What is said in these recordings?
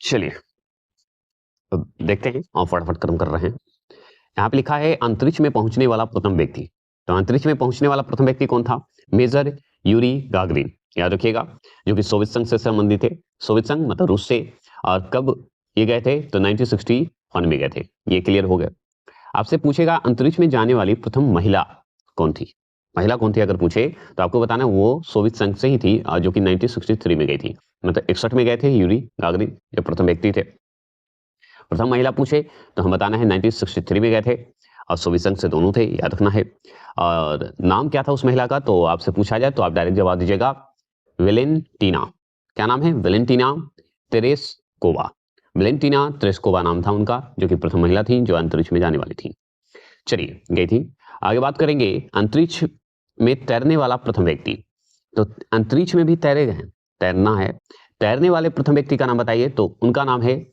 चलिए, अब देखते हैं और फटाफट कर्म कर रहे हैं। यहाँ पे लिखा है अंतरिक्ष में पहुंचने वाला प्रथम व्यक्ति। तो अंतरिक्ष में पहुंचने वाला प्रथम व्यक्ति कौन था? मेजर यूरी गागरिन, याद रखिएगा, जो कि सोवियत संघ से संबंधित थे। सोवियत संघ मतलब रूस से। और कब ये गए थे? तो 1961 में गए थे। ये क्लियर हो गया। आपसे पूछेगा अंतरिक्ष में जाने वाली प्रथम महिला कौन थी? महिला कौन थी अगर पूछे तो आपको बताना वो सोवियत संघ से ही थी, जो कि 1963 में गई थी। मतलब 61 में गए थे यूरी गागरिन, जो प्रथम व्यक्ति थे। प्रथम महिला पूछे तो हम बताना है 1963 में गए थे और सोवियत संघ से दोनों थे, याद रखना है। और नाम क्या था उस महिला का? तो आपसे पूछा जाए तो आप डायरेक्ट जवाब दीजिएगा वेलेंटीना। क्या नाम है? Valentina Tereshkova. वेलेंटीना तेरेस्कोवा नाम था उनका, जो कि प्रथम महिला थी जो अंतरिक्ष में जाने वाली थी। चलिए, गई थी। आगे बात करेंगे अंतरिक्ष में तैरने वाला प्रथम व्यक्ति। तो अंतरिक्ष में भी तैरे गए, तैरना है। तैरने वाले प्रथम व्यक्ति का नाम बताइए। तो उनका नाम है,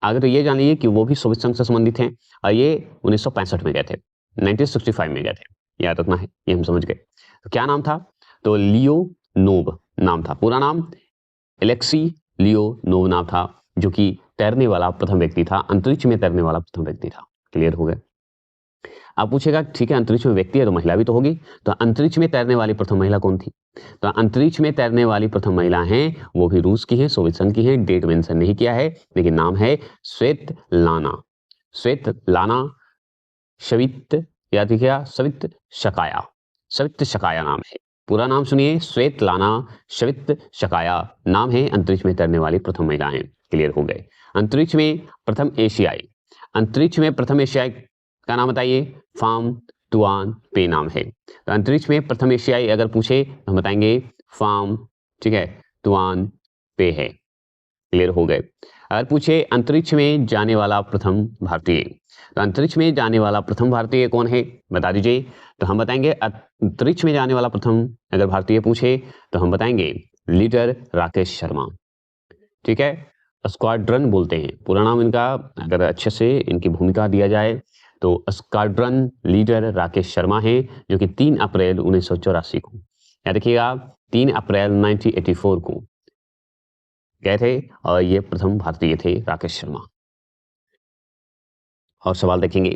आगे तो ये जान लीजिए कि वो भी सोवियत संघ से संबंधित हैं और ये 1965 में गए थे, 1965 में गए थे, याद रखना है, ये हम समझ गए। तो क्या नाम था? तो लियोनोव नाम था, पूरा नाम एलेक्सी लियोनोव नाम था, जो कि तैरने वाला प्रथम व्यक्ति था, अंतरिक्ष में तैरने वाला प्रथम व्यक्ति था। क्लियर हो गया? आप पूछेगा ठीक है, अंतरिक्ष में व्यक्ति है तो महिला भी तो होगी, तो अंतरिक्ष में तैरने वाली प्रथम महिला कौन थी? तो अंतरिक्ष में तैरने वाली प्रथम महिला हैं, वो भी रूस की हैं, सोवियत संघ की हैं। डेट मेंशन नहीं किया है, लेकिन नाम है स्वेतलाना। स्वेतलाना शवित, याद रखिएगा, सवित शकाया। सवित शकाया नाम है, पूरा नाम सुनिए, स्वेतलाना शवित शकाया नाम है। अंतरिक्ष में तैरने वाली प्रथम महिला हैं। क्लियर हो गए? अंतरिक्ष में प्रथम एशियाई, अंतरिक्ष में प्रथम एशियाई का नाम बताइए। फार्म टुआन पे नाम है। तो अंतरिक्ष में प्रथम एशियाई अगर पूछे तो हम बताएंगे फार्म, ठीक है, टुआन पे है। क्लियर हो गए? अगर पूछे अंतरिक्ष में जाने वाला प्रथम भारतीय, तो अंतरिक्ष में जाने वाला प्रथम भारतीय कौन है बता दीजिए। तो हम बताएंगे अंतरिक्ष में जाने वाला प्रथम अगर भारतीय पूछे तो हम बताएंगे लीडर राकेश शर्मा। ठीक है, स्क्वाड्रन बोलते हैं, पूरा नाम इनका अगर अच्छे से इनकी भूमिका दिया जाए तो स्क्वाड्रन लीडर राकेश शर्मा है, जो कि 3 अप्रैल 1984 को, याद रखिएगा, 3 अप्रैल 1984 को गए थे और ये प्रथम भारतीय थे राकेश शर्मा। और सवाल देखेंगे,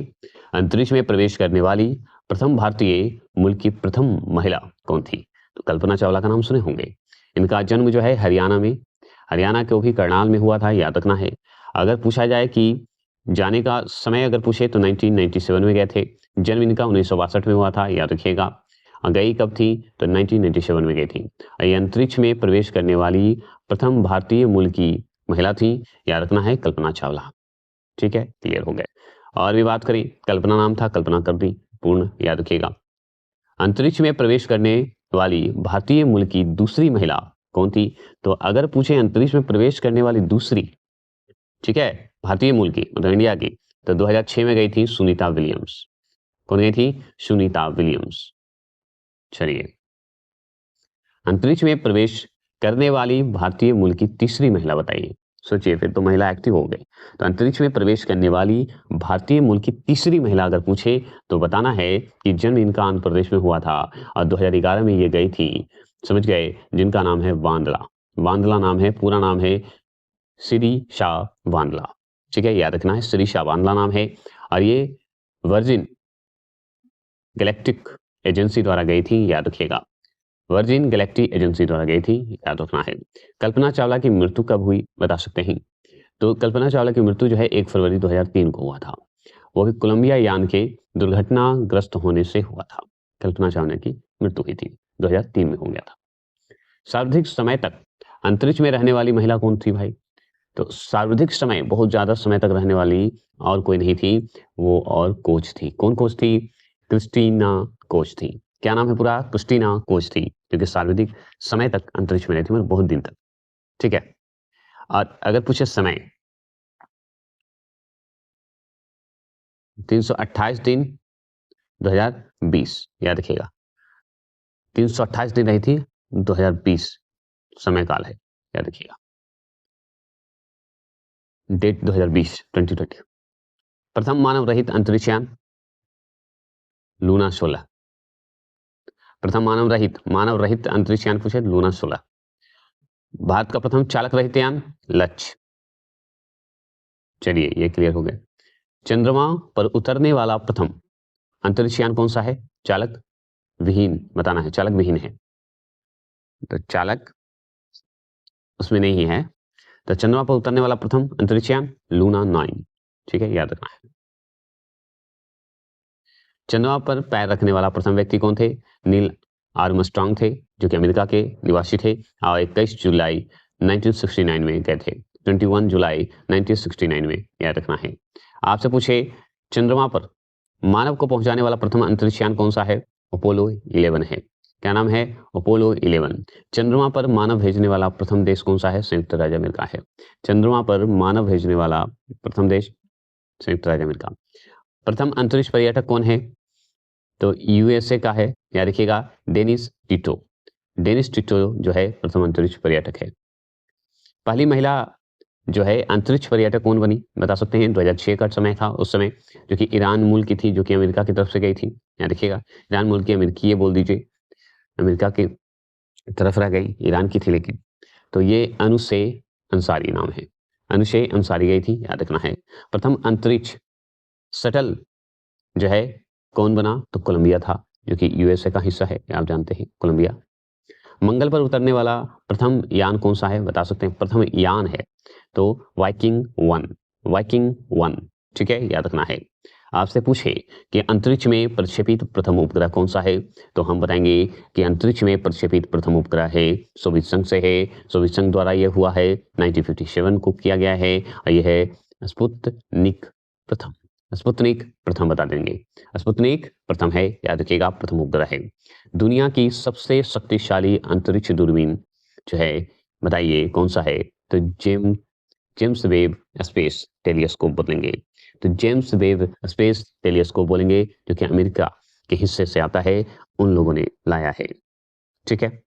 अंतरिक्ष में प्रवेश करने वाली प्रथम भारतीय मुल्क की प्रथम महिला कौन थी? तो कल्पना चावला का नाम सुने होंगे। इनका जन्म जो है हरियाणा में, हरियाणा के भी करनाल में हुआ था, याद रखना है। अगर पूछा जाए कि जाने का समय अगर पूछे तो 1997 में गए थे। जन्म इनका 1962 में हुआ था, याद रखिएगा। गई कब थी? तो 1997 में गई थी। ये अंतरिक्ष में प्रवेश करने वाली प्रथम भारतीय मूल की महिला थी, याद रखना है, कल्पना चावला। ठीक है, क्लियर हो गए? और भी बात करें, कल्पना नाम था, कल्पना कर दी, पूर्ण याद रखिएगा। अंतरिक्ष में प्रवेश करने वाली भारतीय मूल की दूसरी महिला कौन थी? तो अगर पूछे अंतरिक्ष में प्रवेश करने वाली दूसरी, ठीक है, भारतीय मूल की मतलब इंडिया की, तो 2006 में गई थी सुनीता विलियम्स। कौन गई थी? सुनीता विलियम्स। चलिए, अंतरिक्ष में प्रवेश करने वाली भारतीय मूल की तीसरी महिला बताइए। सोचिए, फिर तो महिला एक्टिव हो गई। तो अंतरिक्ष में प्रवेश करने वाली भारतीय मूल की तीसरी महिला अगर पूछे तो बताना है कि जन्म इनका आंध्र प्रदेश में हुआ था और 2011 में ये गई थी, समझ गए, जिनका नाम है वांदला। वांदला नाम है, पूरा नाम है शिरीषा वांदला। ठीक है, याद रखना है, शिरीषा वांदला नाम है। और ये वर्जिन गैलेक्टिक एजेंसी द्वारा गई थी, याद रखिएगा, वर्जिन गैलेक्टिक एजेंसी द्वारा गई थी, याद रखना है। कल्पना चावला की मृत्यु कब हुई बता सकते हैं? तो कल्पना चावला की मृत्यु जो है 1 फरवरी 2003 को हुआ था। वो भी कोलंबिया यान के दुर्घटनाग्रस्त होने से हुआ था। कल्पना चावला की मृत्यु हुई थी, 2003 में हो गया था। सर्वाधिक समय तक अंतरिक्ष में रहने वाली महिला कौन थी भाई? तो सर्वाधिक समय, बहुत ज्यादा समय तक रहने वाली और कोई नहीं थी, वो और कोच थी। कौन कोच थी? क्रिस्टीना कोच थी। क्या नाम है पूरा? क्रिस्टीना कोच थी, क्योंकि सर्वाधिक समय तक अंतरिक्ष में रहती, मतलब बहुत दिन तक। ठीक है, और अगर पूछे समय, 328 दिन 2020, याद रखिएगा, 328 दिन रही थी, 2020 समय काल है, याद रखिएगा। डेट 2020 प्रथम मानव रहित अंतरिक्षयान लूना 16। प्रथम मानव रहित अंतरिक्षयान पूछे, लूना 16। भारत का प्रथम चालक रहित यान लक्ष्य। चलिए ये क्लियर हो गया। चंद्रमा पर उतरने वाला प्रथम अंतरिक्ष यान कौन सा है? चालक विहीन बताना है, चालक विहीन है, तो चालक उसमें नहीं है। तो चंद्रमा पर उतरने वाला प्रथम अंतरिक्ष यान लूना 9, ठीक है, याद रखना है। चंद्रमा पर पैर रखने वाला प्रथम व्यक्ति कौन थे? नील आर्मस्ट्रांग थे, जो कि अमेरिका के निवासी थे और 21 जुलाई 1969 में गए थे। 21 जुलाई 1969 में, याद रखना है। आपसे पूछे चंद्रमा पर मानव को पहुंचाने वाला प्रथम अंतरिक्ष यान कौन सा है? अपोलो 11 है। क्या नाम है? अपोलो 11। चंद्रमा पर मानव भेजने वाला प्रथम देश कौन सा है? संयुक्त राज्य अमेरिका है। चंद्रमा पर मानव भेजने वाला प्रथम देश संयुक्त राज्य अमेरिका। प्रथम अंतरिक्ष पर्यटक कौन है? तो यूएसए का है, याद रखिएगा, डेनिस टिटो। डेनिस टिटो जो है प्रथम अंतरिक्ष पर्यटक है। पहली महिला जो है अंतरिक्ष पर्यटक कौन बनी? बता सकते हैं, 2006 का समय था उस समय, जो कि ईरान मूल की थी, जो कि अमेरिका की तरफ से गई थी। याद रखिएगा, ईरान मूल की अमेरिकी बोल दीजिए, अमेरिका की तरफ रह गई, ईरान की थी लेकिन। तो ये अनुशे अंसारी नाम है, अनुशे अंसारी गई थी, याद रखना है। प्रथम अंतरिक्ष शटल जो है कौन बना? तो कोलंबिया था, जो कि यूएसए का हिस्सा है, आप जानते हैं, कोलंबिया। मंगल पर उतरने वाला प्रथम यान कौन सा है? बता सकते हैं, प्रथम यान है तो वाइकिंग 1, वाइकिंग 1, ठीक है, याद रखना है। आपसे पूछे कि अंतरिक्ष में प्रक्षेपित प्रथम उपग्रह कौन सा है? तो हम बताएंगे कि अंतरिक्ष में प्रक्षेपित प्रथम उपग्रह है सोवियत संघ से है, सोवियत संघ द्वारा यह हुआ है, 1957 को किया गया है, और यह है स्पुतनिक प्रथम। स्पुतनिक प्रथम बता देंगे, स्पुतनिक प्रथम है, याद रखिएगा, प्रथम उपग्रह है। दुनिया की सबसे शक्तिशाली अंतरिक्ष दूरबीन जो है बताइए कौन सा है? तो जेम्स वेब स्पेस टेलीस्कोप बोलेंगे, तो जेम्स वेब स्पेस टेलीस्कोप बोलेंगे, जो कि अमेरिका के हिस्से से आता है, उन लोगों ने लाया है, ठीक है।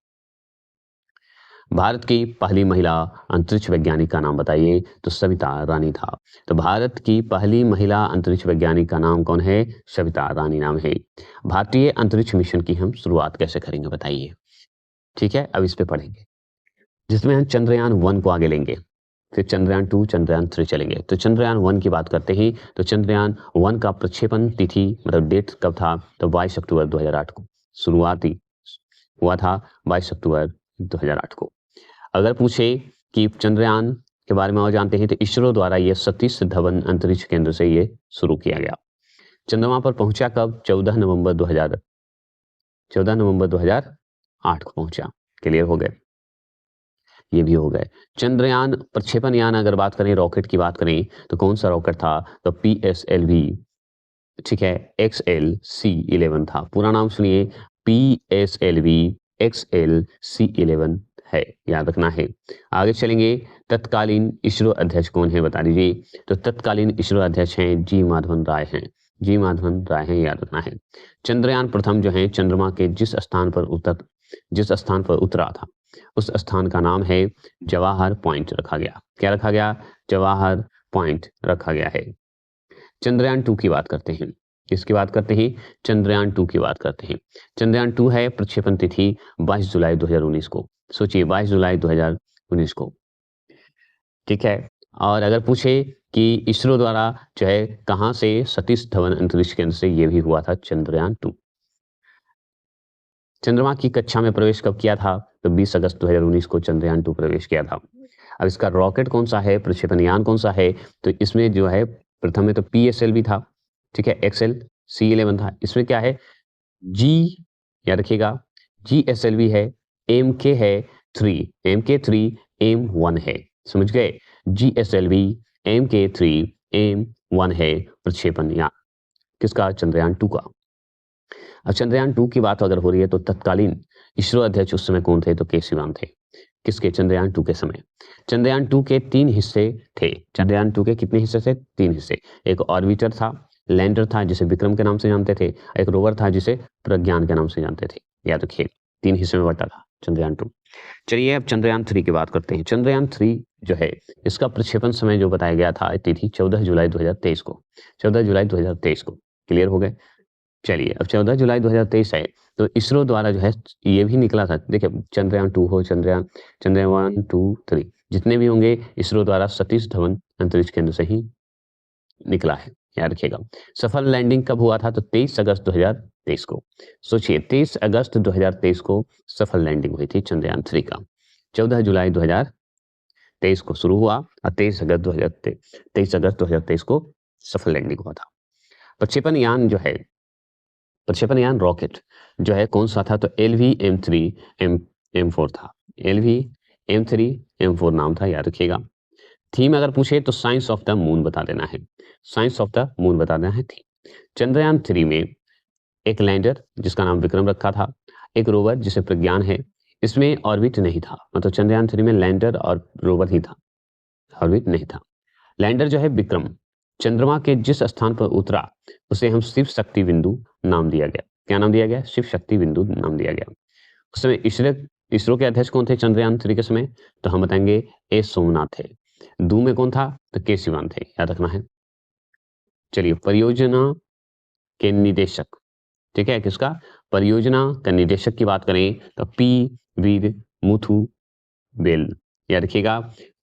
भारत की पहली महिला अंतरिक्ष वैज्ञानिक का नाम बताइए? तो सविता रानी था। तो भारत की पहली महिला अंतरिक्ष वैज्ञानिक का नाम कौन है? सविता रानी नाम है। भारतीय अंतरिक्ष मिशन की हम शुरुआत कैसे करेंगे बताइए? ठीक है, अब इस पे पढ़ेंगे, जिसमें हम चंद्रयान 1 को आगे लेंगे, फिर चंद्रयान 2, चंद्रयान 3 चलेंगे। तो चंद्रयान 1 की बात करते ही, तो चंद्रयान 1 का प्रक्षेपण तिथि मतलब डेट कब था? तो 22 अक्टूबर 2008 को शुरुआती हुआ था, 22 अक्टूबर 2008 को। अगर पूछे कि चंद्रयान के बारे में और जानते हैं, तो इसरो द्वारा यह सतीश धवन अंतरिक्ष केंद्र से ये शुरू किया गया। चंद्रमा पर पहुंचा कब? 14 नवंबर 2008 को पहुंचा। क्लियर हो गए, ये भी हो गए। चंद्रयान प्रक्षेपण यान अगर बात करें, रॉकेट की बात करें, तो कौन सा रॉकेट था? तो PSLV, ठीक है, XLC-11 था। पूरा नाम सुनिए, PSLV XLC-11 है, याद रखना है। आगे चलेंगे, तत्कालीन इसरो अध्यक्ष कौन है बता दीजिए? तो तत्कालीन इसरो अध्यक्ष हैं जी माधवन राय हैं, जी माधवन राय हैं, याद रखना है। चंद्रयान प्रथम जो है चंद्रमा के जिस स्थान पर उतरा था, उस स्थान का नाम है जवाहर पॉइंट रखा गया। क्या रखा गया? जवाहर पॉइंट रखा गया है। चंद्रयान 2 की बात करते हैं, किसकी बात करते हैं? चंद्रयान 2 की बात करते हैं। चंद्रयान 2 है प्रक्षेपण तिथि 22 जुलाई 2019 को, सोचिए 22 जुलाई 2019 को, ठीक है। और अगर पूछे कि इसरो द्वारा जो है कहां से सतीश धवन अंतरिक्ष केंद्र से, ये भी हुआ था चंद्रयान 2। चंद्रमा की कक्षा में प्रवेश कब किया था? तो 20 अगस्त 2019 को चंद्रयान 2 प्रवेश किया था। अब इसका रॉकेट कौन सा है, प्रक्षेपण यान कौन सा है? तो इसमें जो है प्रथम में तो PSLV था, ठीक है, XLC-11 था। इसमें क्या है? जी, याद रखिएगा, GSLV है, MK है 3, MK3 M1 है, समझ गए? GSLV MK3 M1 है प्रक्षेपण यान किसका? चंद्रयान 2 का। अब चंद्रयान 2 की बात अगर हो रही है, तो तत्कालीन इसरो अध्यक्ष उस समय कौन थे? तो के सिवान थे। किसके? चंद्रयान 2 के समय। चंद्रयान 2 के 3 हिस्से थे। चंद्रयान 2 के कितने हिस्से थे? 3 हिस्से। एक ऑर्बिटर था, लैंडर था जिसे विक्रम के नाम से जानते थे, एक रोवर था जिसे प्रज्ञान के नाम से जानते थे। याद रखिए, 3 हिस्से में बटा था चंद्रयान 2। चलिए अब चंद्रयान 3 की बात करते हैं। चंद्रयान 3 जो है इसका प्रक्षेपण समय जो बताया गया था तिथि 14 जुलाई 2023 को, 14 जुलाई 2023 को। क्लियर हो गए? चलिए अब 14 जुलाई 2023 है, तो इसरो द्वारा जो है ये भी निकला था। देखिए, चंद्रयान 2 हो, चंद्रयान 1, 2, 3 जितने भी होंगे इसरो द्वारा सतीश धवन अंतरिक्ष केंद्र से ही निकला है, याद रखिएगा। सफल लैंडिंग कब हुआ था? तो 23 अगस्त 2023 को। सोचिए 23 अगस्त 2023 को सफल लैंडिंग हुई थी चंद्रयान 3 का। 14 जुलाई 2023 को शुरू हुआ और 23 अगस्त 2023 को सफल लैंडिंग हुआ था। प्रक्षेपण यान जो है, प्रक्षेपण यान रॉकेट जो है कौन सा था? तो LV-M3M4 था। LV-M3M4 नाम था, याद रखिएगा। थीम अगर पूछे तो साइंस ऑफ द मून बता देना है, साइंस ऑफ द मून बता देना है थीम। चंद्रयान 3 में एक लैंडर जिसका नाम विक्रम रखा था, एक रोवर जिसे प्रज्ञान है, इसमें ऑर्बिट नहीं था, मतलब चंद्रयान 3 में लैंडर और रोवर ही था, ऑर्बिट नहीं था। लैंडर जो है विक्रम चंद्रमा के जिस स्थान पर उतरा उसे हम शिव शक्ति बिंदु नाम दिया गया। क्या नाम दिया गया? शिव शक्ति बिंदु नाम दिया गया। उस समय इसरो के अध्यक्ष कौन थे चंद्रयान 3 के समय? तो हम बताएंगे एस सोमनाथ थे। दू में कौन था? तो के सिवान थे, याद रखना है। चलिए परियोजना के निदेशक, ठीक है, किसका? परियोजना का निदेशक की बात करें तो पी वीर मुथुवेल, याद रखिएगा।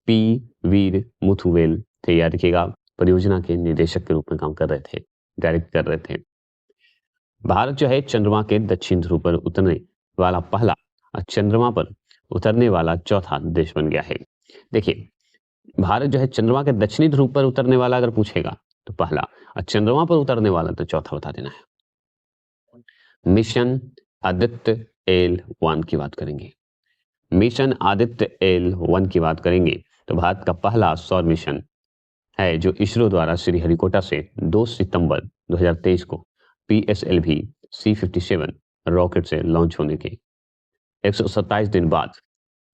पी वीर मुथुवेल थे, याद रखिएगा। परियोजना के निदेशक के रूप में काम कर रहे थे, डायरेक्ट कर रहे थे। भारत जो है चंद्रमा के दक्षिण ध्रुव पर उतरने वाला पहला और चंद्रमा पर उतरने वाला चौथा देश बन गया है। देखिए भारत जो है चंद्रमा के दक्षिणी ध्रुव पर उतरने वाला अगर पूछेगा तो पहला, और चंद्रमा पर उतरने वाला तो चौथा बता देना है। मिशन आदित्य L1 की बात करेंगे, मिशन आदित्य L1 की बात करेंगे तो भारत का पहला सौर मिशन है जो इसरो द्वारा श्रीहरिकोटा से 2 सितंबर 2023 को PSLV C57 रॉकेट से लॉन्च होने के 127 दिन बाद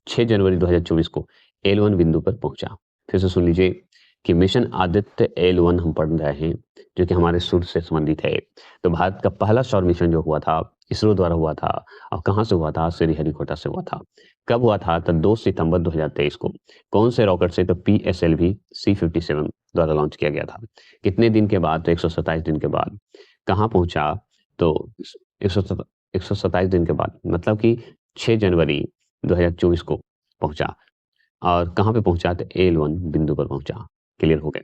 6 जनवरी 2024 को L1 बिंदु पर पहुंचा। फिर से सुन लीजिए कि मिशन आदित्य L1 हम पढ़ रहे हैं जो कि हमारे सूर्य से संबंधित है। तो भारत का पहला सौर मिशन जो हुआ था इसरो द्वारा हुआ था, और कहां से हुआ था? श्रीहरिकोटा से हुआ था। कब हुआ था? तो 2 सितंबर 2023 को। कौन से रॉकेट से? तो PSLV C57 द्वारा लॉन्च किया गया था। कितने दिन के बाद? तो 127 दिन के बाद। कहाँ पहुंचा? तो 127 दिन के बाद, मतलब कि 6 जनवरी 2024 को पहुंचा। और कहाँ पे पहुंचा? तो L1 बिंदु पर पहुंचा। क्लियर हो गए।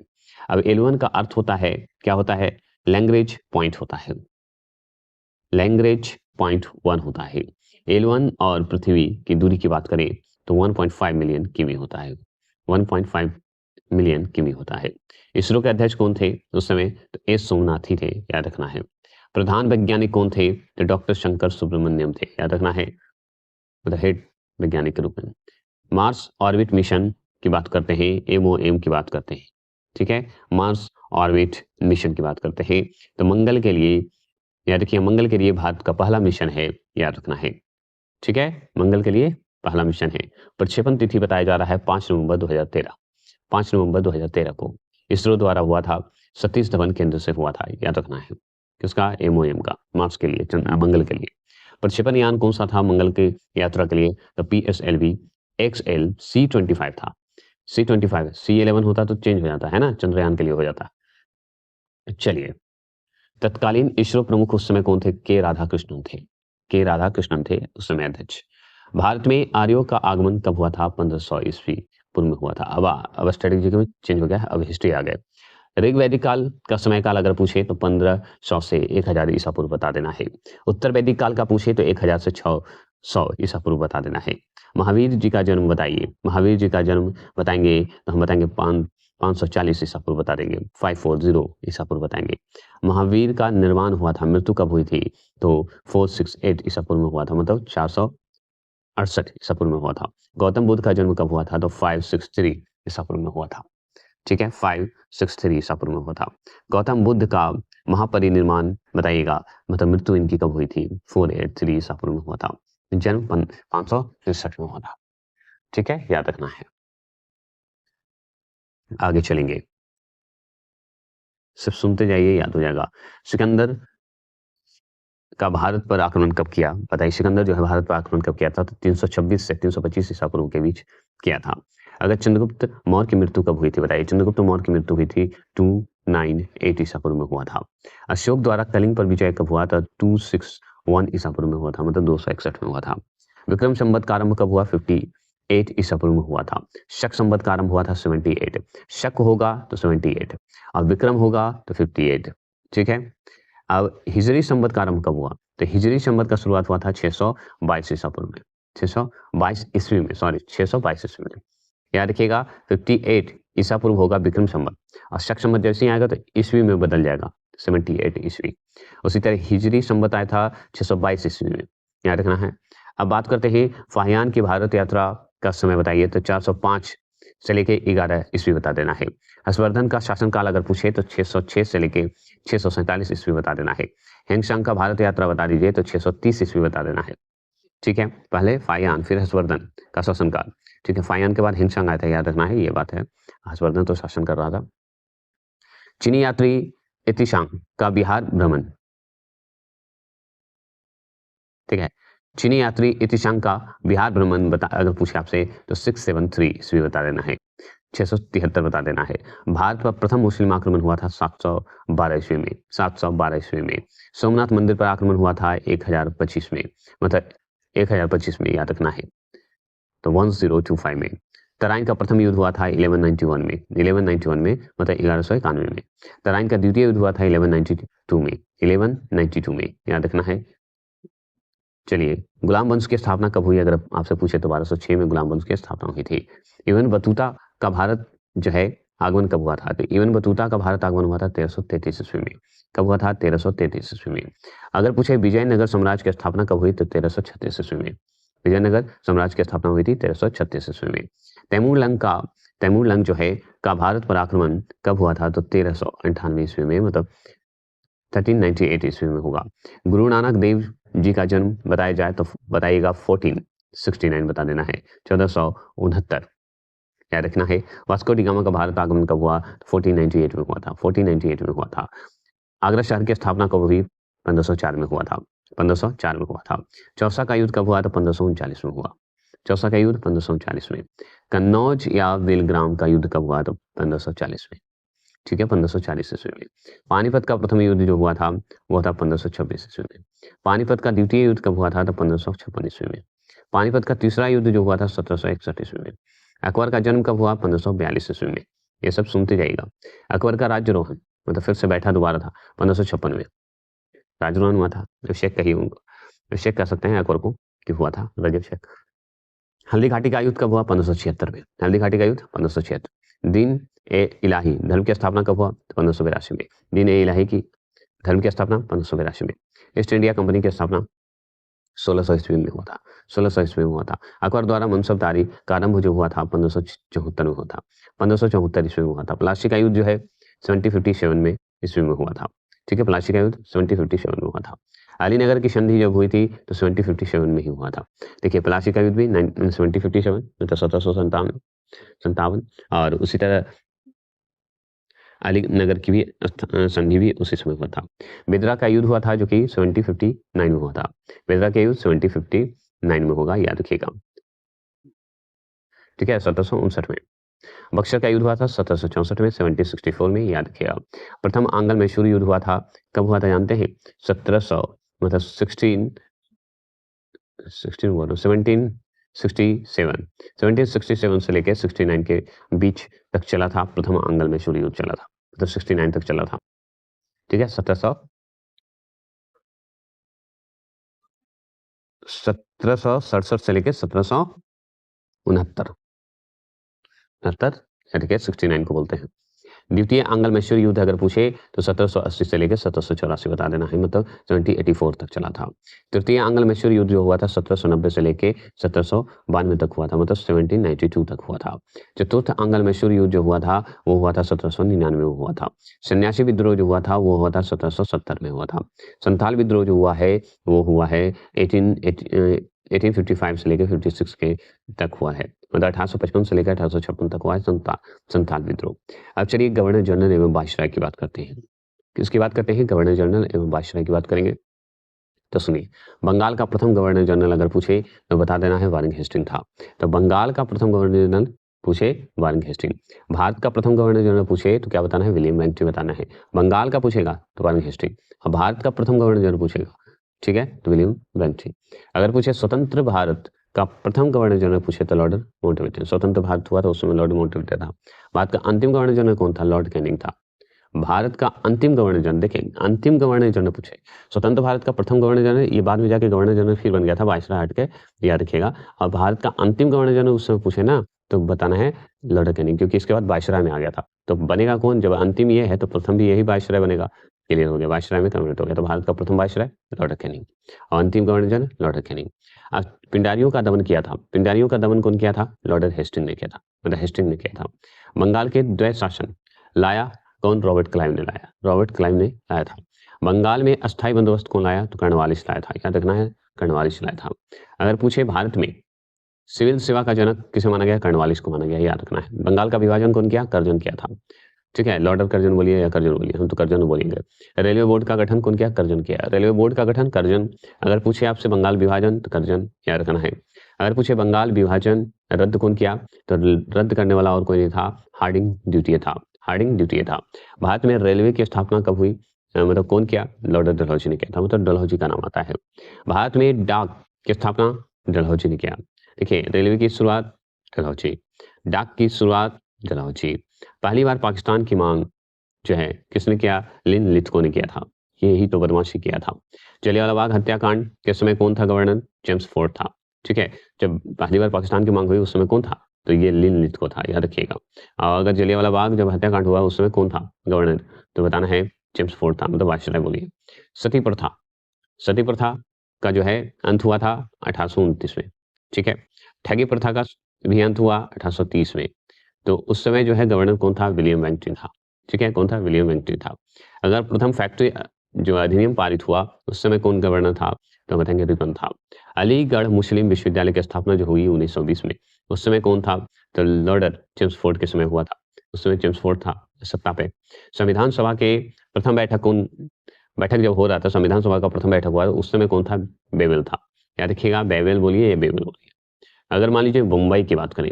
अब L1 का अर्थ होता है, क्या होता है? लैग्रेंज पॉइंट होता है, लैग्रेंज पॉइंट 1 होता है। L1 और पृथ्वी की दूरी की बात करें तो 1.5 मिलियन किमी होता है, 1.5 मिलियन किमी होता है। इसरो के अध्यक्ष कौन थे उस समय? तो एस सोमनाथ ही थे, याद रखना है। प्रधान वैज्ञानिक कौन थे? तो डॉक्टर शंकर सुब्रमण्यम थे, याद रखना है, हेड वैज्ञानिक के रूप में। मार्स ऑर्बिट मिशन की बात करते हैं, MOM की बात करते हैं, ठीक है। मार्स ऑर्बिट मिशन की बात करते हैं तो मंगल के लिए, याद रखिए, मंगल के लिए भारत का पहला मिशन है, याद रखना है, ठीक है। मंगल के लिए पहला मिशन है। प्रक्षेपण तिथि बताया जा रहा है 5 नवंबर 2013, 5 नवंबर 2013 को इसरो द्वारा हुआ था। सतीश धवन केंद्र से हुआ था, याद रखना है। किसका? MOM का, मार्स के लिए, मंगल के लिए। प्रक्षेपण यान कौन सा था मंगल की यात्रा के लिए? तो PSLV XL C25 था। C25, C11 होता तो चेंज हो जाता है ना, चंद्रयान के लिए हो जाता। चलिए, तत्कालीन इसरो प्रमुख उस समय कौन थे? के राधाकृष्णन थे, के राधाकृष्णन थे उस समय अध्यक्ष। भारत में आर्यों का आगमन कब हुआ था? 1500 ईस्वी पूर्व में हुआ था। अब स्ट्रेटेजी में चेंज हो गया, अब हिस्ट्री आ गए। ऋग वैदिक काल का समय काल अगर पूछे तो 1500 से 1000 ईसा पूर्व बता देना है। उत्तर वैदिक काल का पूछे तो 1000 से 600 ईसा पूर्व बता देना है। महावीर जी का जन्म बताइए, महावीर जी का जन्म बताएंगे तो हम बताएंगे 540 ईसा पूर्व बता देंगे, 540 ईसा पूर्व बताएंगे। महावीर का निर्माण हुआ था, मृत्यु कब हुई थी? तो 468 ईसा पूर्व में हुआ था, मतलब 468 ईसा पूर्व में हुआ था। गौतम बुद्ध का जन्म कब हुआ था? तो 563 ईसा पूर्व में हुआ था, ठीक है, 563 ईसा पूर्व में हुआ था। गौतम बुद्ध का महापरिनिर्वाण बताइएगा, मतलब मृत्यु इनकी कब हुई थी? 483 ईसा पूर्व में हुआ था। जन्म 563 में हुआ था, ठीक है, याद रखना है। आगे चलेंगे, सिर्फ सुनते जाइए, याद हो जाएगा। सिकंदर का भारत पर आक्रमण कब किया? बताइए, सिकंदर जो है भारत पर आक्रमण कब किया था? तो 326 से 325 ईसा पूर्व के बीच किया था। अगर चंद्रगुप्त मौर्य की मृत्यु कब हुई थी? बताइए, चंद्रगुप्त मौर्य की मृत्यु हुई थी 298 ईसा पूर्व में हुआ था। अशोक द्वारा कलिंग पर विजय कब हुआ था? 261 ईसा पूर्व में हुआ था, मतलब 261 में हुआ था। विक्रम संवत का आरंभ कब हुआ? 8 ईसा पूर्व में हुआ था। शक संवत का आरंभ हुआ था 78, शक होगा तो 78 और विक्रम होगा तो 58। ठीक है, अब हिजरी संवत का आरंभ कब हुआ? तो हिजरी संवत का शुरुआत हुआ था 622 ईसा पूर्व में, 622 ईस्वी में, सॉरी 622 ईस्वी में। याद रखिएगा 58 ईसा पूर्व होगा विक्रम संवत और शक संवत जैसे ही आएगा तो ईस्वी में बदल जाएगा 78 ईस्वी। उसी तरह हिजरी संवत आया था 622 ईस्वी में, याद रखना है। अब बात करते हैं फाहियान की भारत यात्रा का समय बताइए, तो 405 से लेके 11 ईस्वी बता देना है। हर्षवर्धन का शासनकाल अगर पूछे तो 606 से लेके 647 ईस्वी बता देना है। हेंगशांग का भारत यात्रा बता दीजिए तो 630 ईस्वी बता देना है। ठीक है, पहले फाहियान फिर हर्षवर्धन का शासनकाल। ठीक है, फाहियान के बाद हिंगशांग आया था, याद रखना है, ये बात है। हर्षवर्धन तो शासन कर रहा था। चीनी यात्री इतिशांग का बिहार भ्रमण, ठीक है, चीनी यात्री इतिशांग का बिहार भ्रमण बता अगर पूछे आपसे तो 673 ईस्वी बता देना है, 673 बता देना है। भारत पर प्रथम मुस्लिम आक्रमण हुआ था 712 ईस्वी में, 712 ईस्वी में। सोमनाथ मंदिर पर आक्रमण हुआ था 1025 में, मतलब 1025 में, याद रखना है, तो 1025 में। तराइन का प्रथम युद्ध हुआ था 1191 में, 1191 में, मतलब 1191 में। तराइन का द्वितीय युद्ध हुआ था 1192 में, 1192 में, याद रखना है। चलिए, गुलाम वंश की स्थापना कब हुई अगर आपसे पूछे तो 1206 में गुलाम वंश की स्थापना हुई थी। इब्न बतूता का भारत जो है आगमन कब हुआ था? तो इब्न बतूता का भारत आगमन हुआ था 1333 ईस्वी में। कब हुआ था? 1333 ईस्वी में। अगर पूछे विजयनगर साम्राज्य की स्थापना कब हुई तो 1336 ईस्वी में। विजयनगर साम्राज्य की स्थापना हुई थी 1336 ईस्वी में। तैमूरलंग जो है का भारत पर आक्रमण कब हुआ था? तो 1398 ईस्वी में, मतलब 1398 ईस्वी में होगा। गुरु नानक देव जी का जन्म बताया जाए तो बताइएगा 1469 बता देना है, 1469, याद रखना है। वास्को डी गामा का भारत आगमन कब हुआ? 1498 में हुआ था, 1498 में हुआ था। आगरा शहर की स्थापना कब हुई? 1504 में हुआ था, 1504 में हुआ था। चौसा का युद्ध कब हुआ? तो 1539 में हुआ, चौसा का युद्ध 1539 में। कन्नौज या विलग्राम का युद्ध कब हुआ? तो 1540 में। ठीक है, 1540 ईस्वी में। पानीपत का प्रथम युद्ध जो हुआ था वो था 1526 ईस्वी में। पानीपत का द्वितीय युद्ध कब हुआ था? तो 1556 ईस्वी में। पानीपत का तीसरा युद्ध जो हुआ था 1761 ईस्वी में। अकबर का जन्म कब हुआ? 1542 ईस्वी में। ये सब सुनते जाइएगा। अकबर का राज्यरोहण, मतलब फिर से बैठा दोबारा था 1556 में, राज्यरोहण हुआ था। शेख कहिए उनको, शेख कह सकते हैं अकबर को कि हुआ था, रजब शेख। हल्दी घाटी का युद्ध कब हुआ? 1576 में। हल्दी घाटी का युद्ध 1576। दीन ए इलाही धर्म की स्थापना कब हुआ? 1582 में। दीन ए इलाही की धर्म की स्थापना 1582 में। ईस्ट इंडिया कंपनी की स्थापना 1600 ईस्वी में हुआ था, 1600 ईस्वी में हुआ था। अकबर द्वारा मनसबदारी का आरंभ जो हुआ था 1574 में हुआ था, 1574 ईस्वी में हुआ था। प्लासी का युद्ध जो है 1757 में ईस्वी में हुआ था। ठीक है, प्लासी का युद्ध 1757 में हुआ था। अलीनगर की संधि जब हुई थी तो 1757 में ही हुआ था। देखिए, प्लासी का युद्ध भी 1757 मतलब 1757, और उसी तरह अलीनगर की भी संधि भी उसी समय हुआ था। बिदरा का युद्ध हुआ था जो कि 1759 में हुआ था। बिदरा का युद्ध 1759 में होगा, याद रखिएगा। ठीक है, 1759 में। बक्सर का युद्ध हुआ था 1764 में, 1764 में, याद रखिएगा। प्रथम आंग्ल मैसूर युद्ध हुआ था कब हुआ था जानते हैं? 1700 मतलब 1767 से लेकर 69 के बीच तक चला था। प्रथम आंग्ल मैसूर युद्ध चला था, तो 69 तक चला था। ठीक है, 1767 से लेकर 1769, 69 को बोलते हैं। द्वितीय आंग्ल मैसूर युद्ध अगर पूछे तो 1780 से लेकर 1784 बता देना है, मतलब 1784 तक चला था। तृतीय आंग्ल मैसूर युद्ध जो हुआ था 1790 से लेकर 1792 तक हुआ था, मतलब 1792 तक हुआ था। चतुर्थ आंग्ल मैसूर युद्ध जो हुआ था वो हुआ था 1799 में हुआ था। सन्यासी विद्रोह जो हुआ था वो हुआ था 1770 में हुआ था। संथाल विद्रोह जो हुआ है वो हुआ है 1855 से लेकर 56 के तक हुआ है, मतलब 1855 से लेकर 1856 तक हुआ है संथाल विद्रोह। अब चलिए गवर्नर जनरल एवं वायसराय की बात करते हैं। किसकी बात करते हैं? गवर्नर जनरल एवं वायसराय की बात करेंगे। तो सुनिए, बंगाल का प्रथम गवर्नर जनरल अगर पूछे तो बता देना है वारेन हेस्टिंग था। तो बंगाल का प्रथम गवर्नर जनरल पूछे वारेन हेस्टिंग। भारत का प्रथम गवर्नर जनरल पूछे तो क्या बताना है? विलियम बेंटिक बताना है। बंगाल का पूछेगा तो वारेन हेस्टिंग, और भारत का प्रथम गवर्नर जनरल पूछेगा, ठीक है, तो विलियम बेंटिक। अगर पूछे स्वतंत्र भारत का प्रथम गवर्नर जनरल पूछे तो लॉर्ड माउंटबेटन। स्वतंत्र भारत हुआ तो उस समय लॉर्ड माउंटबेटन था। भारत का अंतिम गवर्नर जनरल कौन था? लॉर्ड कैनिंग था। भारत का अंतिम गवर्नर जनरल, देखिए अंतिम गवर्नर जनरल पूछे, स्वतंत्र भारत का प्रथम गवर्नर जनरल, ये बाद में जाके गवर्नर जनरल फिर बन गया था, वायसराय हट के, याद रखिएगा। और भारत का अंतिम गवर्नर जनरल उस समय पूछे ना, तो बताना है लॉर्ड कैनिंग, क्योंकि इसके बाद वायसराय में आ गया था। तो बनेगा कौन? जब अंतिम ये है तो प्रथम भी यही वायसराय बनेगा। क्लियर हो गया, वायसराय में कन्वर्ट हो गया। तो भारत का प्रथम वायसराय लॉर्ड कैनिंग और अंतिम गवर्नर जनरल लॉर्ड कैनिंग। पिंडारियों का दमन किया था, पिंडारियों का दमन कौन किया था? लॉर्ड हेस्टिंग ने किया था, मतलब हेस्टिंग ने किया था। बंगाल के द्वैत शासन लाया कौन? रॉबर्ट क्लाइव ने लाया, रॉबर्ट क्लाइव ने लाया था। बंगाल में अस्थायी बंदोबस्त कौन लाया? तो कर्नवालिस लाया था, याद रखना है, कर्नवालिस लाया था। अगर पूछे भारत में सिविल सेवा का जनक किसे माना गया? कर्नवालिस को माना गया, याद रखना है। बंगाल का विभाजन कौन किया? कर्जन किया था। ठीक है, लॉर्ड कर्जन बोलिए या कर्जन बोलिए, हम तो कर्जन बोलेंगे। रेलवे बोर्ड का गठन कौन किया? कर्जन किया। रेलवे बोर्ड का गठन कर्जन। अगर पूछे आपसे बंगाल विभाजन तो कर्जन, याद रखना है। अगर पूछे बंगाल विभाजन रद्द कौन किया? तो रद्द करने वाला और कोई नहीं था, हार्डिंग ड्यूटी था, हार्डिंग ड्यूटी था। भारत में रेलवे की स्थापना कब हुई? मतलब कौन किया? लॉर्ड डलहौजी ने किया था, मतलब डलहौजी का नाम आता है। भारत में डाक की स्थापना डलहौजी ने किया। देखिए, रेलवे की शुरुआत डलहौजी, डाक की शुरुआत डलहौजी। पहली बार पाकिस्तान की मांग जो है किसने किया? लिन लिथगो ने किया था, यही तो बदमाशी किया था। जलियांवाला बाग हत्याकांड के समय कौन था गवर्नर? जेम्स फोर्ड था। ठीक है, जब पहली बार पाकिस्तान की मांग हुई उस समय कौन था? तो ये लिन लिथगो था, याद रखिएगा। और अगर जलियांवाला बाग जब हत्याकांड हुआ उस समय कौन था गवर्नर? तो बताना है जेम्स फोर्ड था, मतलब वायसराय बोलिए। सती प्रथा, सती प्रथा का जो है अंत हुआ था 1829 में। ठीक है, ठगी प्रथा का भी अंत हुआ 1830 में। तो उस समय जो है गवर्नर कौन था? विलियम बेंटिंग था। ठीक है, कौन था? विलियम बेंटिंग था। अगर प्रथम फैक्ट्री जो अधिनियम पारित हुआ उस समय कौन गवर्नर था? तो बताएंगे रिपन था। अलीगढ़ मुस्लिम विश्वविद्यालय की स्थापना जो हुई 1920 में, उस समय कौन था? तो लॉर्ड जेम्स फोर्ड के समय हुआ था, उस समय जेम्स फोर्ड था सत्ता पे। संविधान सभा के प्रथम बैठक कौन, बैठक जब हो रहा था संविधान सभा का प्रथम बैठक हुआ उस समय कौन था? बेवेल था, याद रखिएगा, बेवेल बोलिए या बेवेल बोलिए। अगर मान लीजिए मुंबई की बात करें,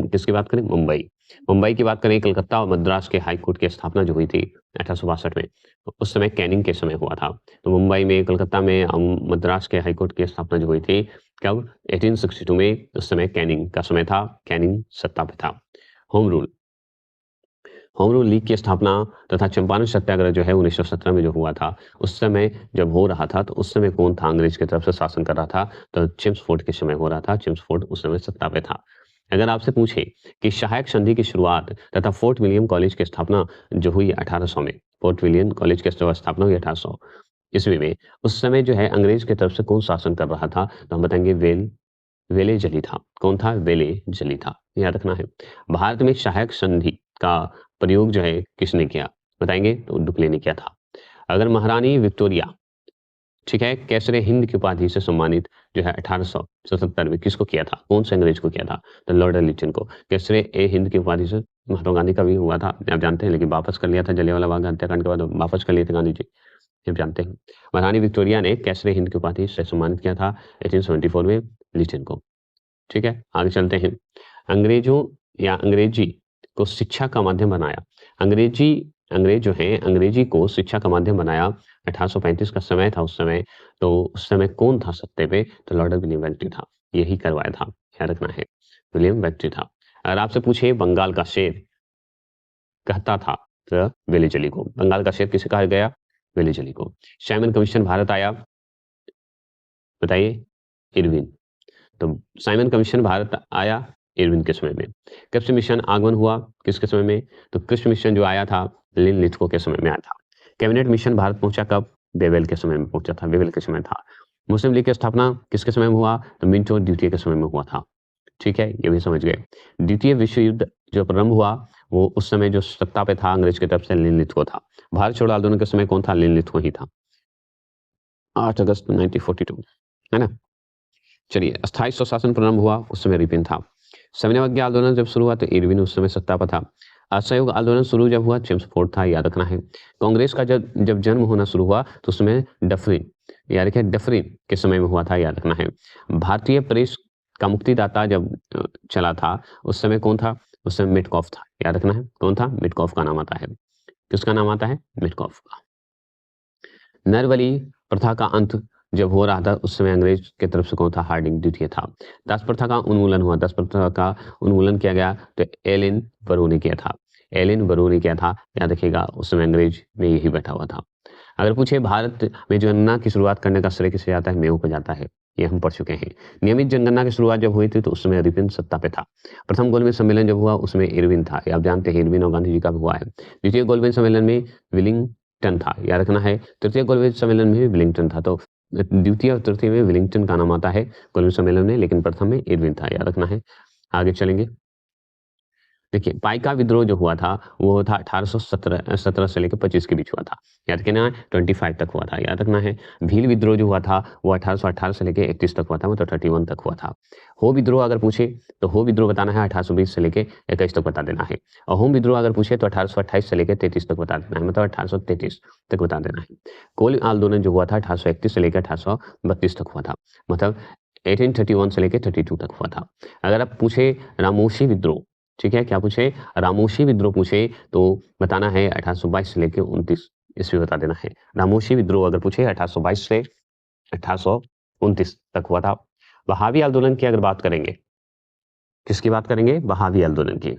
किसकी बात करें? मुंबई, मुंबई की बात करें, कलकत्ता और मद्रास के हाई कोर्ट की स्थापना जो हुई थी 1862 में, तो उस समय कैनिंग के समय हुआ था। तो मुंबई में, कलकत्ता में, मद्रास के हाई कोर्ट की स्थापना जो हुई थी कब? 1862 में। उस समय कैनिंग का समय था, कैनिंग सत्ता पे था। Home rule, home rule league की स्थापना तथा चंपारण सत्याग्रह जो है 1917 में जो हुआ था, उस समय जब हो रहा था तो उस समय कौन था अंग्रेज की तरफ से शासन कर रहा था? तो जेम्स फोर्ड के समय हो रहा था, जेम्स फोर्ड उस समय सत्ता पे था। अगर आपसे पूछे कि सहायक संधि की शुरुआत तथा फोर्ट विलियम कॉलेज की स्थापना जो हुई 1800 में, फोर्ट विलियम कॉलेज की स्थापना हुई 1800 ईस्वी में, उस समय जो है अंग्रेज की तरफ से कौन शासन कर रहा था? तो हम बताएंगे वेले जली था। कौन था? वेले जली था, याद रखना है। भारत में सहायक संधि का प्रयोग जो है किसने किया? बताएंगे तो डुप्ले ने किया था। अगर महारानी विक्टोरिया, ठीक है, कैसरे हिंद की उपाधि से सम्मानित जो है 1877 में किसको किया था? कौन से अंग्रेज को किया था? तो लॉर्ड लिटन को। कैसरे ए हिंद की उपाधि से महात्मा गांधी का भी हुआ था, आप जानते हैं, लेकिन वापस कर लिया था जलियांवाला बाग हत्याकांड के बाद, वापस कर लिए थे गांधी जी, आप जानते हैं। महारानी विक्टोरिया ने कैसरे हिंद की उपाधि से सम्मानित किया था 1874 में लिटन को। ठीक है, आगे चलते हैं। अंग्रेजों या अंग्रेजी को शिक्षा का माध्यम बनाया। अंग्रेज जो है अंग्रेजी को शिक्षा का माध्यम बनाया। 1835 का समय था उस समय, तो उस समय कौन था सत्ते पे? तो लॉर्ड विलियम बेंटिंग था, यही करवाया था, याद रखना है, विलियम बेंटिंग था। अगर आपसे पूछे बंगाल का शेर कहता था तो वेली जली को, बंगाल का शेर किसे कहा गया? वेली जली को। साइमन कमीशन भारत आया, बताइए, इरविन। तो साइमन कमीशन भारत आया इरविन के समय में। कृष्ण मिशन आगमन हुआ किसके समय में? तो कृष्ण मिशन जो आया था लिन लिथगो के समय में आया था। कैबिनेट मिशन भारत पहुंचा कब? बेवेल के समय में पहुंचा था, बेवेल के समय था। मुस्लिम लीग की स्थापना किसके समय में हुआ? तो मिंटो द्वितीय के समय में हुआ था। ठीक है, ये भी समझ गए। द्वितीय विश्व युद्ध जो प्रारंभ हुआ वो उस समय जो सत्ता पे था अंग्रेज की तरफ से लिन लिथगो था। भारत छोड़ो आंदोलन के समय कौन था? लिन लिथगो ही था, 8 अगस्त 1942, है ना। चलिए, अस्थायी स्वशासन प्रारंभ हुआ उस समय रिपन था। सविनय आंदोलन जब शुरू हुआ तो इरविन उस समय सत्ता पर था। असहयोग आंदोलन शुरू जब हुआ जेम्स फोर्ड था, याद रखना है। कांग्रेस का जब जन्म होना शुरू हुआ तो उस समय डफरिन, याद रखिए, डफरिन के समय में हुआ था, याद रखना है। भारतीय प्रेस का मुक्तिदाता जब चला था उस समय कौन था? उस समय मिटकॉफ था, याद रखना है, कौन था? मिटकॉफ का नाम आता है। किसका नाम आता है? मिटकॉफ का। नरबली प्रथा का अंत जब हो रहा था उस समय अंग्रेज की तरफ से कौन था? हार्डिंग द्वितीय था। दास प्रथा का उन्मूलन हुआ, दास प्रथा का उन्मूलन किया गया तो एलिन बरो ने किया था। एलिन बरो ने किया था, याद रखिएगा उस समय अंग्रेज में यही बैठा हुआ था। अगर पूछे भारत में जनगणना की शुरुआत करने का श्रेय किसे जाता है? मेयो को जाता है, ये हम पढ़ चुके हैं। नियमित जनगणना की शुरुआत जब हुई थी तो उस समय इरविन सत्ता पे था। प्रथम गोलमेज सम्मेलन जब हुआ उसमें इरविन था, ये आप जानते हैं, इरविन और गांधी जी का भी हुआ है। द्वितीय गोलमेज सम्मेलन में विलिंगटन था, याद रखना है। तृतीय गोलमेज सम्मेलन में भी विलिंगटन था, तो द्वितीय और तृतीय में विलिंगटन का नाम आता है गोलमेज सम्मेलन में, लेकिन प्रथम में इरविन था, याद रखना है। आगे चलेंगे। देखिए, पाइका विद्रोह जो हुआ था वो था 1817 से लेकर 25 के बीच हुआ था, याद रखना है। 25 तक हुआ था, याद रखना है। भील विद्रोह जो हुआ था वो 1818 से लेकर 31 तक हुआ था, मतलब 31 तक हुआ था। हो विद्रोह अगर पूछे तो हो विद्रोह बताना है 1820 से लेकर 21 तक बता देना है। और होम विद्रोह अगर पूछे तो 1828 से लेकर 33 तक बता देना है, मतलब 1833 तक बता देना है। कोल आंदोलन जो हुआ था 1831 से लेकर 1832 तक हुआ था, मतलब 1831 से लेकर 32 तक हुआ था। अगर आप पूछे रामोशी विद्रोह, ठीक है, क्या पूछे? रामोशी विद्रोह पूछे तो बताना है 1822 से लेके 29 ईस्वी बता देना है। रामोशी विद्रोह अगर पूछे 1822 से 1829 तक हुआ था। बहावी आंदोलन की अगर बात करेंगे, किसकी बात करेंगे? बहावी आंदोलन की।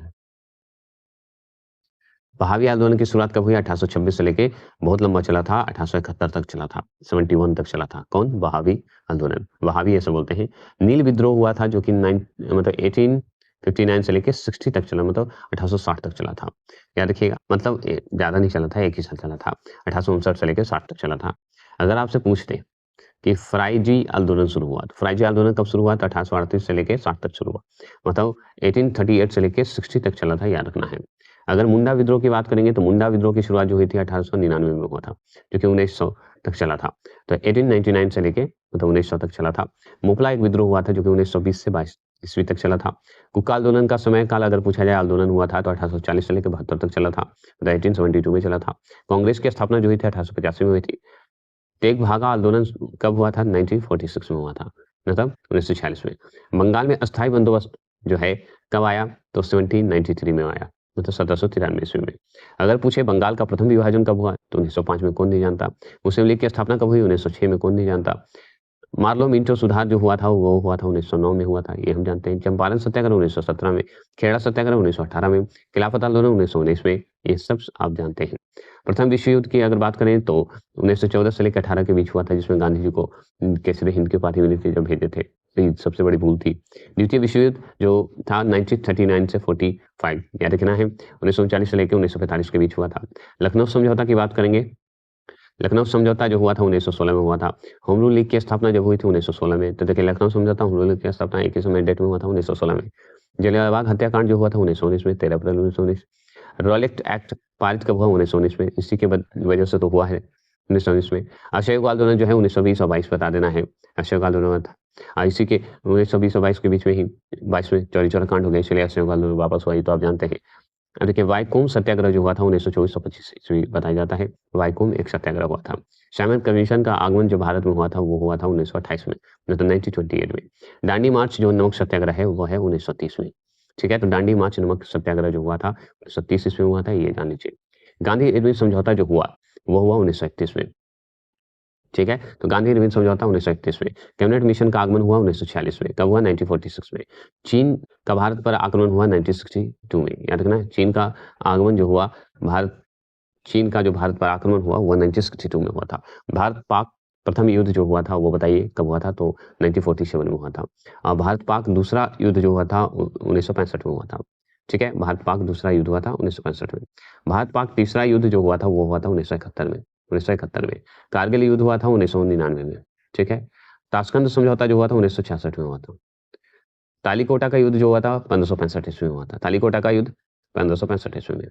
बहावी आंदोलन की शुरुआत कब हुई? 1826 से लेके बहुत लंबा चला था, 1871 तक चला था, 71 तक चला था। कौन? बहावी आंदोलन, बहावी ऐसे बोलते हैं। नील विद्रोह हुआ था जो कि 1859 से लेके 60 तक चला, मतलब 1860 तक चला था, याद रखिएगा। मतलब ज्यादा नहीं चला था, एक ही साल चला था, 1859 से लेकर 60 तक चला था। अगर आपसे पूछते कि फ्राइजी आंदोलन शुरू हुआ, तो फ्राइजी आंदोलन कब शुरू हुआ? तो 1838 से लेके 60 तक शुरू हुआ, मतलब 1838 से लेके 60 तक चला था, याद रखना है। अगर मुंडा विद्रोह की बात करेंगे तो मुंडा विद्रोह की शुरुआत जो हुई थी 1899 में हुआ था, जो कि 1900 तक चला था। तो 1899 से लेके मतलब 1900 तक चला था। मोपला एक विद्रोह हुआ था जो कि 1920 से 22 ईस्वी तक चला था। कुका आंदोलन का समय काल अगर पूछा जाए, आंदोलन हुआ था तो 1840 से लेकर 72 तक चला था, मतलब 1872 में चला था। कांग्रेस की स्थापना जो हुई थी 1885 में हुई थी। तेग बहादुर आंदोलन कब हुआ था? 1946 में हुआ था, मतलब 1946 में। बंगाल में अस्थायी बंदोबस्त जो है कब आया? तो 1793 में आया, मतलब 1793 ईस्वी में। अगर पूछे बंगाल का प्रथम विभाजन कब हुआ? तो 1905 में, कौन नहीं जानता। मुस्लिम लीग की स्थापना कब हुई? 1906 में, कौन नहीं जानता। मार्लो मिंटो सुधार जो हुआ था वो हुआ था 1909 में हुआ था, ये हम जानते हैं। चंपारण सत्याग्रह 1917 में, खेड़ा सत्याग्रह 1918 में, खिलाफत आंदोलन 1919 में, ये सब आप जानते हैं। प्रथम विश्व युद्ध की अगर बात करें तो 1914 से लेकर 18 के बीच हुआ था, जिसमें गांधी जी को केसरी हिंद की उपाधि मिली थी जब भेजे थे, तो ये सबसे बड़ी भूल थी। द्वितीय विश्व युद्ध जो था 1939 से 45, याद रखना है, 1939 से लेकर 1945 के बीच हुआ था। लखनऊ समझौता की बात करेंगे, लखनऊ समझौता जो हुआ था 1916 में हुआ था। होम रूल लीग की स्थापना जब हुई थी 1916 में, तो देखिए लखनऊ समझौता, होम रूल लीग की स्थापना एक ही समय डेट में हुआ था 1916 में। जलियांवाला बाग हत्याकांड जो हुआ था 1919 में, 13 अप्रैल 1919। रॉलेट एक्ट पारित कब हुआ? 1919 में, इसी के वजह से तो हुआ है 1919 में। असहयोग आंदोलन जो है 1920 और 22 बता देना है, असहयोग आंदोलन हुआ था। इसी के 1920 और 22 के बीच में ही 22 में चौरी चौरा कांड हो गया, इसलिए असहयोग आंदोलन वापस हुआ, ये तो आप जानते हैं। अब देखिए वाइकोम सत्याग्रह जो हुआ था 1924 और 25 ईस्वी बताया जाता है, वाइकोम एक सत्याग्रह हुआ था। साइमन कमीशन का आगमन जो भारत में हुआ था वो हुआ था 1928 में, मतलब 1928 में। दांडी मार्च जो नमक सत्याग्रह है वो है 1930 में, ठीक है। तो दांडी मार्च नमक सत्याग्रह जो हुआ था 1930 ईस्वी में हुआ था, ये जान लीजिए। गांधी इरविन समझौता जो हुआ वो हुआ 1931 में, ठीक है। तो गांधी इरविन समझौता 1931 में। कैबिनेट मिशन का आगमन हुआ 1946 में, कब हुआ? 1946 में। चीन का भारत पर आक्रमण हुआ 1962 में, याद रखना है। चीन का आगमन जो हुआ भारत, चीन का जो भारत पर आक्रमण हुआ वो 1962 में हुआ था। भारत पाक प्रथम युद्ध जो हुआ था वो बताइए कब हुआ था? तो 1947 में हुआ था। और भारत पाक दूसरा युद्ध जो हुआ था 1965 में हुआ था, ठीक है। भारत पाक दूसरा युद्ध हुआ था 1965 में। भारत पाक तीसरा युद्ध जो हुआ था वो हुआ था 1971 में, 1971 में। कारगिल युद्ध हुआ था 1999 में, ठीक है। ताशकंद समझौता जो हुआ था 1966 में हुआ था। तालीकोटा का युद्ध जो हुआ था 1565 ईस्वी में हुआ था, तालीकोटा का युद्ध 1565 ईस्वी में,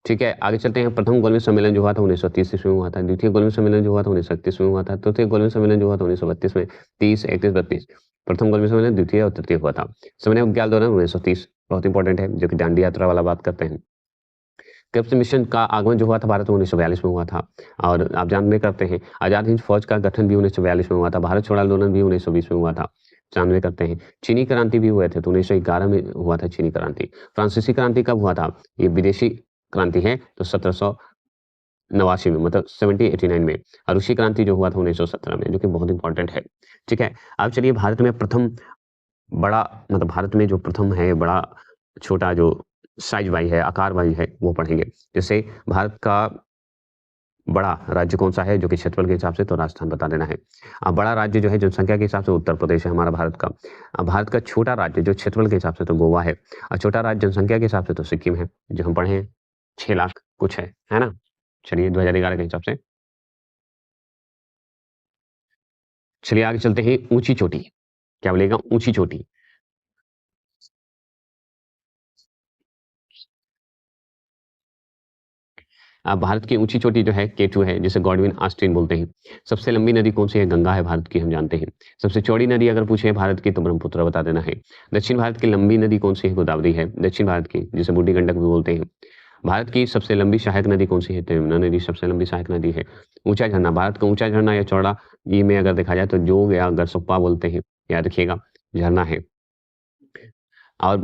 ठीक है। आगे चलते हैं। प्रथम गोलमेज सम्मेलन जो हुआ था 1930 ईस्वी में हुआ था। द्वितीय गोलमेज सम्मेलन जो हुआ था 1931 में हुआ था। तृतीय गोलमेज सम्मेलन जो हुआ था 1932 में, 30, 31, 32। प्रथम गोलमेज सम्मेलन द्वितीय और तृतीय हुआ था। समन्वय उद्यान आंदोलन 1930 बहुत इंपॉर्टेंट है, जो कि दांडी यात्रा वाला बात करते हैं। क्रिप्स मिशन का आगमन जो हुआ था भारत में 1942 में हुआ था, और आप जानबे करते हैं आजाद हिंद फौज का गठन भी 1942 में हुआ था। भारत छोड़ो आंदोलन भी 1920 में हुआ था, जानबे करते हैं। चीनी क्रांति भी हुए थे, तो 1911 में हुआ था चीनी क्रांति। फ्रांसीसी क्रांति कब हुआ था? ये विदेशी क्रांति है, तो 1700 89 में, मतलब 70-89 में, और रूसी क्रांति जो हुआ था 1917 में, जो कि बहुत इंपॉर्टेंट है। ठीक है? अब चलिए भारत में प्रथम बड़ा, मतलब भारत में जो प्रथम है बड़ा छोटा जो साइज़ वाइज़ है, आकार वाइज़ है, वो पढ़ेंगे। जैसे भारत का बड़ा राज्य कौन-सा है, जो कि क्षेत्रफल के हिसाब से तो राजस्थान बता देना है। बड़ा राज्य जो है जनसंख्या के हिसाब से उत्तर प्रदेश है हमारा भारत का। भारत का छोटा राज्य जो क्षेत्रफल के हिसाब से तो गोवा है, और छोटा राज्य जनसंख्या के हिसाब से तो सिक्किम है, जो हम पढ़े हैं 6 लाख कुछ है ना? चलिए 2011 के हिसाब से। चलिए आगे चलते हैं, ऊँची चोटी। क्या बोलिएगा? ऊँची चोटी। भारत की ऊँची चोटी जो है केटू है, जिसे गॉडविन ऑस्टिन बोलते हैं। सबसे लंबी नदी कौन-सी है? गंगा है भारत की, हम जानते हैं। सबसे चौड़ी नदी अगर पूछे भारत की तो ब्रह्मपुत्र बता देना है। दक्षिण भारत की लंबी नदी कौन-सी है? गोदावरी है, दक्षिण भारत की, जिसे बूढ़ी गंडक भी बोलते हैं। भारत की सबसे लंबी सहायक नदी कौन-सी है? तो यमुना नदी सबसे लंबी सहायक नदी है। ऊँचा झरना, भारत का ऊँचा झरना या चौड़ा, ये में अगर देखा जाए तो जोग या गरसुप्पा बोलते हैं, याद रखिएगा, झरना है। और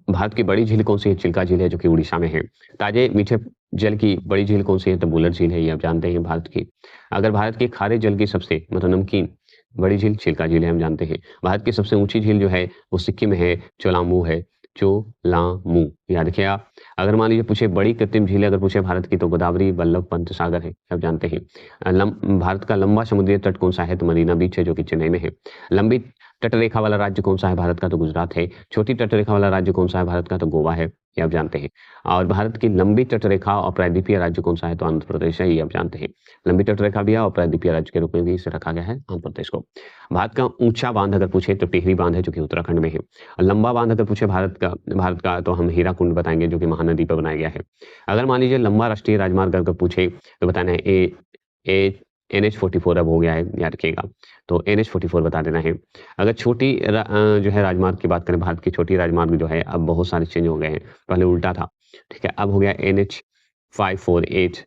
भारत की बड़ी झील कौन-सी है? चिल्का झील है, जो कि उड़ीसा में है। ताजे मीठे जल की बड़ी झील कौन-सी है? तो बुलर झील है, ये आप जानते हैं भारत की। अगर भारत की खारे जल की सबसे, मतलब नमकीन बड़ी झील चिल्का झील है, हम जानते हैं। भारत की सबसे ऊँची झील जो है वो सिक्किम में है, चोलामू है, चोलामू, याद रखिएगा। अगर मान लीजिए पूछे बड़ी कृत्रिम झील अगर पूछे भारत की तो गोदावरी, बल्लभ पंत सागर है, आप जानते हैं। भारत का लंबा समुद्री तट कौन-सा है? तो मरीना बीच है, जो कि चेन्नई में है। लंबी तटरेखा वाला राज्य कौन-सा है भारत का? तो गुजरात है। छोटी तटरेखा वाला राज्य कौन-सा है भारत का? तो गोवा है, ये आप जानते हैं। और भारत की लंबी तटरेखा और प्रायद्वीपीय राज्य कौन-सा है? तो आंध्र प्रदेश है, ये आप जानते हैं। लंबी तटरेखा भी है और प्रायद्वीपीय राज्य के रूप में भी इसे रखा गया है आंध्र प्रदेश को। भारत का ऊँचा बाँध अगर पूछे तो टिहरी बाँध है, जो कि उत्तराखंड में है। और लंबा बाँध अगर पूछे भारत का तो हम हीराकुंड बताएँगे, जो कि महानदी पे बनाया गया है। अगर मान लीजिए लंबा राष्ट्रीय राजमार्ग अगर पूछे तो बताना है ए NH-44 अब हो गया है, याद रखिएगा। तो NH-44 बता देना है। अगर जो है राजमार्ग की बात करें, भारत की छोटी राजमार्ग जो है अब बहुत सारे चेंज हो गए हैं। पहले उल्टा था, ठीक है? अब हो गया NH-548,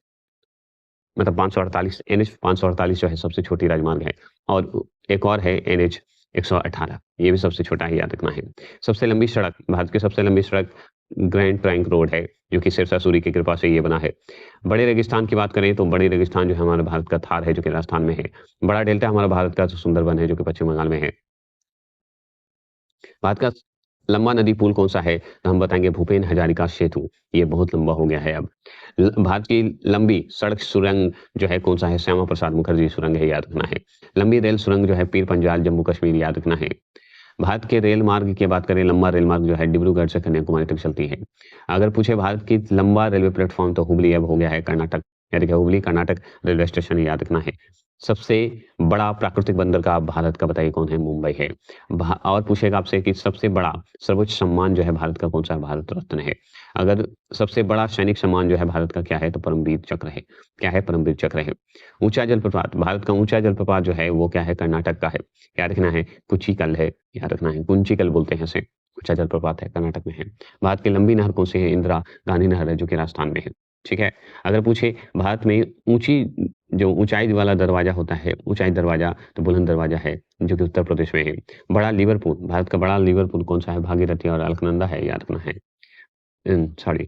मतलब 548, NH-548 जो है सबसे छोटी राजमार्ग है। और एक और है NH-118, ये भी सबसे छोटा है, याद रखना है। सबसे लंबी सड़क, भारत की सबसे लंबी सड़क ग्रैंड ट्रंक रोड है, जो कि सिरसा सूरी की कृपा से ये बना है। बड़े रेगिस्तान की बात करें तो बड़े रेगिस्तान जो है हमारे भारत का थार है, जो कि राजस्थान में है। बड़ा डेल्टा हमारा भारत का तो सुंदरबन है, जो कि पश्चिम बंगाल में है। भारत का लंबा नदी पुल कौन-सा है? तो हम बताएँगे भूपेन हजारिका सेतु, ये बहुत लंबा हो गया है अब। भारत की लंबी सड़क सुरंग जो है कौन-सा है? श्यामा प्रसाद मुखर्जी सुरंग है, याद रखना है। लंबी रेल सुरंग जो है पीर पंजाल जम्मू कश्मीर, याद रखना है। भारत के रेल मार्ग की बात करें, लंबा रेल मार्ग जो है डिब्रूगढ़ से कन्याकुमारी तक चलती है। अगर पूछे भारत की लंबा रेलवे प्लेटफ़ॉर्म तो हुबली अब हो गया है कर्नाटक, यानी कि हुबली कर्नाटक रेलवे स्टेशन, याद रखना है। सबसे बड़ा प्राकृतिक बंदरगाह भारत का बताइए कौन है? मुंबई है। और पूछेगा आपसे कि सबसे बड़ा सर्वोच्च सम्मान जो है भारत का कौन-सा है? भारत रत्न है। अगर सबसे बड़ा सैनिक सम्मान जो है भारत का क्या है? तो परमवीर चक्र है। क्या है? परमवीर चक्र है। ऊँचा जलप्रपात, भारत का ऊँचा जलप्रपात जो है वो क्या है? कर्नाटक का है। याद रखना है, कुंचिकल है, याद रखना है, कुंचिकल बोलते हैं इसे। ऊँचा जलप्रपात है, कर्नाटक में है। भारत की लंबी नहर कौन-सी है? इंदिरा गांधी नहर है, जो कि राजस्थान में है। ठीक है? अगर पूछे भारत में जो ऊँचाई वाला दरवाज़ा होता है, ऊँचाई दरवाज़ा तो बुलंद दरवाज़ा है, जो कि उत्तर प्रदेश में है। बड़ा लिवरपूल, भारत का बड़ा लिवरपूल कौन-सा है? भागीरथी और अलकनंदा है, याद रखना है। सॉरी,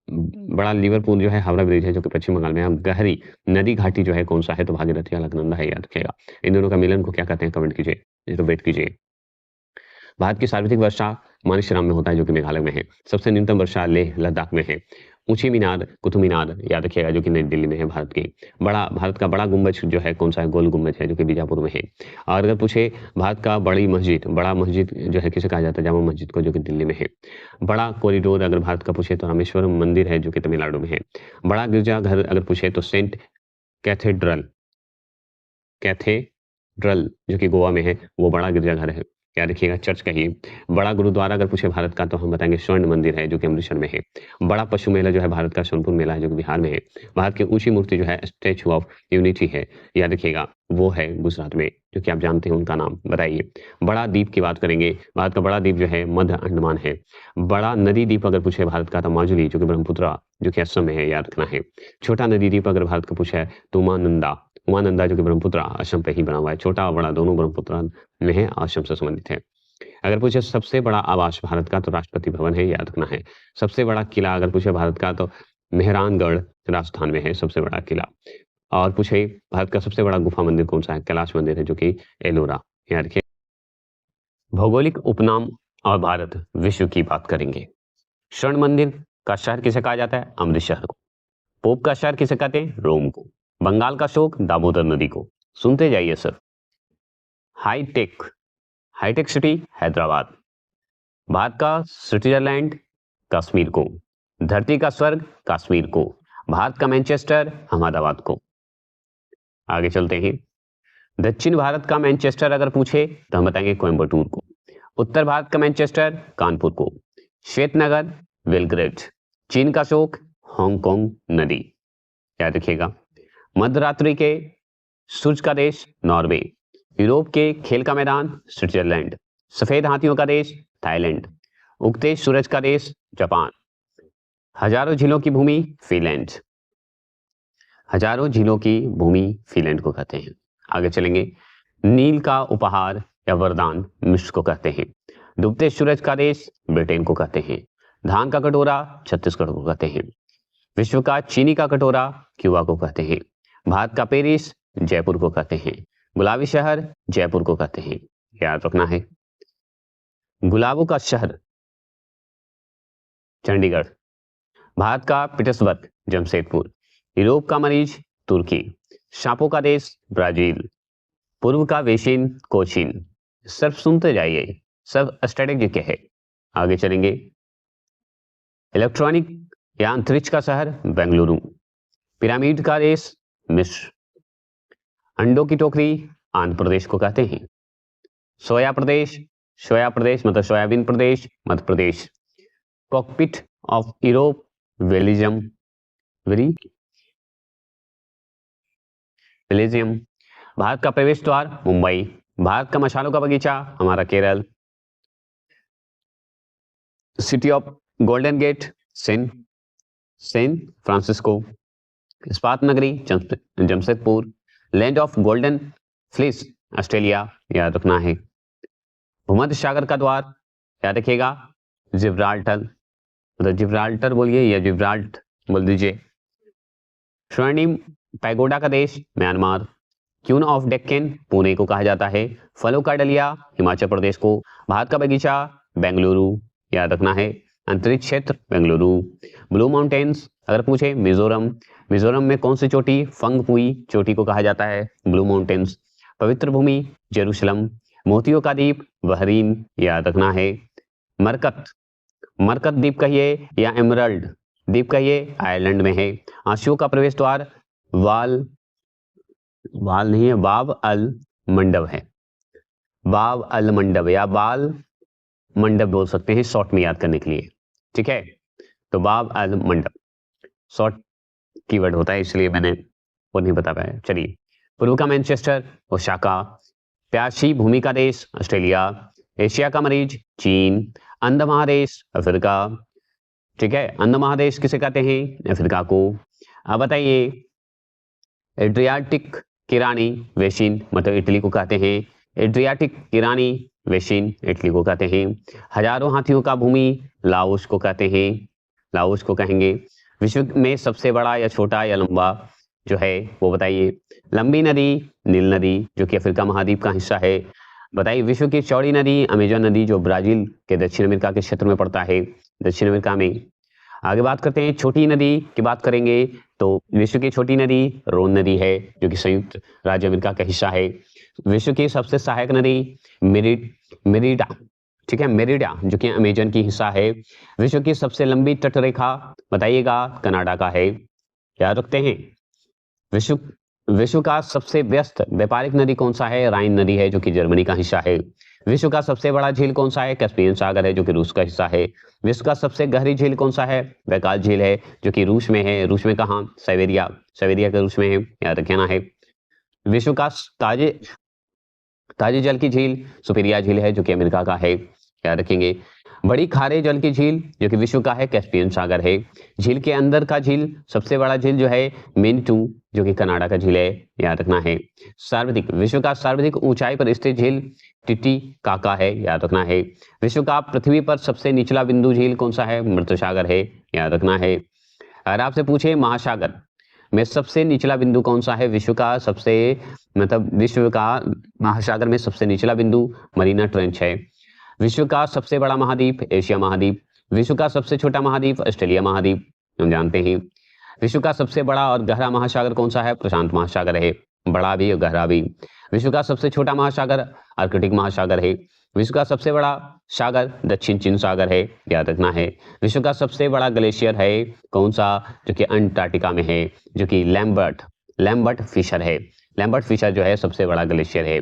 बड़ा लिवरपूल जो है हावड़ा ब्रिज है, जो कि पश्चिम बंगाल में है। गहरी नदी घाटी जो है कौन-सा है? तो भागीरथी और अलकनंदा है, याद रखिएगा। इन दोनों का मिलन को क्या कहते हैं? कमेंट कीजिए, नहीं तो वेट कीजिए। भारत की सर्वाधिक वर्षा मानसरोवर में होता है, जो कि मेघालय में है। सबसे न्यूनतम वर्षा लेह लद्दाख में है। ऊंची मीनार कुतुब मीनार, याद रखिएगा, जो कि नई दिल्ली में है भारत की। भारत का बड़ा गुम्बज जो है कौन सा है? गोल गुम्बज है, जो कि बीजापुर में है। और अगर पूछे भारत का बड़ा मस्जिद जो है किसे कहा जाता है? जामा मस्जिद को, जो कि दिल्ली में है। बड़ा कॉरिडोर अगर भारत का पूछे तो रामेश्वरम मंदिर है, जो कि तमिलनाडु में है। बड़ा गिरजाघर अगर पूछे तो सेंट कैथेड्रल कैथेड्रल जो कि गोवा में है, वो बड़ा गिरजाघर है। याद रखिएगा, चर्च कहिए। बड़ा गुरुद्वारा अगर पूछे भारत का तो हम बताएँगे स्वर्ण मंदिर है, जो कि अमृतसर में है। बड़ा पशु मेला जो है भारत का सोनपुर मेला है, जो कि बिहार में है। भारत की ऊँची मूर्ति जो है स्टैच्यू ऑफ यूनिटी है, याद रखिएगा, वो है गुजरात में, जो कि आप जानते हैं उनका नाम, बताइए। बड़ा द्वीप की बात करेंगे, भारत का बड़ा द्वीप जो है मध्य अंडमान है। बड़ा नदी द्वीप अगर पूछे भारत का तो माजुली, जो कि ब्रह्मपुत्रा, जो कि असम में है, याद रखना है। छोटा नदी द्वीप अगर भारत का पूछा है तो उमानंदा जो कि ब्रह्मपुत्र असम पे ही बना हुआ है। छोटा और बड़ा दोनों ब्रह्मपुत्र में है, असम से संबंधित है। अगर पूछे सबसे बड़ा आवास भारत का तो राष्ट्रपति भवन है, याद रखना है। सबसे बड़ा किला अगर पूछे भारत का तो मेहरानगढ़ राजस्थान में है सबसे बड़ा किला। और पूछे भारत का सबसे बड़ा गुफा मंदिर कौन सा है? कैलाश मंदिर है, जो कि एलोरा। यहाँ देखिए भौगोलिक उपनाम और भारत विश्व की बात करेंगे। स्वर्ण मंदिर का शहर किसे कहा जाता है? अमृतसर को। पोप का शहर किसे कहते हैं? रोम को। बंगाल का शोक दामोदर नदी को। सुनते जाइए sir. Hitech hitech city Hyderabad. Bharat का स्विट्जरलैंड कश्मीर को। धरती का स्वर्ग कश्मीर को। भारत का मैनचेस्टर अहमदाबाद को। आगे चलते हैं। दक्षिण भारत का मैनचेस्टर अगर पूछे तो हम बताएंगे कोयम्बटूर को। उत्तर भारत का मैनचेस्टर कानपुर को। श्वेतनगर बेलग्रेड। चीन का शोक हांगकांग नदी। याद रखिएगा। मध्यरात्रि के सूर्य का देश नॉर्वे। यूरोप के खेल का मैदान स्विट्जरलैंड। सफेद हाथियों का देश थाईलैंड। उगते सूरज का देश जापान। हजारों झीलों की भूमि फिनलैंड। हजारों झीलों की भूमि फिनलैंड को कहते हैं। आगे चलेंगे। नील का उपहार या वरदान मिस्र को कहते हैं। डूबते सूरज का देश ब्रिटेन को कहते हैं। धान का कटोरा छत्तीसगढ़ को कहते हैं। विश्व का चीनी का कटोरा क्यूबा को कहते हैं। भारत का पेरिस जयपुर को कहते हैं। गुलाबी शहर जयपुर को कहते हैं। याद रखना है। गुलाबों का शहर चंडीगढ़। भारत का पीटर्सबर्ग जमशेदपुर। यूरोप का मरीज तुर्की। सांपों का देश ब्राजील। पूर्व का वेशिन कोचीन। सब सुनते जाइए, सब स्ट्रेटेजिक है। आगे चलेंगे। इलेक्ट्रॉनिक या अंतरिक्ष का शहर बेंगलुरु। पिरामिड का देश मिस्र। अंडों की टोकरी आंध्र प्रदेश को कहते हैं। सोया प्रदेश मतलब soybean Pradesh Madhya Pradesh. Cockpit of Europe Belgium. Bharat का प्रवेश द्वार मुंबई। भारत का मसालों का बगीचा हमारा Kerala. City of golden gate San Francisco. इस्पात नगरी Jamshedpur. Land of golden fleece Australia. याद रखना है। भूमध्य सागर का द्वार याद रखिएगा जिब्राल्टर, मतलब जिब्राल्टर बोलिए या जिब्राल्ट बोल दीजिए। स्वर्णिम पैगोडा का देश Myanmar. Queen of Deccan Pune को कहा जाता है। फलों का डलिया हिमाचल प्रदेश को। भारत का बगीचा बेंगलुरु। याद रखना है। अंतरिक्ष क्षेत्र बेंगलुरु। ब्लू माउंटेन्स अगर पूछे मिजोरम में कौन सी चोटी? फंगपुई चोटी को कहा जाता है ब्लू माउंटेन्स। पवित्र भूमि जेरूशलम। मोतियों का द्वीप बहरीन। याद रखना है। मरकत द्वीप कहिए या एमरल्ड द्वीप कहिए आयरलैंड में है। आंसुओं का प्रवेश द्वार वाल नहीं है, बाब अल मंडब है। बाब अल मंडब या बाल मंडप बोल सकते हैं शॉर्ट में याद करने के लिए। ठीक है, तो बाब अल मंडप शॉर्ट कीवर्ड होता है, इसलिए मैंने वो नहीं बता पाया। चलिए। पूर्व का मैनचेस्टर ओसाका। प्यासी भूमि का देश ऑस्ट्रेलिया। एशिया का मरीज चीन। अंध महादेश अफ्रीका। ठीक है, अंध महादेश किसे कहते हैं? अफ्रीका को। अब बताइए। एड्रियाटिक की रानी वेशिन मतलब इटली को कहते हैं। एड्रियाटिक की रानी वेशिन इटली को कहते हैं। हजारों हाथियों का भूमि लाओस को कहते हैं, लाओस को कहेंगे। विश्व में सबसे बड़ा या छोटा या लंबा जो है वो बताइए। लंबी नदी नील नदी जो कि अफ्रीका महाद्वीप का हिस्सा है। बताइए विश्व की चौड़ी नदी अमेजन नदी जो ब्राजील के दक्षिण अमेरिका के क्षेत्र में पड़ता है, दक्षिण अमेरिका में। आगे बात करते हैं छोटी नदी की बात करेंगे तो विश्व की छोटी नदी रोन नदी है जो कि संयुक्त राज्य अमेरिका का हिस्सा है। विश्व की सबसे सहायक नदी मेरिडा, ठीक है, मेरिडा जो कि अमेजन की हिस्सा है। विश्व की सबसे लंबी तटरेखा बताइएगा कनाडा का है। याद रखते हैं। विश्व का सबसे व्यस्त व्यापारिक नदी कौन सा है? राइन नदी है जो कि जर्मनी का हिस्सा है। विश्व का सबसे बड़ा झील कौन सा है? कैस्पियन सागर है जो कि रूस का हिस्सा है। विश्व का सबसे गहरी झील कौन सा है? बैकाल झील है जो कि रूस में है। रूस में कहाँ? साइबेरिया के रूस में है, याद रखना है। विश्व का ताजे जल की झील सुपीरिया झील है जो कि अमेरिका का है, याद रखेंगे। बड़ी खारे जल की झील जो कि विश्व का है कैस्पियन सागर है। झील के अंदर का झील सबसे बड़ा झील जो है मेनटू जो कि कनाडा का झील है, याद रखना है। सर्वाधिक विश्व का सर्वाधिक ऊंचाई पर स्थित झील टिटीकाका है, याद रखना है। विश्व का पृथ्वी पर सबसे निचला बिंदु झील कौन सा है? मृत सागर है, याद रखना है। अगर आपसे पूछे महासागर में सबसे निचला बिंदु कौन सा है, विश्व का महासागर में सबसे निचला बिंदु मरीना ट्रेंच है। विश्व का सबसे बड़ा महाद्वीप एशिया महाद्वीप। विश्व का सबसे छोटा महाद्वीप ऑस्ट्रेलिया महाद्वीप, हम जानते हैं। विश्व का सबसे बड़ा और गहरा महासागर कौन सा है, प्रशांत महासागर है, बड़ा भी और गहरा भी। विश्व का सबसे छोटा महासागर आर्कटिक महासागर है। विश्व का सबसे बड़ा सागर दक्षिण चीन सागर है, याद रखना है। विश्व का सबसे बड़ा ग्लेशियर है कौन सा, जो कि अंटार्कटिका में है, जो कि लैम्बर्ट फिशर है। लैम्बर्ट फिशर जो है सबसे बड़ा ग्लेशियर है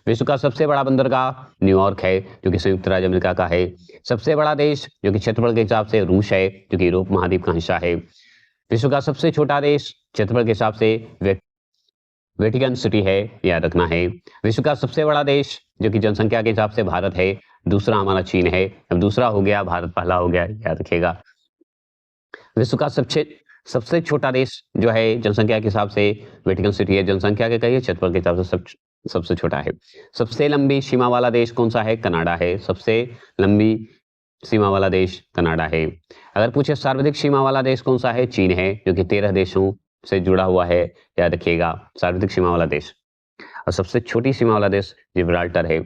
विश्व का सबसे बड़ा बंदरगाह न्यूयॉर्क है, जो कि संयुक्त राज्य अमेरिका का है। सबसे बड़ा देश जो कि क्षेत्रफल के हिसाब से रूस है, जो कि यूरोप महाद्वीप का हिस्सा है। विश्व का सबसे छोटा देश क्षेत्रफल के हिसाब से वेटिकन सिटी है, याद रखना है। विश्व का सबसे बड़ा देश जो कि जनसंख्या के हिसाब से भारत है, दूसरा हमारा चीन है। अब दूसरा हो गया भारत, पहला हो गया, याद रखिएगा। विश्व का सबसे छोटा देश जो है जनसंख्या के हिसाब से वेटिकन सिटी है, जनसंख्या के कहिए क्षेत्रफल के हिसाब से सबसे छोटा है। सबसे लंबी सीमा वाला देश कौन सा है, कनाडा है, सबसे लंबी सीमा वाला देश कनाडा है। अगर पूछे सर्वाधिक सीमा वाला देश कौन सा है, चीन है, जो कि 13 देशों से जुड़ा हुआ है, याद रखिएगा, सर्वाधिक सीमा वाला देश। और सबसे छोटी सीमा वाला देश जिब्राल्टर है।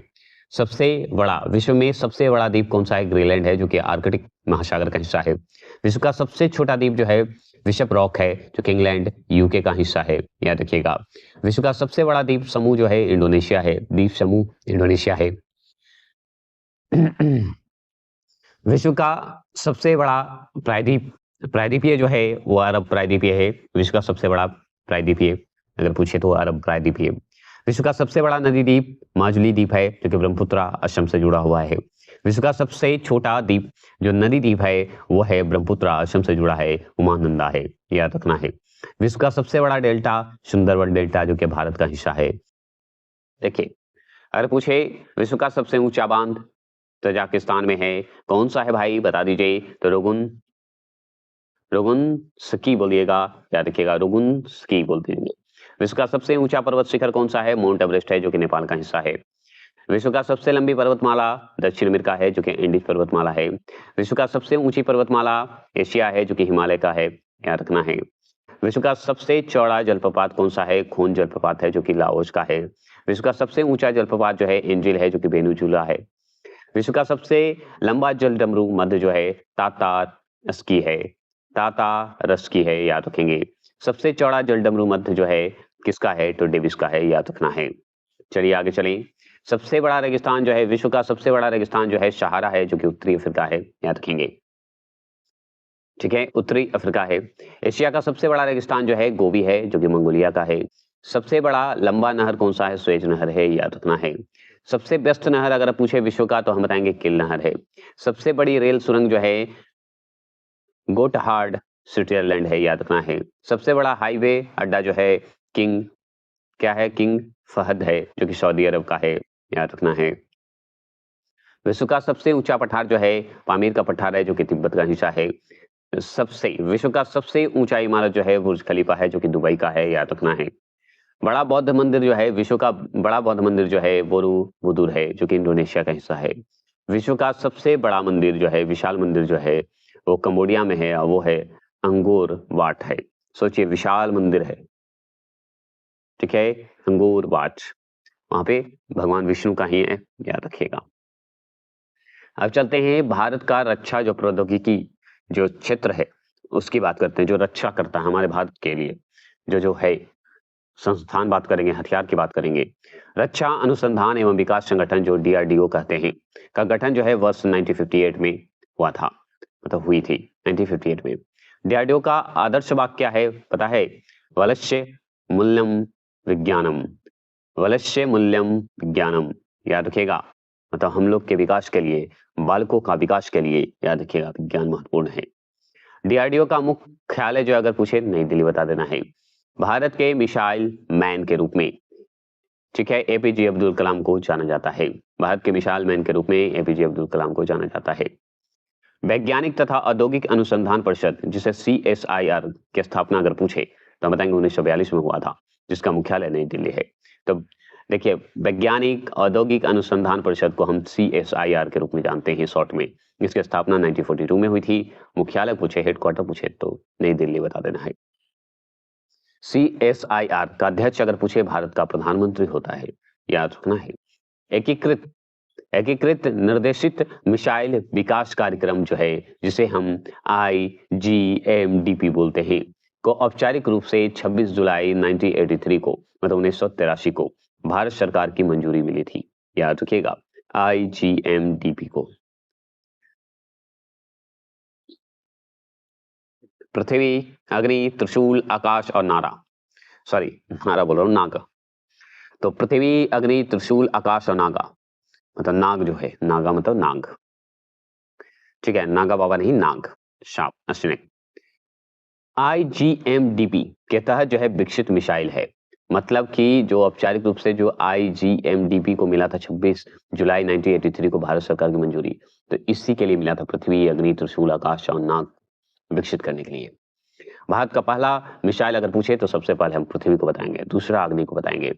सबसे बड़ा विश्व में सबसे बड़ा द्वीप कौन सा है, ग्रीनलैंड है, जो कि आर्कटिक महासागर का हिस्सा है। विश्व का सबसे छोटा द्वीप जो है बिशप रॉक है, जो कि इंग्लैंड यूके का हिस्सा है, याद रखिएगा। विश्व का सबसे बड़ा द्वीप समूह जो है इंडोनेशिया है, द्वीप समूह इंडोनेशिया है। विश्व का सबसे बड़ा प्रायद्वीपीय जो है वो अरब प्रायद्वीपीय है, विश्व का सबसे बड़ा प्रायद्वीपीय अगर पूछे तो अरब प्रायद्वीपीय। विश्व का सबसे बड़ा नदी द्वीप माजुली द्वीप है, जो कि ब्रह्मपुत्र असम से जुड़ा हुआ है। विश्व का सबसे छोटा द्वीप जो नदी द्वीप है वो है ब्रह्मपुत्र असम से जुड़ा है, उमानंदा है, याद रखना है। विश्व का सबसे बड़ा डेल्टा सुंदरवन डेल्टा, जो कि भारत का हिस्सा है। देखिए अगर पूछे विश्व का सबसे ऊंचा बांध तजाकिस्तान में है, कौन सा है भाई, बता दीजिए। तो रोगुन स्की बोलिएगा, याद रखिएगा, रोगुन स्की बोल दीजिए। विश्व का सबसे ऊंचा पर्वत शिखर कौन सा है, माउंट एवरेस्ट है, जो कि नेपाल का हिस्सा है। विश्व का सबसे लंबी पर्वतमाला दक्षिण अमेरिका है, जो कि एंडीज पर्वतमाला है। विश्व का सबसे ऊंची पर्वतमाला एशिया है, जो कि हिमालय का है, याद रखना है। विश्व का सबसे चौड़ा जलप्रपात कौन सा है, खून जलप्रपात है, जो कि लाओस का है। विश्व का सबसे ऊंचा जलप्रपात जो है एंजिल है, जो कि वेनेजुला है। विश्व का सबसे लंबा जल डमरू मध्य जो है तातारस्की है, तातारस्की है, याद रखेंगे। सबसे चौड़ा जल डमरू मध्य जो है किसका है, तो डेविस का है, याद रखना है। चलिए आगे चलें। सबसे बड़ा रेगिस्तान जो है, विश्व का सबसे बड़ा रेगिस्तान जो है सहारा है, जो कि उत्तरी अफ्रीका है, याद रखेंगे, ठीक है, उत्तरी अफ्रीका है। एशिया का सबसे बड़ा रेगिस्तान जो है गोबी है, जो कि मंगोलिया का है। सबसे बड़ा लंबा नहर कौन सा है, स्वेज नहर है, याद रखना है। सबसे व्यस्त नहर अगर पूछे विश्व का तो हम बताएंगे किल नहर है। सबसे बड़ी रेल सुरंग जो है गोटहार्ड स्विट्जरलैंड है, याद रखना है। सबसे बड़ा हाईवे अड्डा जो है किंग फहद है, जो कि सऊदी अरब का है, याद रखना है। विश्व का सबसे ऊंचा पठार जो है पामीर का पठार है, जो कि तिब्बत का हिस्सा है। विश्व का सबसे ऊंचा इमारत जो है बुर्ज खलीफा है, जो कि दुबई का है, याद रखना है। बड़ा बौद्ध मंदिर जो है, विश्व का बड़ा बौद्ध मंदिर जो है बोरोबुदुर है, जो कि इंडोनेशिया का हिस्सा है। विश्व का सबसे बड़ा मंदिर जो है, विशाल मंदिर जो है वो कंबोडिया में है, और वो है अंगोर वाट है। सोचिए विशाल मंदिर है, ठीक है, अंगोर वाट, वहां पे भगवान विष्णु का ही है, याद रखिएगा। अब चलते हैं भारत का रक्षा जो प्रौद्योगिकी जो क्षेत्र है उसकी बात करते हैं, जो रक्षा करता है हमारे भारत के लिए, जो है संस्थान बात करेंगे, हथियार की बात करेंगे। रक्षा अनुसंधान एवं विकास संगठन जो DRDO कहते हैं का गठन जो है वर्ष 1958 में हुआ था, मतलब हुई थी 1958 में। DRDO का आदर्श वाक्य क्या है पता है, वलस्य मूल्यम विज्ञानम, वलस्य मूल्यम विज्ञानम, याद रखिएगा, मतलब हम लोग के विकास के लिए, बालकों का विकास के लिए, याद रखिएगा, विज्ञान महत्वपूर्ण है। DRDO का मुख्यालय जो अगर पूछे नई दिल्ली बता देना है। भारत के मिसाइल मैन के रूप में, ठीक है, APJ अब्दुल कलाम को जाना जाता है। भारत के मिसाइल मैन के रूप में APJ अब्दुल कलाम को जाना जाता है। वैज्ञानिक तथा औद्योगिक अनुसंधान परिषद जिसे CSIR की स्थापना अगर पूछे तो हम बताएंगे 1942 में हुआ था, जिसका मुख्यालय नई दिल्ली है। तो देखिए वैज्ञानिक औद्योगिक अनुसंधान परिषद को हम CSIR के रूप में जानते हैं शॉर्ट में, इसकी स्थापना 1942 में हुई थी। मुख्यालय पूछे, हेडक्वार्टर पूछे तो नई दिल्ली बता देना है। CSIR का अध्यक्ष अगर पूछे भारत का प्रधानमंत्री होता है, याद रखना है। एकीकृत निर्देशित मिसाइल विकास कार्यक्रम जो है, जिसे हम IGMDP बोलते हैं, को औपचारिक रूप से 26 जुलाई 1983 को, मतलब 1983 को भारत सरकार की मंजूरी मिली थी। याद रखिएगा, IGMDP को। पृथ्वी, अग्नि, त्रिशूल, आकाश और नारा, सॉरी नारा बोल रहा हूँ, नाग। तो पृथ्वी, अग्नि, त्रिशूल, आकाश और नागा, मतलब नाग जो है, नागा मतलब नाग, ठीक है, नागा बाबा नहीं, नाग, सांप, स्नेक। IGMDP के तहत जो है विकसित मिसाइल है, मतलब कि जो औपचारिक रूप से जो IGMDP को मिला था 26 जुलाई 1983 को भारत सरकार की मंजूरी, तो इसी के लिए मिला था, पृथ्वी, अग्नि, त्रिशूल, आकाश और नाग विकसित करने के लिए। भारत का पहला मिसाइल अगर पूछे तो सबसे पहले हम पृथ्वी को बताएंगे, दूसरा अग्नि को बताएंगे।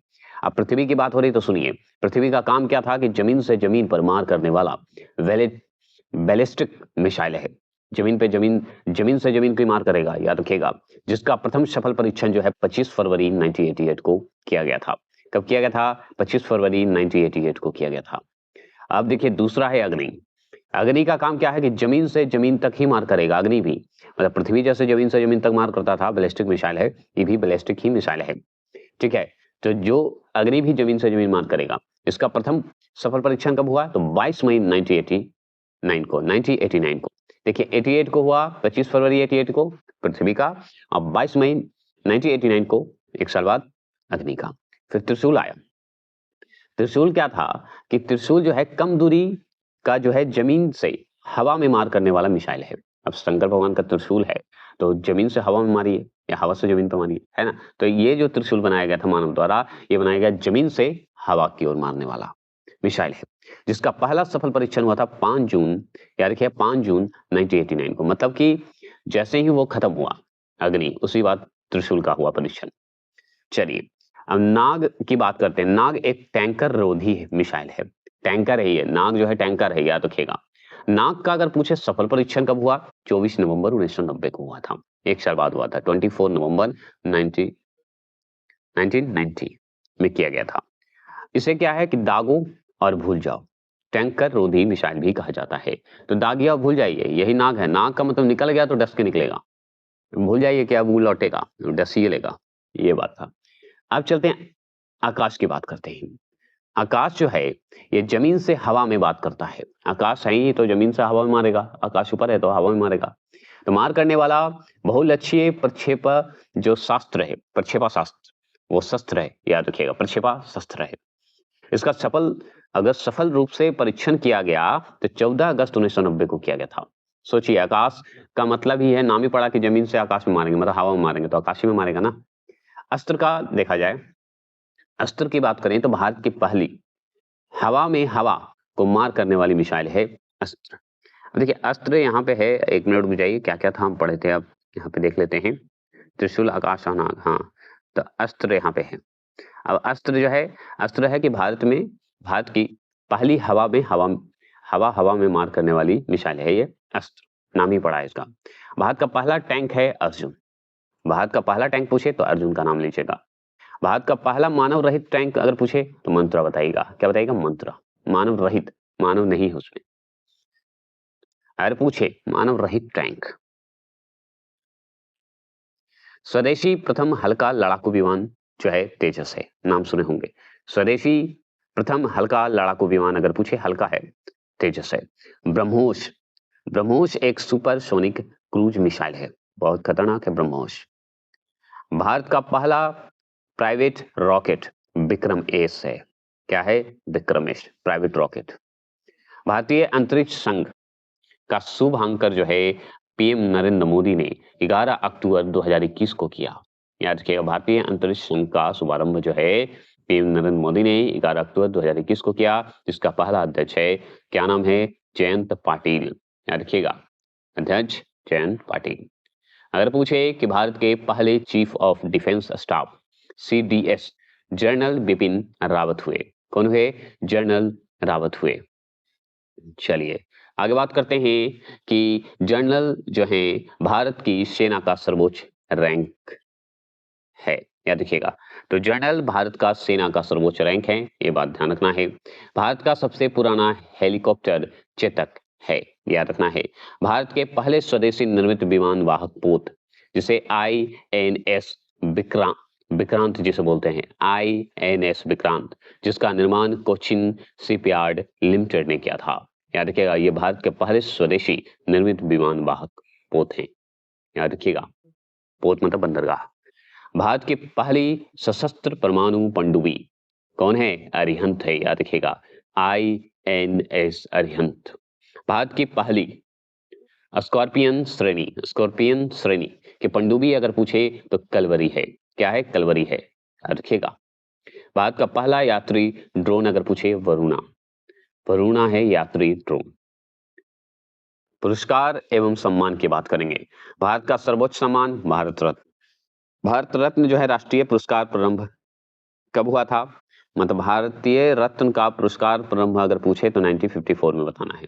अब पृथ्वी की बात हो रही तो सुनिए, पृथ्वी का काम क्या था कि जमीन से जमीन पर मार करने वाला बैलिस्टिक मिसाइल है। जमीन से जमीन की मार करेगा, याद रखिएगा, जिसका प्रथम सफल परीक्षण जो है 25 फरवरी 1988 को किया गया था। कब किया गया था? 25 फरवरी 1988 को किया गया था। अब देखिए दूसरा है अग्नि। अग्नि का काम क्या है कि जमीन से जमीन तक ही मार करेगा, अग्नि भी, मतलब पृथ्वी जैसे जमीन से जमीन तक मार करता था, बैलिस्टिक मिसाइल है, ये भी बैलिस्टिक ही मिसाइल है, ठीक है। तो जो अग्नि भी जमीन से जमीन मार करेगा, इसका प्रथम सफल परीक्षण कब हुआ? तो 22 मई 1989 को। देखिए 88 को हुआ, 25 फरवरी 88 को पृथ्वी का, और 22 मई 1989 को, एक साल बाद, अग्नि का। फिर त्रिशूल आया। त्रिशूल क्या था कि त्रिशूल जो है कम दूरी का जो है जमीन से हवा में मार करने वाला मिसाइल है। अब शंकर भगवान का त्रिशूल है, तो जमीन से हवा में मारिए या हवा से जमीन पर मारिए, है ना। तो ये जो त्रिशूल बनाया गया था मानव द्वारा, ये बनाया गया जमीन से हवा की ओर मारने वाला मिसाइल है, जिसका पहला सफल परीक्षण हुआ था 5 जून, याद रखिए 5 जून 1989 को। मतलब कि जैसे ही वो खत्म हुआ अग्नि, उसी बाद त्रिशूल का हुआ परीक्षण। चलिए अब नाग की बात करते हैं। नाग एक टैंकर रोधी मिसाइल है, टैंकर है ये, नाग जो है टैंकर है, याद रखिएगा। नाग का अगर पूछे सफल परीक्षण कब हुआ? 24 नवंबर 1990 को हुआ था, एक साल बाद हुआ था, 24 नवंबर 1990 में किया गया था। इसे क्या है कि दागो और भूल जाओ, टैंकर रोधी मिसाइल भी कहा जाता है। तो दागिया भूल जाइए, यही नाग है। नाग का मतलब निकल गया तो डस के निकलेगा, भूल जाइए क्या वो लौटेगा, डस ही लेगा, ये बात था। अब चलते हैं आकाश की बात करते हैं। आकाश जो है ये जमीन से हवा में बात करता है। आकाश है ही तो जमीन से हवा में मारेगा, आकाश ऊपर है तो हवा में मारेगा। तो मार करने वाला बहुलक्ष्यीय प्रक्षेप जो शास्त्र है, प्रक्षेपा शास्त्र, वो शस्त्र है, याद रखिएगा, प्रक्षेपा शस्त्र है। इसका अगर सफल रूप से परीक्षण किया गया तो 14 अगस्त 1990 को किया गया था। सोचिए, आकाश का मतलब ही है, नाम ही पड़ा कि जमीन से आकाश में मारेंगे, मतलब हवा में मारेंगे, तो आकाश में मारेगा ना। अस्त्र का देखा जाए, अस्त्र की बात करें तो भारत की पहली हवा में हवा को मार करने वाली मिसाइल है अस्त्र। अब देखिए अस्त्र यहाँ पे है, एक मिनट रुक जाइए, क्या क्या था हम पढ़े थे, अब यहाँ पे देख लेते हैं। त्रिशूल, आकाश और नाग, हाँ, तो अस्त्र यहाँ पे है। अब अस्त्र जो है, अस्त्र है कि भारत की पहली हवा में मार करने वाली मिसाइल है ये अस्त्र, नाम ही पड़ा है इसका। भारत का पहला टैंक है अर्जुन। भारत का पहला टैंक पूछे तो अर्जुन का नाम लीजिएगा। भारत का पहला मानव रहित टैंक अगर पूछे तो मंत्रा बताइएगा, क्या बताइएगा? मंत्रा। मानव रहित, मानव नहीं है उसमें। अगर पूछे मानव रहित टैंक, स्वदेशी प्रथम हल्का लड़ाकू विमान जो है तेजस है, नाम सुने होंगे। स्वदेशी प्रथम हल्का लड़ाकू विमान अगर पूछे, हल्का है, तेजस है। ब्रह्मोस, ब्रह्मोस एक सुपरसोनिक क्रूज मिसाइल है, बहुत खतरनाक है ब्रह्मोस। भारत का पहला प्राइवेट रॉकेट विक्रम एस है, क्या है? Vikram S private rocket. भारतीय अंतरिक्ष संघ का शुभांकर जो है पीएम नरेंद्र मोदी ने 11 अक्टूबर 2021 को किया। याद रखिएगा, भारतीय अंतरिक्ष संघ का शुभारंभ जो है पीएम नरेंद्र मोदी ने 11 अक्टूबर 2021 को किया, जिसका पहला अध्यक्ष है, क्या नाम है? जयंत पाटिल। याद रखिएगा, अध्यक्ष जयंत पाटिल। अगर पूछे कि भारत के पहले chief of defence staff CDS general Bipin Rawat हुए, कौन हुए? जनरल रावत हुए। चलिए आगे बात करते हैं कि जनरल जो है भारत की सेना का सर्वोच्च रैंक है, याद रखिएगा। तो जनरल भारत का सेना का सर्वोच्च रैंक है, ये बात ध्यान रखना है। भारत का सबसे पुराना हेलीकॉप्टर चेतक है, याद रखना है। भारत के पहले स्वदेशी निर्मित विमान वाहक पोत जिसे INS विक्रांत जिसे बोलते हैं, INS विक्रांत, जिसका निर्माण कोचिन शिपयार्ड लिमिटेड ने किया था। याद रखिएगा, ये भारत के पहले स्वदेशी निर्मित विमान वाहक पोत हैं, याद रखिएगा। पोत मतलब बंदरगाह। भारत की पहली सशस्त्र परमाणु पनडुब्बी कौन है? अरिहंत है, याद रखिएगा, INS अरिहंत। भारत की पहली स्कॉर्पियन श्रेणी की पनडुब्बी अगर पूछे तो कलवरी है। क्या है? कलवरी है, याद रखिएगा। भारत का पहला यात्री ड्रोन अगर पूछे, वरुणा है यात्री ड्रोन। पुरस्कार एवं सम्मान की बात करेंगे। भारत का सर्वोच्च सम्मान भारत रत्न। भारत रत्न जो है राष्ट्रीय पुरस्कार प्रारंभ कब हुआ था? मतलब भारतीय रत्न का पुरस्कार प्रारंभ अगर पूछे तो 1954 में बताना है।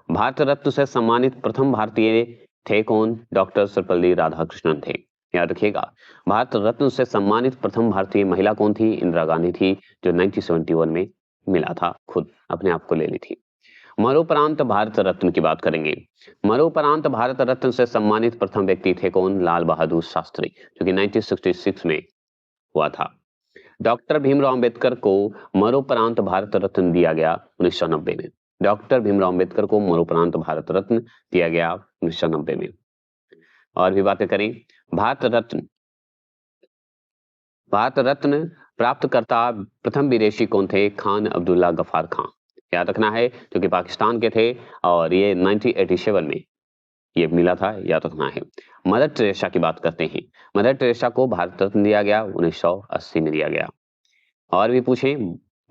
भारत रत्न से सम्मानित प्रथम भारतीय थे कौन? डॉक्टर सर्वपल्ली राधाकृष्णन थे, याद रखिएगा। भारत रत्न से सम्मानित प्रथम भारतीय महिला कौन थी? इंदिरा गांधी थी, जो 1971 में मिला था, खुद अपने आप को ले ली थी। मरणोपरांत भारत रत्न की बात करेंगे। मरणोपरांत भारत रत्न से सम्मानित प्रथम व्यक्ति थे कौन? लाल बहादुर शास्त्री, जो कि 1966 में हुआ था। डॉक्टर भीमराव अंबेडकर को मरणोपरांत भारत रत्न दिया गया 1990 में। डॉक्टर भीमराव अंबेडकर को मरणोपरांत भारत रत्न दिया गया 1990 में। और भी बातें करें, भारत रत्न प्राप्तकर्ता प्रथम विदेशी कौन थे? खान अब्दुल्ला गफार खान, याद रखना है, जो कि पाकिस्तान के थे और ये 1987 में ये मिला था, याद रखना है। मदर टेरेसा की बात करते हैं। मदर टेरेसा को भारत रत्न दिया गया 1980 में दिया गया। और भी पूछे,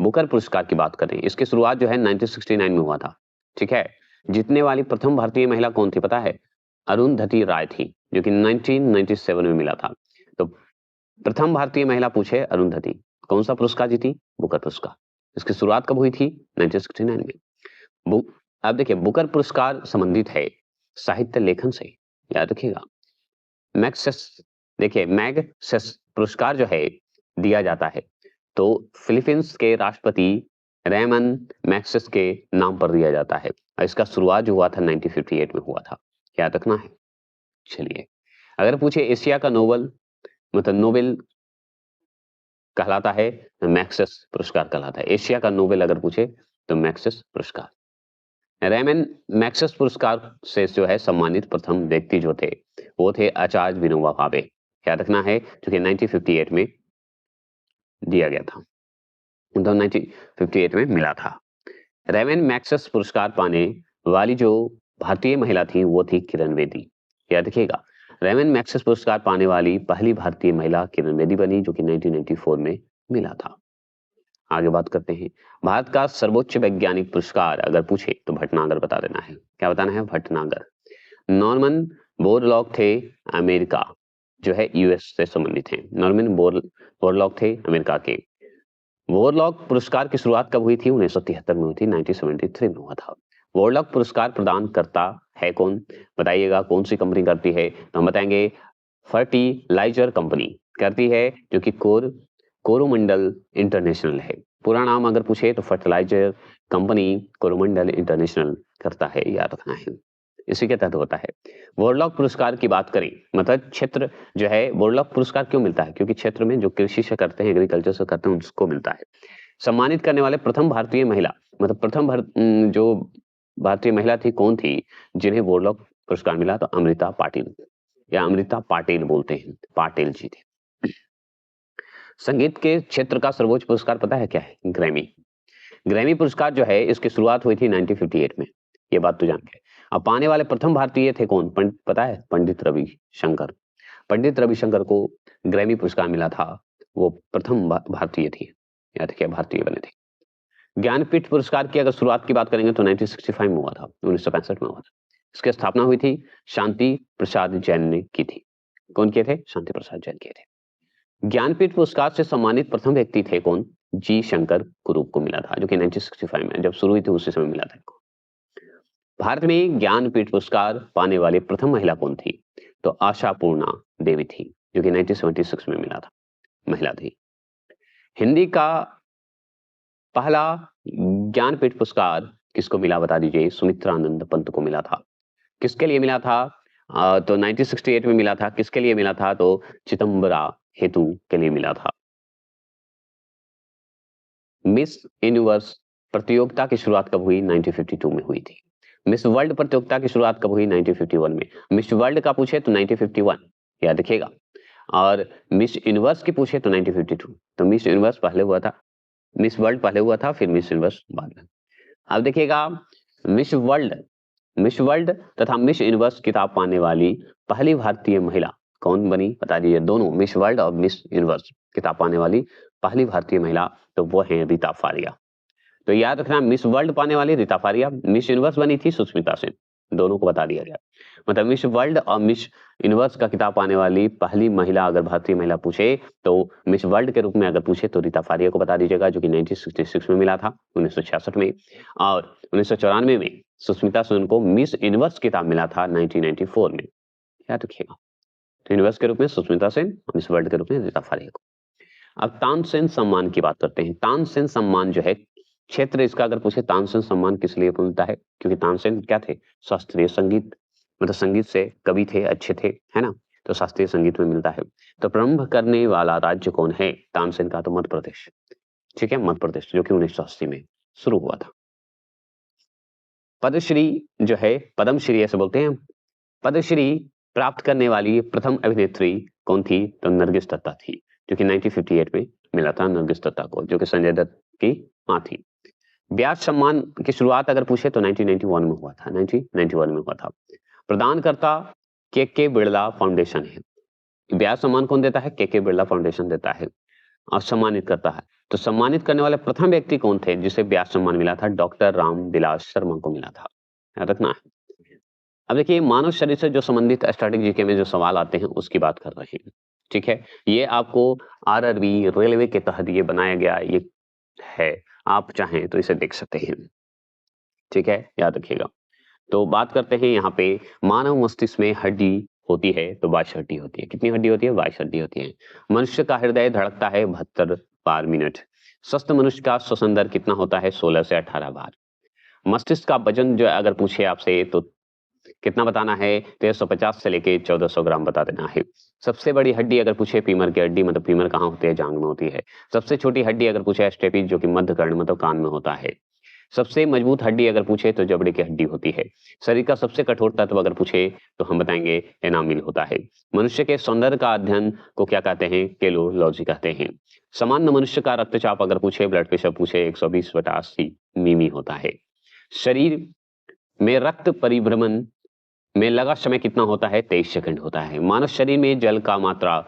बुकर पुरस्कार की बात करें। इसकी शुरुआत जो है 1969 में हुआ था, ठीक है। जीतने वाली प्रथम भारतीय महिला कौन थी पता है? अरुंधति राय थी, जो कि 1997 में मिला था। तो प्रथम भारतीय महिला पूछे अरुंधति, कौन सा पुरस्कार जीती? बुकर पुरस्कार। इसकी शुरुआत कब हुई थी? 1969 में। अब देखिए, बुकर पुरस्कार संबंधित है साहित्य लेखन से, याद रखिएगा। मैग्सेस, देखिए मैग्सेस पुरस्कार जो है दिया जाता है तो फिलीपींस के राष्ट्रपति रेमन मैग्सेस के नाम पर दिया जाता है और इसका शुरुआत जो हुआ था 1958 में हुआ था, याद रखना है। चलिए, अगर पूछे एशिया का नोबेल मतलब नोबेल कहलाता है, मैग्सेस पुरस्कार कहलाता है। एशिया का नोबेल अगर पूछे तो मैग्सेस पुरस्कार। रेमन मैग्सेस पुरस्कार से जो है सम्मानित प्रथम व्यक्ति जो थे वो थे आचार्य विनोबा भावे, याद रखना है, जो कि 1958 में दिया गया था, मतलब 1958 में मिला था। रेमन मैग्सेस पुरस्कार पाने वाली जो भारतीय महिला थी वो थी किरण बेदी, याद रखिएगा। रेमन मैग्सेस पुरस्कार पाने वाली पहली भारतीय महिला किरण बेदी बनी, जो कि 1994 में मिला था। आगे बात करते हैं, भारत का सर्वोच्च वैज्ञानिक पुरस्कार अगर पूछे तो भटनागर बता देना है। क्या बताना है? भटनागर। नॉर्मन बोरलॉग थे अमेरिका, जो है यूएस से संबंधित हैं। नॉर्मन बोरलॉग थे अमेरिका के। वोरलॉग पुरस्कार की शुरुआत कब हुई थी? 1973 में हुई थी, 1973 में हुआ था। वोरलॉग पुरस्कार प्रदान करता है कौन? बताइएगा, कौन सी कंपनी करती है? तो हम बताएंगे फर्टिलाइजर कंपनी करती है, जो कि कोरोमंडल इंटरनेशनल है। पूरा नाम अगर पूछे तो फर्टिलाइजर कंपनी कोरोमंडल इंटरनेशनल करता है, याद रखना है। इसी के तहत होता है। वोरलॉग पुरस्कार की बात करें, मतलब क्षेत्र जो है, वोरलॉग पुरस्कार क्यों मिलता है? क्योंकि क्षेत्र में जो कृषि से करते हैं, एग्रीकल्चर से करते हैं, उसको मिलता है। सम्मानित करने वाले प्रथम भारतीय महिला, मतलब जो भारतीय महिला थी कौन थी जिन्हें वोरलॉग पुरस्कार मिला? तो अमृता पाटिल, या अमृता पाटिल बोलते हैं, पाटिल जी थे। संगीत के क्षेत्र का सर्वोच्च पुरस्कार पता है क्या है? ग्रैमी। ग्रैमी पुरस्कार जो है इसकी शुरुआत हुई थी 1958 में, ये बात तो जान के। अब पाने वाले प्रथम भारतीय थे कौन? पता है? पंडित रविशंकर। पंडित रविशंकर को ग्रैमी पुरस्कार मिला था, वो प्रथम भारतीय थी, याद रखिए, भारतीय बने थे। ज्ञानपीठ पुरस्कार की अगर शुरुआत की बात करेंगे तो 1965 में हुआ था, 1965 में हुआ था। इसकी स्थापना हुई थी शांति प्रसाद जैन ने की थी। कौन किए थे? शांति प्रसाद जैन किए थे। ज्ञानपीठ पुरस्कार से सम्मानित प्रथम व्यक्ति थे कौन? जी शंकर कुरूप को मिला था, जो कि 1965 में जब शुरू हुई थी उसी समय मिला था। भारत में ज्ञानपीठ पुरस्कार पाने वाली प्रथम महिला कौन थी? तो आशापूर्णा देवी थी, जो कि 1976 में मिला था, महिला थी। हिंदी का पहला ज्ञानपीठ पुरस्कार किसको मिला बता दीजिए? सुमित्रानंद पंत को मिला था। किसके लिए मिला था? तो 1968 में मिला था। किसके लिए मिला था? तो चिदंबरा हेतु के लिए मिला था। मिस यूनिवर्स प्रतियोगिता की शुरुआत कब हुई? 1952 में हुई थी। मिस वर्ल्ड प्रतियोगिता की शुरुआत कब हुई? 1951 में। मिस वर्ल्ड का पूछे तो 1951 याद रखिएगा, और मिस यूनिवर्स की पूछे तो 1952। तो मिस यूनिवर्स पहले हुआ था, मिस वर्ल्ड पहले हुआ था, फिर मिस यूनिवर्स बाद में। अब देखिएगा, मिस वर्ल्ड मिस वर्ल्ड तथा मिस यूनिवर्स खिताब पाने वाली पहली भारतीय महिला कौन बनी? बता दीजिए। दोनों मिस वर्ल्ड और मिस यूनिवर्स खिताब पाने वाली पहली भारतीय महिला, तो वो है रीता फारिया। तो याद रखना, मिस वर्ल्ड पाने वाली रीता फारिया, मिस यूनिवर्स बनी थी सुष्मिता सेन। दोनों को बता दिया गया। मतलब मिस वर्ल्ड और मिस यूनिवर्स का खिताब पाने वाली पहली महिला अगर भारतीय महिला पूछे, तो मिस वर्ल्ड के रूप में अगर पूछे तो रीता फारिया को बता दीजिएगा, जो कि 1966 में मिला था, 1966 में। और 1994 में सुष्मिता सेन को मिस यूनिवर्स खिताब मिला था 1994 में। याद रखिएगा। तो यूनिवर्स के रूप में सुष्मिता सेन और मिस वर्ल्ड के रूप में रीता फारिया को। अब तानसेन सम्मान की बात करते हैं। तानसेन सम्मान जो है, क्षेत्र इसका अगर पूछे, तानसेन सम्मान किस लिए मिलता है? क्योंकि तानसेन क्या थे? शास्त्रीय संगीत, मतलब संगीत से कवि थे, अच्छे थे, है ना? तो शास्त्रीय संगीत में मिलता है। तो प्रारंभ करने वाला राज्य कौन है तानसेन का? तो मध्य प्रदेश। ठीक है, मध्य प्रदेश, जो कि 1980 में शुरू हुआ था। पद्मश्री जो है, पद्मश्री ऐसे बोलते हैं, पद्मश्री प्राप्त करने वाली प्रथम अभिनेत्री कौन थी? तो नरगिस दत्ता थी, जो कि 1958 में मिला था नरगिस दत्ता को, जो कि संजय दत्त की मां थी। ब्यास सम्मान की शुरुआत अगर पूछे तो 1991 में हुआ था, 1991 में हुआ था। प्रदानकर्ता के बिरला फाउंडेशन है। ब्यास सम्मान कौन देता है? के बिरला फाउंडेशन देता है और सम्मानित करता है। तो सम्मानित करने वाले प्रथम व्यक्ति कौन थे जिसे ब्यास सम्मान मिला था? डॉक्टर रामविलास शर्मा को मिला था। याद रखना है। अब देखिए, मानव शरीर से जो संबंधित स्टैटिक जीके में जो सवाल आते हैं उसकी बात कर रहे हैं। ठीक है, ये आपको आरआरबी रेलवे के तहत ये बनाया गया ये है, आप चाहें तो इसे देख सकते हैं। ठीक है, याद रखिएगा। तो बात करते हैं यहाँ पे, मानव मस्तिष्क में हड्डी होती है तो 22 हड्डी होती है। कितनी हड्डी होती है? 22 हड्डी होती है। मनुष्य का हृदय धड़कता है 72 बार मिनट। स्वस्थ मनुष्य का श्वसन दर कितना होता है? 16 से 18 बार। मस्तिष्क का वजन जो अगर पूछे आपसे तो कितना बताना है? 1350 से लेके 1400 ग्राम बता देना है। सबसे बड़ी हड्डी अगर पूछे, फीमर की हड्डी, मतलब फीमर कहाँ होती है? जांघ में होती है। सबसे छोटी हड्डी अगर पूछे, स्टेपिस, जो कि मध्य कर्ण मतलब कान में होता है। सबसे मजबूत हड्डी अगर पूछे तो जबड़े की हड्डी होती है। शरीर का सबसे कठोर तत्व अगर पूछे तो हम बताएंगे एनामिल होता है। मनुष्य के सौंदर्य का अध्ययन को क्या कहते हैं? केलोलॉजी कहते हैं। सामान्य मनुष्य का रक्तचाप अगर पूछे, ब्लड प्रेशर पूछे, 120/80 मिमी होता है। शरीर में रक्त परिभ्रमण में लगा समय कितना होता है? 23 सेकंड होता है। मानव शरीर में जल का मात्रा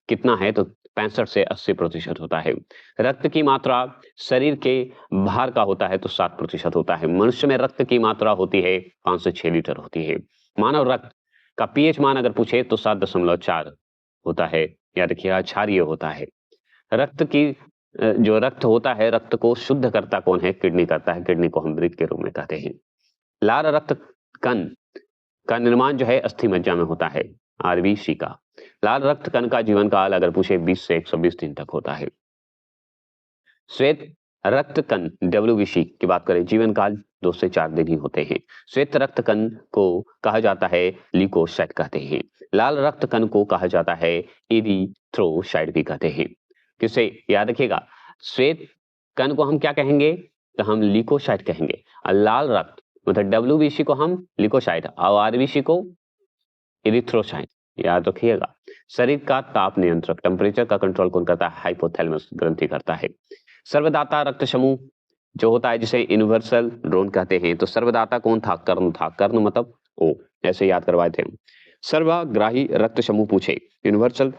कितना है? तो 65 से 80% होता है। रक्त की मात्रा शरीर के भार का होता है तो 7% होता है। मनुष्य में रक्त की मात्रा होती है 5 से 6 लीटर होती है। मानव रक्त का पीएच मान अगर पूछे तो 7.4 होता है। याद रखिएगा, क्षारीय होता है। रक्त की जो रक्त होता है, रक्त को शुद्ध करता कौन है? किडनी करता है। किडनी को हम मृत के रूप में कहते हैं। लाल रक्त कण का निर्माण जो है अस्थि मज्जा में होता है, आरबीसी का। लाल रक्त कण का जीवन काल अगर पूछे 20 से 120 दिन तक होता है। श्वेत रक्त कण डब्ल्यूबीसी की बात करें, जीवन काल 2 से 4 दिन ही होते हैं। श्वेत रक्त कण को कहा जाता है ल्यूकोसाइट कहते हैं। लाल रक्त कण को कहा जाता है एरिथ्रोसाइट भी कहते हैं। किसे याद रखिएगा, श्वेत कण को हम क्या कहेंगे? तो हम ल्यूकोसाइट कहेंगे। और लाल रक्त मतलब डब्ल्यूबीसी को हम ल्यूकोसाइट और आरबीसी को एरिथ्रोसाइट। याद रखिएगा। शरीर का ताप नियंत्रक, टेम्परेचर का कंट्रोल कौन करता है? हाइपोथैलेमस ग्रंथि करता है। सर्वदाता रक्त समूह जो होता है जिसे यूनिवर्सल ड्रोन कहते हैं, तो सर्वदाता कौन था? कर्ण था। कर्ण मतलब ओ, ऐसे याद करवाए थे हम। सर्वग्राही रक्त समूह पूछे, यूनिवर्सल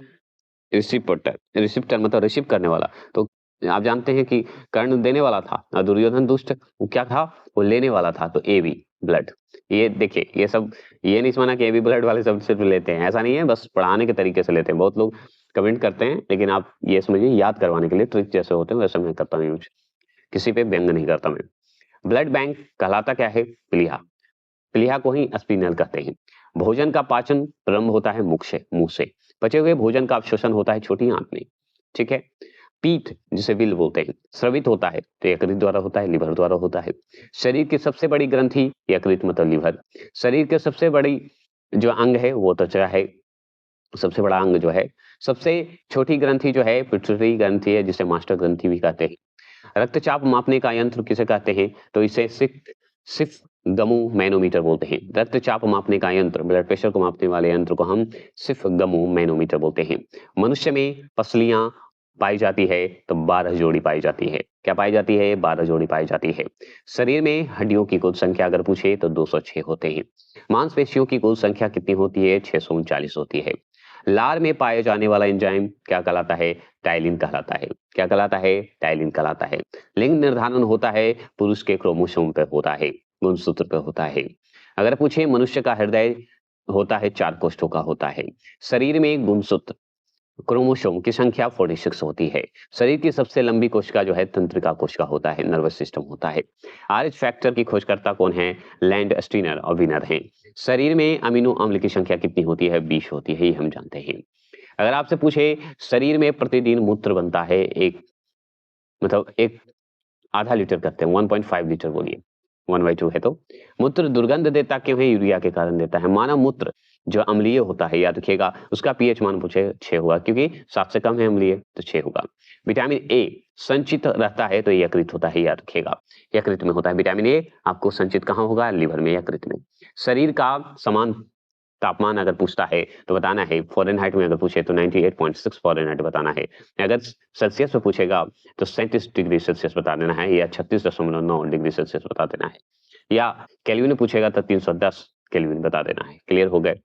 रिसिप्टर, रिसिप्टर मतलब रिसीव करने वाला, तो आप जानते हैं कि कर्ण देने वाला था और दुर्योधन दुष्ट वो क्या था? वो लेने वाला था। तो ए बी ब्लड। ये देखिए, ये सब ये नहीं समझना कि ए बी ब्लड वाले सब सिर्फ लेते हैं, ऐसा नहीं है, बस पढ़ाने के तरीके से लेते हैं। बहुत लोग कमेंट करते हैं, लेकिन आप ये समझिए याद करवाने के लिए ट्रिक जैसे होते हैं वैसे मैं करता हूँ यूज, किसी पे व्यंग नहीं करता मैं। ब्लड बैंक कहलाता क्या है? प्लीहा। प्लीहा को ही स्पिनल कहते हैं। भोजन का पाचन प्रारंभ होता है मुंह से। पचे हुए भोजन का अवशोषण होता है छोटी आंत में। ठीक है। पीठ जिसे विल बोलते हैं स्रवित होता है तो यकृत द्वारा होता है, लिवर द्वारा होता है। शरीर की सबसे बड़ी ग्रंथि यकृत मतलब लिवर। शरीर के सबसे बड़ी जो अंग है वो त्वचा है। सबसे बड़ा अंग जो है, सबसे छोटी ग्रंथि जो है पिट्यूटरी ग्रंथि है, जिसे मास्टर ग्रंथि भी कहते हैं। रक्तचाप मापने का यंत्र किसे कहते हैं? तो इसे सिर्फ गमू मैनोमीटर बोलते हैं। रक्तचाप मापने का यंत्र, ब्लड प्रेशर को मापने वाले यंत्र को हम सिर्फ गमू मैनोमीटर बोलते हैं। मनुष्य में पसलियां पाई जाती है तो 12 जोड़ी पाई जाती है। क्या पाई जाती है? 12 जोड़ी पाई जाती है। शरीर में हड्डियों की कुल संख्या अगर पूछे तो 206 होते हैं। मांसपेशियों की कुल संख्या कितनी होती है? 639 होती है। लार में पाए जाने वाला एंजाइम क्या कहलाता है? टाइलिन कहलाता है। क्या कहलाता है? टाइलिन कहलाता है। लिंग निर्धारण होता है पुरुष के क्रोमोसोम पे होता है, गुणसूत्र पे होता है। अगर पूछे मनुष्य का हृदय होता है 4 कोष्ठों का होता है। शरीर में गुणसूत्र क्रोमोसोम की संख्या 46 होती है। शरीर की सबसे लंबी कोशिका जो है तंत्रिका कोशिका होता है, नर्वस सिस्टम होता है। आरएच फैक्टर की खोजकर्ता कौन है? लैंड स्टीनर और विनर हैं। शरीर में अमीनो अम्ल की संख्या कितनी होती है? 20 होती है, ये हम जानते हैं। अगर आपसे पूछे शरीर में प्रतिदिन मूत्र बनता है एक, मतलब एक आधा लीटर करते हैं, 1.5 लीटर बोलिए, 1/2 है तो। मूत्र दुर्गंध देता क्यों है? यूरिया के कारण देता है। मानव मूत्र जो अम्लीय होता है, याद रखिएगा, उसका पीएच मान पूछे 6 होगा, क्योंकि 7 से कम है अम्लीय तो 6 होगा। विटामिन ए संचित रहता है तो यकृत होता है, याद रखिएगा, यकृत में होता है। विटामिन ए आपको संचित कहाँ होगा? लिवर में, यकृत में। शरीर का समान तापमान अगर पूछता है तो बताना है, फ़ारेनहाइट में अगर पूछे तो 98.6 फ़ारेनहाइट बताना है। अगर सेल्सियस में पूछेगा तो 37 डिग्री सेल्सियस बता देना है, या 36.9 डिग्री सेल्सियस बता देना है, या केल्विन में पूछेगा तो 310 केल्विन बता देना है। क्लियर हो गए?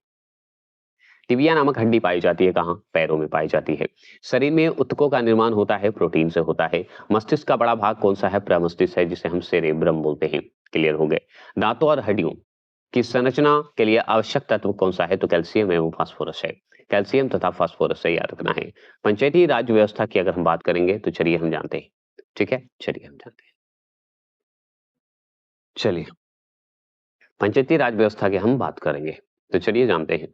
टिबिया नामक हड्डी पाई जाती है कहाँ? पैरों में पाई जाती है। शरीर में ऊतकों का निर्माण होता है, प्रोटीन से होता है। मस्तिष्क का बड़ा भाग कौन सा है? प्रमस्तिष्क है, जिसे हम सेरेब्रम बोलते हैं। क्लियर हो गए? दांतों और हड्डियों की संरचना के लिए आवश्यक तत्व कौन सा है? तो कैल्शियम एवं फास्फोरस है। कैल्शियम तथा फास्फोरस से याद रखना है। पंचायती राज व्यवस्था की अगर हम बात करेंगे तो चलिए हम जानते हैं। ठीक है, चलिए हम जानते हैं। चलिए पंचायती राज व्यवस्था की हम बात करेंगे तो चलिए जानते हैं।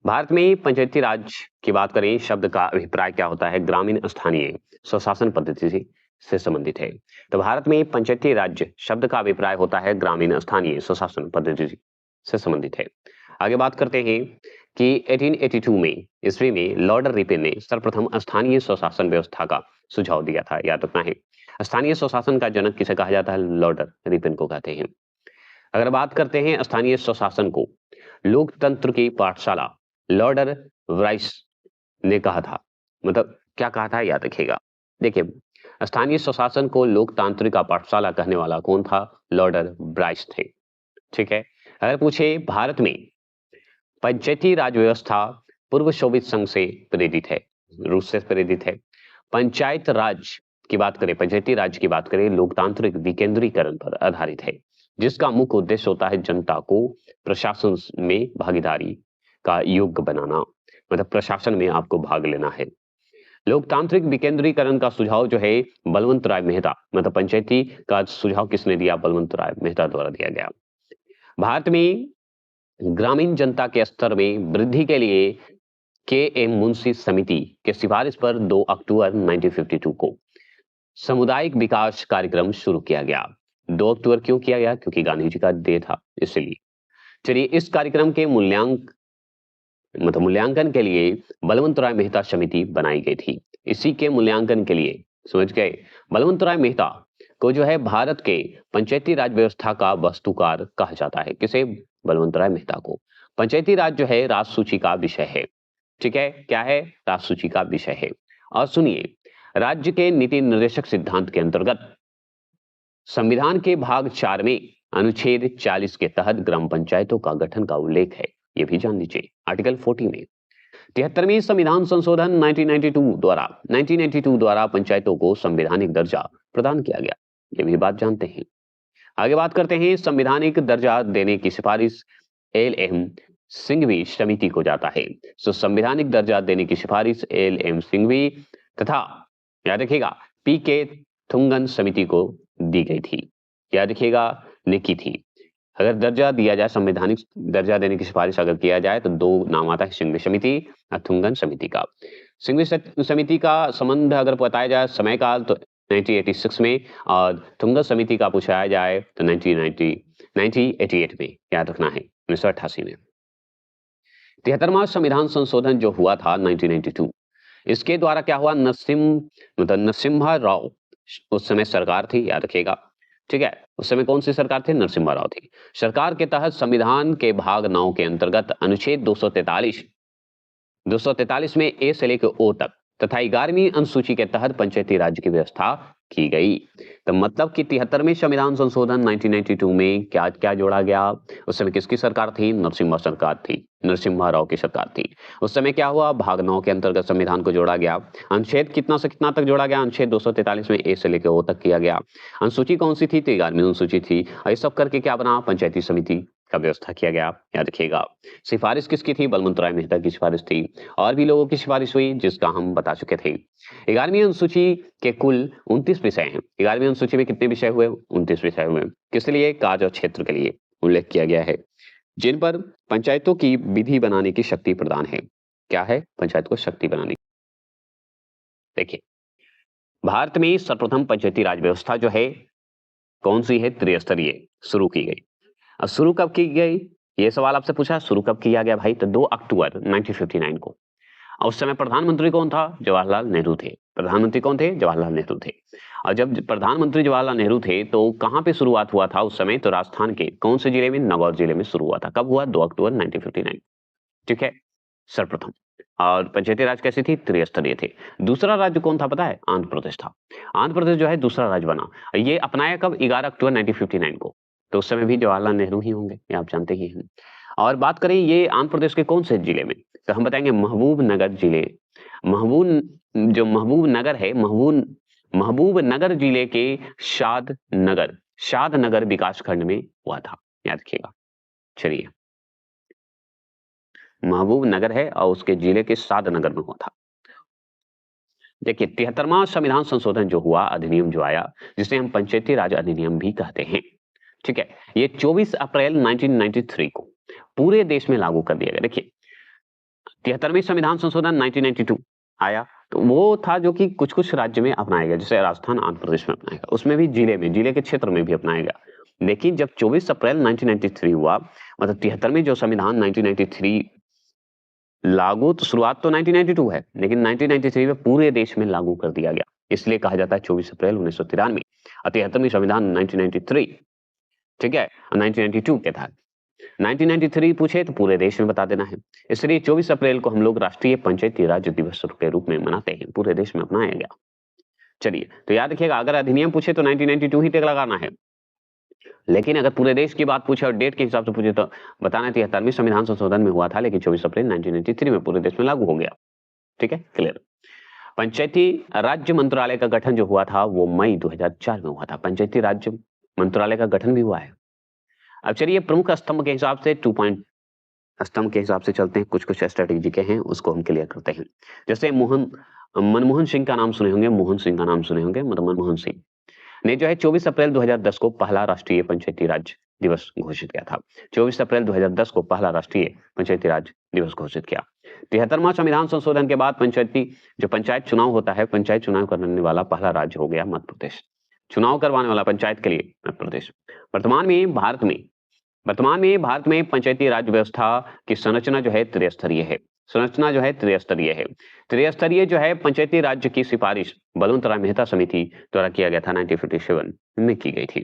भारत में पंचायती राज की बात करें, शब्द का अभिप्राय क्या होता है? ग्रामीण स्थानीय स्वशासन पद्धति से संबंधित है। तो भारत में पंचायती राज्य शब्द का अभिप्राय होता है ग्रामीण स्थानीय स्वशासन पद्धति से संबंधित है। आगे बात करते हैं कि 1882 में ईस्वी में लॉर्ड रिपन ने सर्वप्रथम स्थानीय स्वशासन व्यवस्था का सुझाव दिया था, याद रखना है। स्थानीय स्वशासन का जनक किसे कहा जाता है? लॉर्ड रिपन को कहते हैं। अगर बात करते हैं स्थानीय स्वशासन को, लोकतंत्र की पाठशाला लॉर्ड राइस ने कहा था, मतलब क्या कहा था, याद रखिएगा। देखिए स्थानीय स्वशासन को लोकतांत्रिक का पाठशाला कहने वाला कौन था? लॉर्ड ब्राइस थे। ठीक है। अगर पूछे भारत में पंचायती राज व्यवस्था पूर्व सोवियत संघ से प्रेरित है, रूस से प्रेरित है। पंचायत राज की बात करें, पंचायती राज की बात करें, लोकतांत्रिक विकेंद्रीकरण पर आधारित है, जिसका मुख्य उद्देश्य होता है जनता को प्रशासन में भागीदारी का योग्य बनाना, मतलब प्रशासन में आपको भाग लेना है। लोकतांत्रिक विकेंद्रीकरण का सुझाव जो है बलवंत राय मेहता, मतलब पंचायती का सुझाव किसने दिया? बलवंत राय मेहता द्वारा दिया गया। भारत में ग्रामीण जनता के स्तर में वृद्धि के लिए के एम मुंशी समिति के सिफारिश पर 2 अक्टूबर 1952 को सामुदायिक विकास कार्यक्रम शुरू किया गया। 2 अक्टूबर क्यों किया गया? क्योंकि गांधी जी का डे था, इसलिए। चलिए इस कार्यक्रम के मूल्यांकन के लिए बलवंत राय मेहता समिति बनाई गई थी। इसी के मूल्यांकन के लिए, समझ गए, बलवंत राय मेहता को जो है भारत के पंचायती राज व्यवस्था का वास्तुकार कहा जाता है। किसे? बलवंत राय मेहता को। पंचायती राज जो है राजसूची का विषय है। ठीक है, क्या है? राजसूची का विषय है। और सुनिए, राज्य के नीति निर्देशक सिद्धांत के अंतर्गत संविधान के भाग 4 में अनुच्छेद 40 के तहत ग्राम पंचायतों का गठन का उल्लेख है। ये भी जान लीजिए, आर्टिकल 40 में। 73वीं संविधान संशोधन 1992 द्वारा पंचायतों को संवैधानिक दर्जा प्रदान किया गया। ये भी बात जानते हैं। आगे बात करते हैं, संवैधानिक दर्जा देने की सिफारिश एल एम सिंघवी समिति को जाता है। तो संवैधानिक दर्जा देने की सिफारिश एल एम सिंघवी तथा, याद रखिएगा, पी के थुंगन समिति को दी गई थी। याद रखिएगा, ने की थी। अगर दर्जा दिया जाए, संवैधानिक दर्जा देने की सिफारिश अगर किया जाए तो 2 नाम आता है, सिंघवी समिति और थुंगन समिति का। सिंघवी समिति का संबंध अगर बताया जाए समयकाल तो 1986 में, और थुंगन समिति का पूछा जाए तो 1988 में, याद रखना है 1988 में। 73वां संविधान संशोधन जो हुआ था 1992, इसके द्वारा क्या हुआ, नरसिम्हा राव उस समय सरकार थी, याद रखिएगा, ठीक है। उस समय कौन सी सरकार थी, नरसिम्हा राव थी। सरकार के तहत संविधान के भाग 9 के अंतर्गत अनुच्छेद 243 में ए से लेकर ओ तक तथा 11वीं अनुसूची के तहत पंचायती राज की व्यवस्था की गई। तो मतलब कि 73वें संविधान संशोधन 1992 में क्या क्या जोड़ा गया, उस समय किसकी सरकार थी, नरसिम्हा सरकार थी, नरसिम्हा राव की सरकार थी। उस समय क्या हुआ, भाग 9 के अंतर्गत संविधान को जोड़ा गया। अनुच्छेद कितना से कितना तक जोड़ा गया, अनुच्छेद 243 में ए से लेकर ओ तक किया गया। अनुसूची कौन सी थी, 11वीं अनुसूची थी। और ये सब करके क्या बना, पंचायती समिति का व्यवस्था किया गया, याद रखिएगा। सिफारिश किसकी थी, बलवंत राय मेहता की सिफारिश थी। और भी लोगों की सिफारिश हुई जिसका हम बता चुके थे। 11वीं अनुसूची के कुल 29 विषय हैं। 11वीं अनुसूची में कितने विषय हुए, 29 विषय हुए। किस लिए, कार्य और क्षेत्र के लिए उल्लेख किया गया है, जिन पर पंचायतों की विधि बनाने की शक्ति प्रदान है। क्या है, पंचायत को शक्ति बनाने। देखिए, भारत में सर्वप्रथम पंचायती राज व्यवस्था जो है कौन सी है, त्रिस्तरीय शुरू की गई। अब शुरू कब की गई, ये सवाल आपसे पूछा, शुरू कब किया गया भाई, तो 2 अक्टूबर 1959 को। और उस समय प्रधानमंत्री कौन था, जवाहरलाल नेहरू थे। प्रधानमंत्री कौन थे, जवाहरलाल नेहरू थे। और जब प्रधानमंत्री जवाहरलाल नेहरू थे तो कहां पे शुरुआत हुआ था उस समय, तो राजस्थान के कौन से जिले में, नागौर जिले में शुरू हुआ था। कब हुआ, 2 अक्टूबर 1959, ठीक है, सर्वप्रथम। और पंचायती राज कैसी थी, त्रिस्तरीय थे। दूसरा राज्य कौन था पता है, आंध्र प्रदेश था। आंध्र प्रदेश जो है दूसरा राज्य बना। ये अपनाया कब, 11 अक्टूबर 1959 को। तो उस समय भी जवाहरलाल नेहरू ही होंगे, ये आप जानते ही हैं। और बात करें ये आंध्र प्रदेश के कौन से जिले में, तो हम बताएंगे महबूब नगर जिले। महबूब नगर है, महबूब नगर जिले के शाद नगर विकास खंड में हुआ था, याद रखिएगा। चलिए, महबूब नगर है और उसके जिले के शाद नगर में हुआ था। देखिए, 73वां संविधान संशोधन जो हुआ, अधिनियम जो आया, जिसे हम पंचायती राज अधिनियम भी कहते हैं, ठीक है, ये 24 अप्रैल 1993 को पूरे देश में लागू कर दिया गया। देखिए, 73वें संविधान संशोधन 1992 आया, तो वो था जो कि कुछ कुछ राज्य में अपनाया गया, जैसे राजस्थान, आंध्र प्रदेश में अपनाया गया, उसमें भी जिले के क्षेत्र में भी अपनाया गया। लेकिन जब 24 अप्रैल 1993 हुआ, मतलब 73वें जो संविधान 1993 लागू, तो शुरुआत तो 1992 है, लेकिन 1993 में पूरे देश में लागू कर दिया गया। इसलिए कहा जाता है 24 अप्रैल 1993 और 73वें संविधान 1993, ठीक है, 1992 के था। 1993 पूछे तो पूरे देश में बता देना है। इसलिए 24 अप्रैल को हम लोग राष्ट्रीय पंचायती राज दिवस के रूप में मनाते हैं, पूरे देश में अपनाया गया। चलिए, तो याद रखिएगा, अगर अधिनियम पूछे तो 1992 ही टिक लगाना है, लेकिन अगर पूरे देश की बात पूछे और डेट के हिसाब से पूछे तो बताना है 73वें संविधान संशोधन में हुआ था, लेकिन 24 अप्रैल 1993 में पूरे देश में लागू हो गया, ठीक है, क्लियर। पंचायती राज्य मंत्रालय का गठन जो हुआ था वो मई 2004 में हुआ था। पंचायती राज्य मंत्रालय का गठन भी हुआ है। अब चलिए, प्रमुख स्तंभ के हिसाब से 2 पॉइंट स्तंभ के हिसाब से चलते हैं, कुछ कुछ स्ट्रेटेजी के हैं, उसको हम क्लियर करते हैं। जैसे मनमोहन सिंह का नाम सुने होंगे, मतलब मनमोहन सिंह ने जो है 24 अप्रैल 2010 को पहला राष्ट्रीय पंचायती राज दिवस घोषित किया था। 24 अप्रैल 2010 को पहला राष्ट्रीय पंचायती राज दिवस घोषित किया। 73वां संविधान संशोधन के बाद पंचायत चुनाव होता है, पंचायत चुनाव करने वाला पहला राज्य हो गया मध्य प्रदेश। चुनाव करवाने वाला पंचायत के लिए मध्य प्रदेश। वर्तमान में भारत में पंचायती राज व्यवस्था की संरचना जो है त्रिस्तरीय है। त्रिस्तरीय जो है पंचायती राज्य की सिफारिश बलवंत राय मेहता समिति द्वारा किया गया था, 1957 में की गई थी,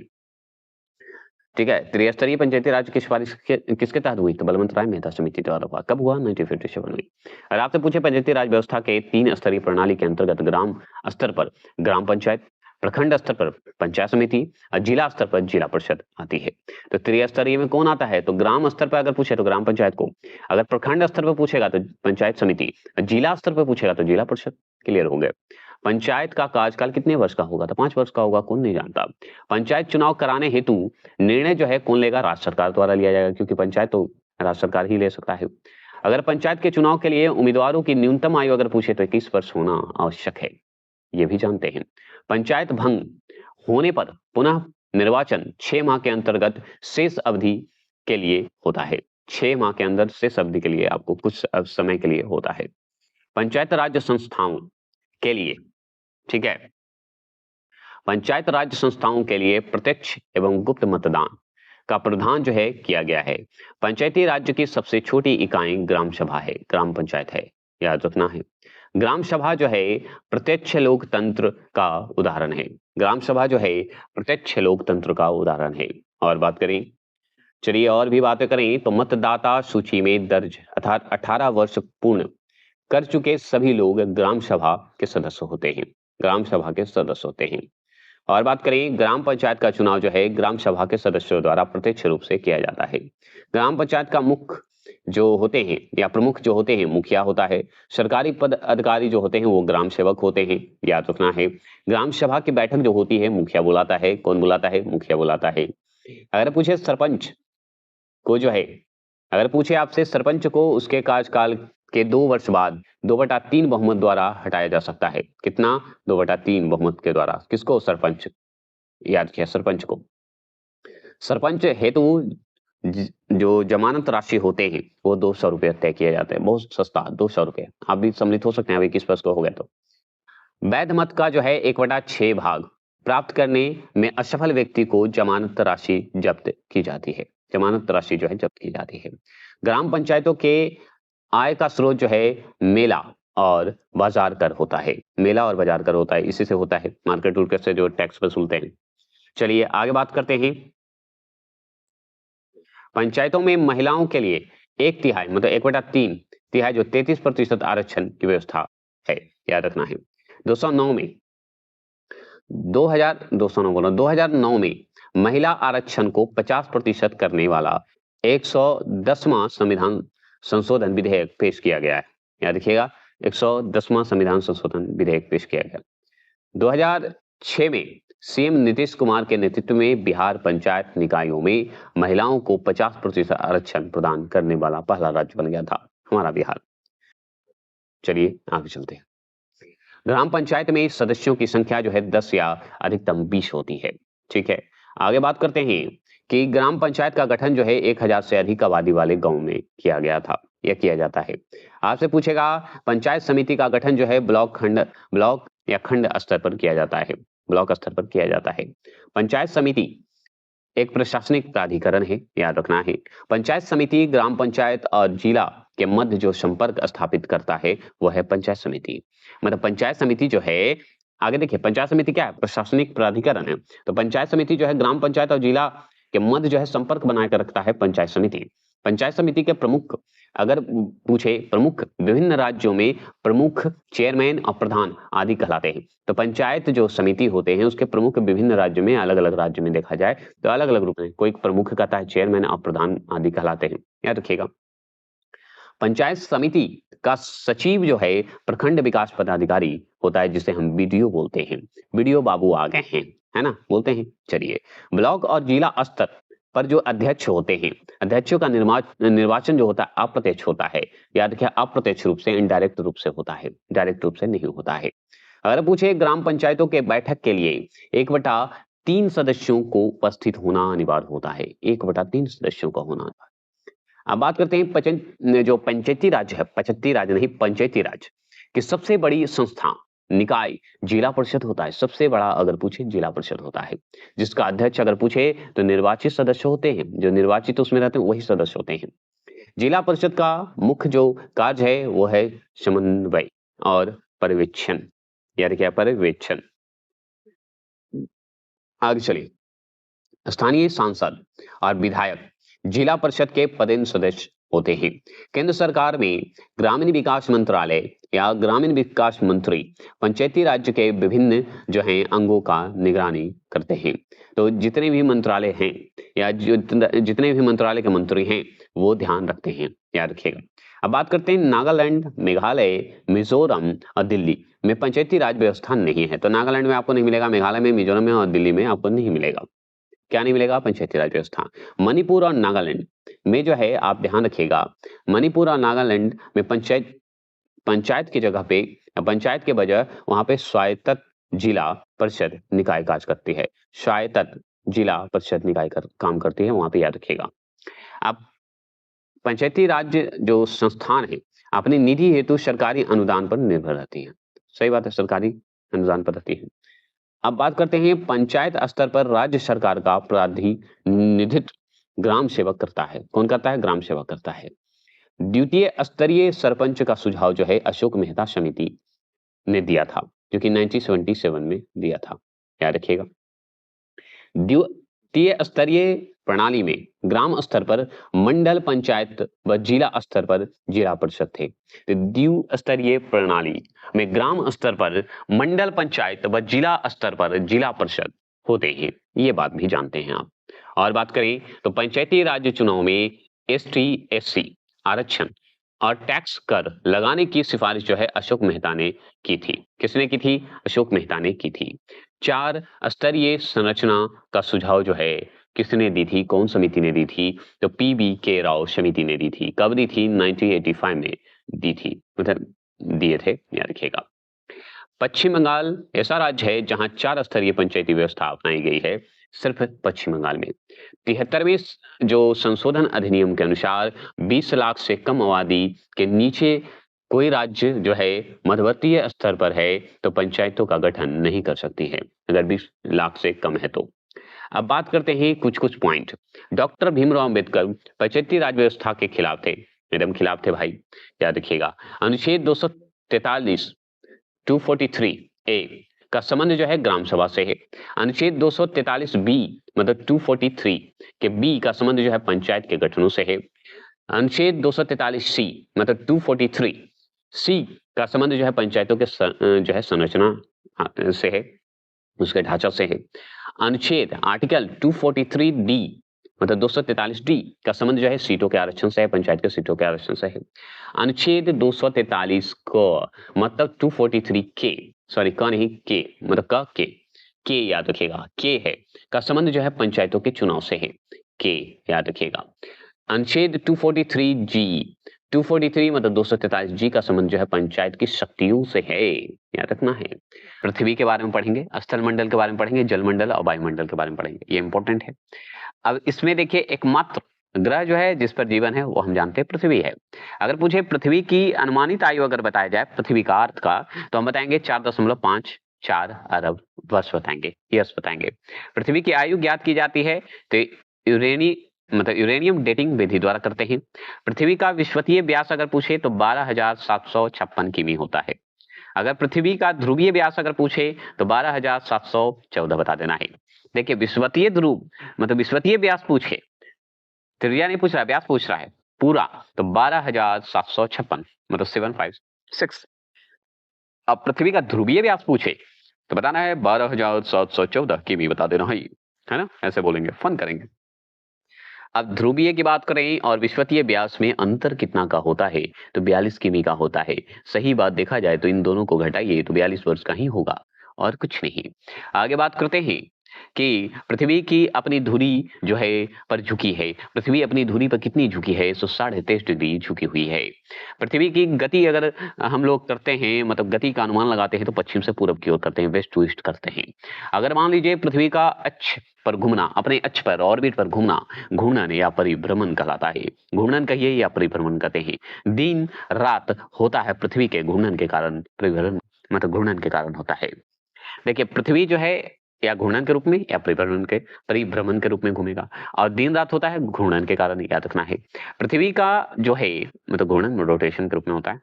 ठीक है। त्रिस्तरीय पंचायती राज की सिफारिश किसके तहत हुई, तो बलवंत राय मेहता समिति द्वारा हुआ। कब हुआ, 1957 में। अगर आपसे पूछे पंचायती राज व्यवस्था के 3 स्तरीय प्रणाली के अंतर्गत ग्राम स्तर पर ग्राम पंचायत, प्रखंड स्तर पर पंचायत समिति और जिला स्तर पर जिला परिषद आती है। तो त्रिस्तरीय में कौन आता है, तो ग्राम स्तर पर अगर पूछे तो ग्राम पंचायत को, अगर प्रखंड स्तर पर पूछेगा तो पंचायत समिति, जिला स्तर पर पूछेगा तो जिला परिषद। क्लियर हो गए। पंचायत का कार्यकाल कितने वर्ष का होगा, तो 5 वर्ष का होगा, कौन नहीं जानता। पंचायत चुनाव कराने हेतु निर्णय जो है कौन लेगा, राज्य सरकार द्वारा लिया जाएगा, क्योंकि पंचायत तो राज्य सरकार ही ले सकता है। अगर पंचायत के चुनाव के लिए उम्मीदवारों की न्यूनतम आयु अगर पूछे तो 21 वर्ष होना आवश्यक है, ये भी जानते हैं। पंचायत भंग होने पर पुनः निर्वाचन 6 माह के अंतर्गत शेष अवधि के लिए होता है। 6 माह के अंदर शेष अवधि के लिए आपको कुछ समय के लिए होता है। पंचायत राज्य संस्थाओं के लिए, ठीक है, पंचायत राज्य संस्थाओं के लिए प्रत्यक्ष एवं गुप्त मतदान का प्रावधान जो है किया गया है। पंचायती राज्य की सबसे छोटी इकाई ग्राम सभा है, ग्राम पंचायत है, याद रखना है। ग्राम सभा जो है प्रत्यक्ष लोकतंत्र का उदाहरण है। ग्राम सभा जो है प्रत्यक्ष लोकतंत्र का उदाहरण है। और बात करें, चलिए और भी बातें करें तो मतदाता सूची में दर्ज अर्थात 18 वर्ष पूर्ण कर चुके सभी लोग ग्राम सभा के सदस्य होते हैं। ग्राम सभा के सदस्य होते हैं। और बात करें ग्राम पंचायत का चुनाव जो है ग्राम सभा के सदस्यों द्वारा प्रत्यक्ष रूप से किया जाता है। ग्राम पंचायत का मुख्य जो होते हैं या प्रमुख जो होते हैं मुखिया होता है। सरकारी पद अधिकारी जो होते हैं वो ग्राम सेवक होते हैं, याद रखना है। ग्राम सभा की बैठक जो होती है मुखिया बुलाता है। कौन बुलाता है? मुखिया बुलाता है। अगर पूछे सरपंच को जो है, अगर पूछे आपसे सरपंच को उसके कार्यकाल के 2 वर्ष बाद 2/3 बहुमत द्वारा हटाया जा सकता है। कितना? 2/3 बहुमत के द्वारा। किसको? सरपंच। याद किया, सरपंच को। सरपंच हेतु जो जमानत राशि होते हैं वो 200 रुपये तय किए जाते हैं। बहुत सस्ता, 200 रुपये। आप भी सम्मिलित हो सकते हैं अभी 21 को हो गया तो। वैध मत का जो है 1/6 भाग प्राप्त करने में असफल व्यक्ति को जमानत राशि जब्त की जाती है। जमानत राशि जो है जब्त की जाती है। ग्राम पंचायतों के आय का स्रोत जो है मेला और बाजार कर होता है। मेला और बाजार कर होता है, इसी से होता है। मार्केट वर्कर से जो टैक्स वसूलते हैं। चलिए आगे बात करते हैं। पंचायतों में महिलाओं के लिए 1/3 मतलब 1/3 तिहाई जो 33% आरक्षण की व्यवस्था है, याद रखना है। 209 में 2009 में महिला आरक्षण को 50% करने वाला 110वां संविधान संशोधन विधेयक पेश किया गया है। याद रखिएगा, 110वां संविधान संशोधन विधेयक पेश किया गया। 2006 में सीएम नीतीश कुमार के नेतृत्व में बिहार पंचायत निकायों में महिलाओं को 50% आरक्षण प्रदान करने वाला पहला राज्य बन गया था हमारा बिहार। चलिए आगे चलते हैं। ग्राम पंचायत में सदस्यों की संख्या जो है 10 या अधिकतम 20 होती है। ठीक है, आगे बात करते हैं कि ग्राम पंचायत का गठन जो है 1000 से अधिक आबादी वाले गांव में किया गया था या किया जाता है। आपसे पूछेगा पंचायत समिति का गठन जो है ब्लॉक या खंड स्तर पर किया जाता है। ब्लॉक स्तर पर किया जाता है। पंचायत समिति एक प्रशासनिक प्राधिकरण है, याद रखना है। पंचायत समिति ग्राम पंचायत और जिला के मध्य जो संपर्क स्थापित करता है वो है पंचायत समिति। मतलब पंचायत समिति जो है, आगे देखिए पंचायत समिति क्या है? प्रशासनिक प्राधिकरण है। तो पंचायत समिति जो है ग्राम पंचायत और जिला के मध्य जो है संपर्क बनाकर रखता है पंचायत समिति। पंचायत समिति के प्रमुख, अगर पूछे प्रमुख विभिन्न राज्यों में प्रमुख, चेयरमैन और प्रधान आदि कहलाते हैं। तो पंचायत जो समिति होते हैं उसके प्रमुख विभिन्न राज्यों में, अलग अलग राज्यों में देखा जाए तो अलग अलग रूप में, कोई प्रमुख कहता है, चेयरमैन और प्रधान आदि कहलाते हैं, याद रखिएगा। पंचायत समिति का सचिव जो है प्रखंड विकास पदाधिकारी होता है, जिसे हम बीडीओ बोलते हैं। बीडीओ बाबू आ गए हैं, है ना, बोलते हैं। चलिए, ब्लॉक और जिला स्तर पर जो अध्यक्ष होते हैं, अध्यक्षों का निर्वाचन जो होता है अप्रत्यक्ष होता है। याद रखिए, अप्रत्यक्ष रूप से, इनडायरेक्ट रूप से होता है, डायरेक्ट रूप से नहीं होता है। अगर पूछे ग्राम पंचायतों के बैठक के लिए 1/3 सदस्यों को उपस्थित होना अनिवार्य होता है। 1/3 सदस्यों का होना। अब बात करते हैं जो पंचायती राज है, पंचायती राज नहीं, पंचायती राज की सबसे बड़ी संस्था, निकाय जिला परिषद होता है। सबसे बड़ा अगर पूछे जिला परिषद होता है, जिसका अध्यक्ष अगर पूछे तो निर्वाचित सदस्य होते हैं। जो निर्वाचित उसमें रहते हैं वही सदस्य होते हैं। जिला परिषद का मुख्य जो कार्य है वो है समन्वय और पर्यवेक्षण, यानी क्या? पर्यवेक्षण। आगे चलिए, स्थानीय सांसद और विधायक जिला परिषद के पदेन सदस्य होते हैं। केंद्र सरकार में ग्रामीण विकास मंत्रालय या ग्रामीण विकास मंत्री पंचायती राज्य के विभिन्न जो हैं अंगों का निगरानी करते हैं। तो जितने भी मंत्रालय हैं या जितने भी मंत्रालय के मंत्री हैं वो ध्यान रखते हैं, याद रखिएगा। अब बात करते हैं नागालैंड, मेघालय, मिजोरम और दिल्ली में पंचायती राज व्यवस्था नहीं है। तो नागालैंड में आपको नहीं मिलेगा, मेघालय में, मिजोरम में और दिल्ली में आपको नहीं मिलेगा। क्या नहीं मिलेगा? पंचायती राज व्यवस्था। मणिपुर और नागालैंड में जो है आप ध्यान रखिएगा, मणिपुर और नागालैंड में पंचायत की जगह पे, पंचायत के बजाय वहां पे स्वायत्त जिला परिषद निकाय कार्य करती है। स्वायत्त जिला परिषद निकाय काम करती है, वहां पे याद रखिएगा। अब पंचायती राज जो संस्थान है अपनी निधि हेतु सरकारी अनुदान पर निर्भर रहती है। सही बात है, सरकारी अनुदान पर रहती है। अब बात करते हैं पंचायत स्तर पर राज्य सरकार का प्रतिनिधित्व ग्राम सेवक करता है। कौन करता है? ग्राम सेवक करता है। द्वितीय स्तरीय सरपंच का सुझाव जो है अशोक मेहता समिति ने दिया था, जो कि 1977 में दिया था, याद रखिएगा। द्वितीय स्तरीय प्रणाली में ग्राम स्तर पर मंडल पंचायत व जिला स्तर पर जिला परिषद थे। तो द्विस्तरीय प्रणाली में ग्राम स्तर पर मंडल पंचायत व जिला स्तर पर जिला परिषद होते हैं, ये बात भी जानते हैं आप। और बात करें तो पंचायती राज चुनाव में एसटी एससी आरक्षण और टैक्स कर लगाने की सिफारिश जो है अशोक मेहता ने की थी। किसने की थी? अशोक मेहता ने की थी। 4 स्तरीय संरचना का सुझाव जो है किसने दी थी? कौन समिति ने दी थी? तो पीबी के राव समिति ने दी थी। कब दी थी? 1985 में दी थी, मतलब दिए थे, याद रखिएगा। पश्चिम बंगाल ऐसा राज्य है जहां 4 स्तरीय पंचायती व्यवस्था अपनाई गई है, सिर्फ पश्चिम बंगाल में। 73वें जो संशोधन अधिनियम के अनुसार 20 लाख से कम आबादी के नीचे कोई राज्य जो है मध्यवर्तीय स्तर पर है तो पंचायतों का गठन नहीं कर सकती है, अगर 20 लाख से कम है तो। अब बात करते हैं कुछ पॉइंट। डॉक्टर भीमराव अंबेडकर पंचायती राज व्यवस्था के खिलाफ थे, एकदम खिलाफ थे भाई, याद रखिएगा। अनुच्छेद 243 243 ए का संबंध जो है ग्राम सभा से है। अनुच्छेद 243 बी मतलब 243 के बी का संबंध जो है पंचायत के गठनों से है। अनुच्छेद 243 सी मतलब 243 सी का संबंध जो है पंचायतों के जो है संरचना से है, उसके ढांचा से है। अनुच्छेद आर्टिकल 243 डी मतलब 243 डी का संबंध जो है सीटों के आरक्षण से है, पंचायत के सीटों के आरक्षण से है। अनुच्छेद 243 को मतलब 243 के, सॉरी क नहीं के, मतलब के याद रखिएगा, के है का संबंध जो है पंचायतों के चुनाव से है, के याद रखिएगा। अनुच्छेद 243 जी 243 मतलब 243 जी का संबंध जो है पंचायत की शक्तियों से है, याद रखना है। पृथ्वी के बारे में पढ़ेंगे, स्थल मंडल के बारे में पढ़ेंगे, जल मंडल और वायुमंडल के बारे में पढ़ेंगे, ये इंपॉर्टेंट है। अब इसमें देखिए एकमात्र ग्रह जो है जिस पर जीवन है वो हम जानते हैं पृथ्वी है। अगर पूछे पृथ्वी की अनुमानित आयु अगर बताया जाए पृथ्वी का अर्थ का, तो हम बताएंगे 4.54 अरब वर्ष बताएंगे, ईयर्स बताएंगे। पृथ्वी की आयु ज्ञात की जाती है तो यूरेनियम डेटिंग विधि द्वारा करते हैं। पृथ्वी का विश्वतीय व्यास अगर पूछे तो 12,756 किमी होता है। अगर पृथ्वी का ध्रुवीय व्यास अगर पूछे तो 12,714 बता देना है। देखिए विश्वतीय ध्रुव मतलब विश्वतीय व्यास पूछे, त्रिज्या नहीं पूछ रहा है, व्यास पूछ रहा है पूरा, तो 12,756 मतलब 756। अब पृथ्वी का ध्रुवीय व्यास पूछे तो बताना है 12,714 किमी बता देना है ना, ऐसे बोलेंगे, फन करेंगे। अब ध्रुवीय की बात करें और विश्वतीय व्यास में अंतर कितना का होता है तो 42 किमी का होता है। सही बात देखा जाए तो इन दोनों को घटाइए तो 42 वर्ष का ही होगा और कुछ नहीं। आगे बात करते हैं कि पृथ्वी की अपनी धुरी जो है पर झुकी है। पृथ्वी अपनी धुरी पर कितनी झुकी है? 23.5 डिग्री झुकी हुई है। पृथ्वी की गति अगर हम लोग करते हैं, मतलब गति का अनुमान लगाते हैं तो पश्चिम से पूरब की ओर करते हैं, वेस्ट टू ईस्ट करते हैं। अगर मान लीजिए पृथ्वी का अक्ष पर घूमना, अपने अक्ष पर ऑर्बिट पर घूमना, घूर्णन या परिभ्रमण कहलाता है। घूर्णन कहिए या परिभ्रमण कहते हैं। दिन रात होता है पृथ्वी के घूर्णन के कारण, परिभ्रमण मतलब घूर्णन के कारण होता है। देखिए पृथ्वी जो है या घूर्णन के रूप में या परिभ्रमण के रूप में घूमेगा, और दिन रात होता है घूर्णन के कारण, याद रखना है। पृथ्वी का जो है मतलब घूर्णन रोटेशन के रूप में होता है।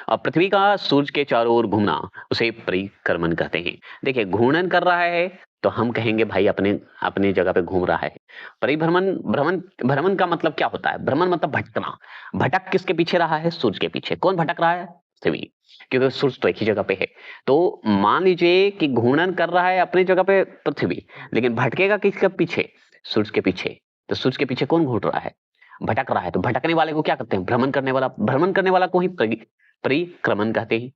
और पृथ्वी का सूर्य के चारों ओर घूमना उसे परिक्रमण कहते हैं। देखिए घूर्णन कर रहा है तो हम कहेंगे भाई अपने अपने जगह पे घूम रहा है। परिभ्रमण भ्रमण का मतलब क्या होता है? भ्रमण मतलब भटकना। भटक किसके पीछे रहा है? सूर्य के पीछे। कौन भटक रहा है? पृथ्वी, क्योंकि सूर्य तो एक ही जगह पे है। तो मान लीजिए कि घूर्णन कर रहा है अपनी जगह पे पृथ्वी, लेकिन भटकेगा किसके पीछे? सूर्य के पीछे। तो सूर्य के पीछे कौन घूम रहा है? भटक रहा है। तो भटकने वाले को क्या कहते हैं? भ्रमण करने वाला। भ्रमण करने वाला को ही परिक्रमण कहते हैं।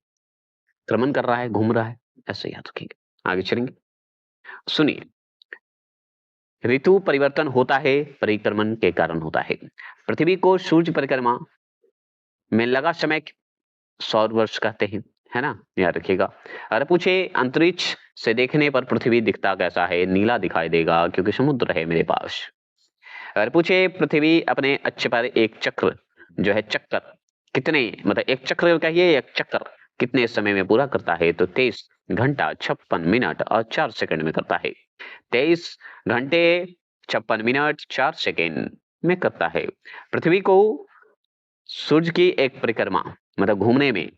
क्रमण कर रहा है, घूम रहा है, ऐसे याद रखेंगे। आगे चलेंगे, सुनिए। ऋतु परिवर्तन होता है परिक्रमण के कारण होता है। पृथ्वी को सूर्य परिक्रमा में लगा समय सौर वर्ष कहते हैं। है ना? याद रखिएगा। अगर पूछे अंतरिक्ष से देखने पर पृथ्वी दिखता कैसा है? नीला दिखाई देगा क्योंकि समुद्र है मेरे पास। अगर पूछे पृथ्वी अपने अक्ष पर एक चक्र जो है चक्कर कितने मतलब एक चक्र कहिए एक चक्कर कितने समय में पूरा करता है? तो 23 घंटा 56 मिनट और 4 सेकंड में करता है। 23 घंटे 56 मिनट 4 सेकंड में करता है। पृथ्वी को सूर्य की एक परिक्रमा मतलब घूमने में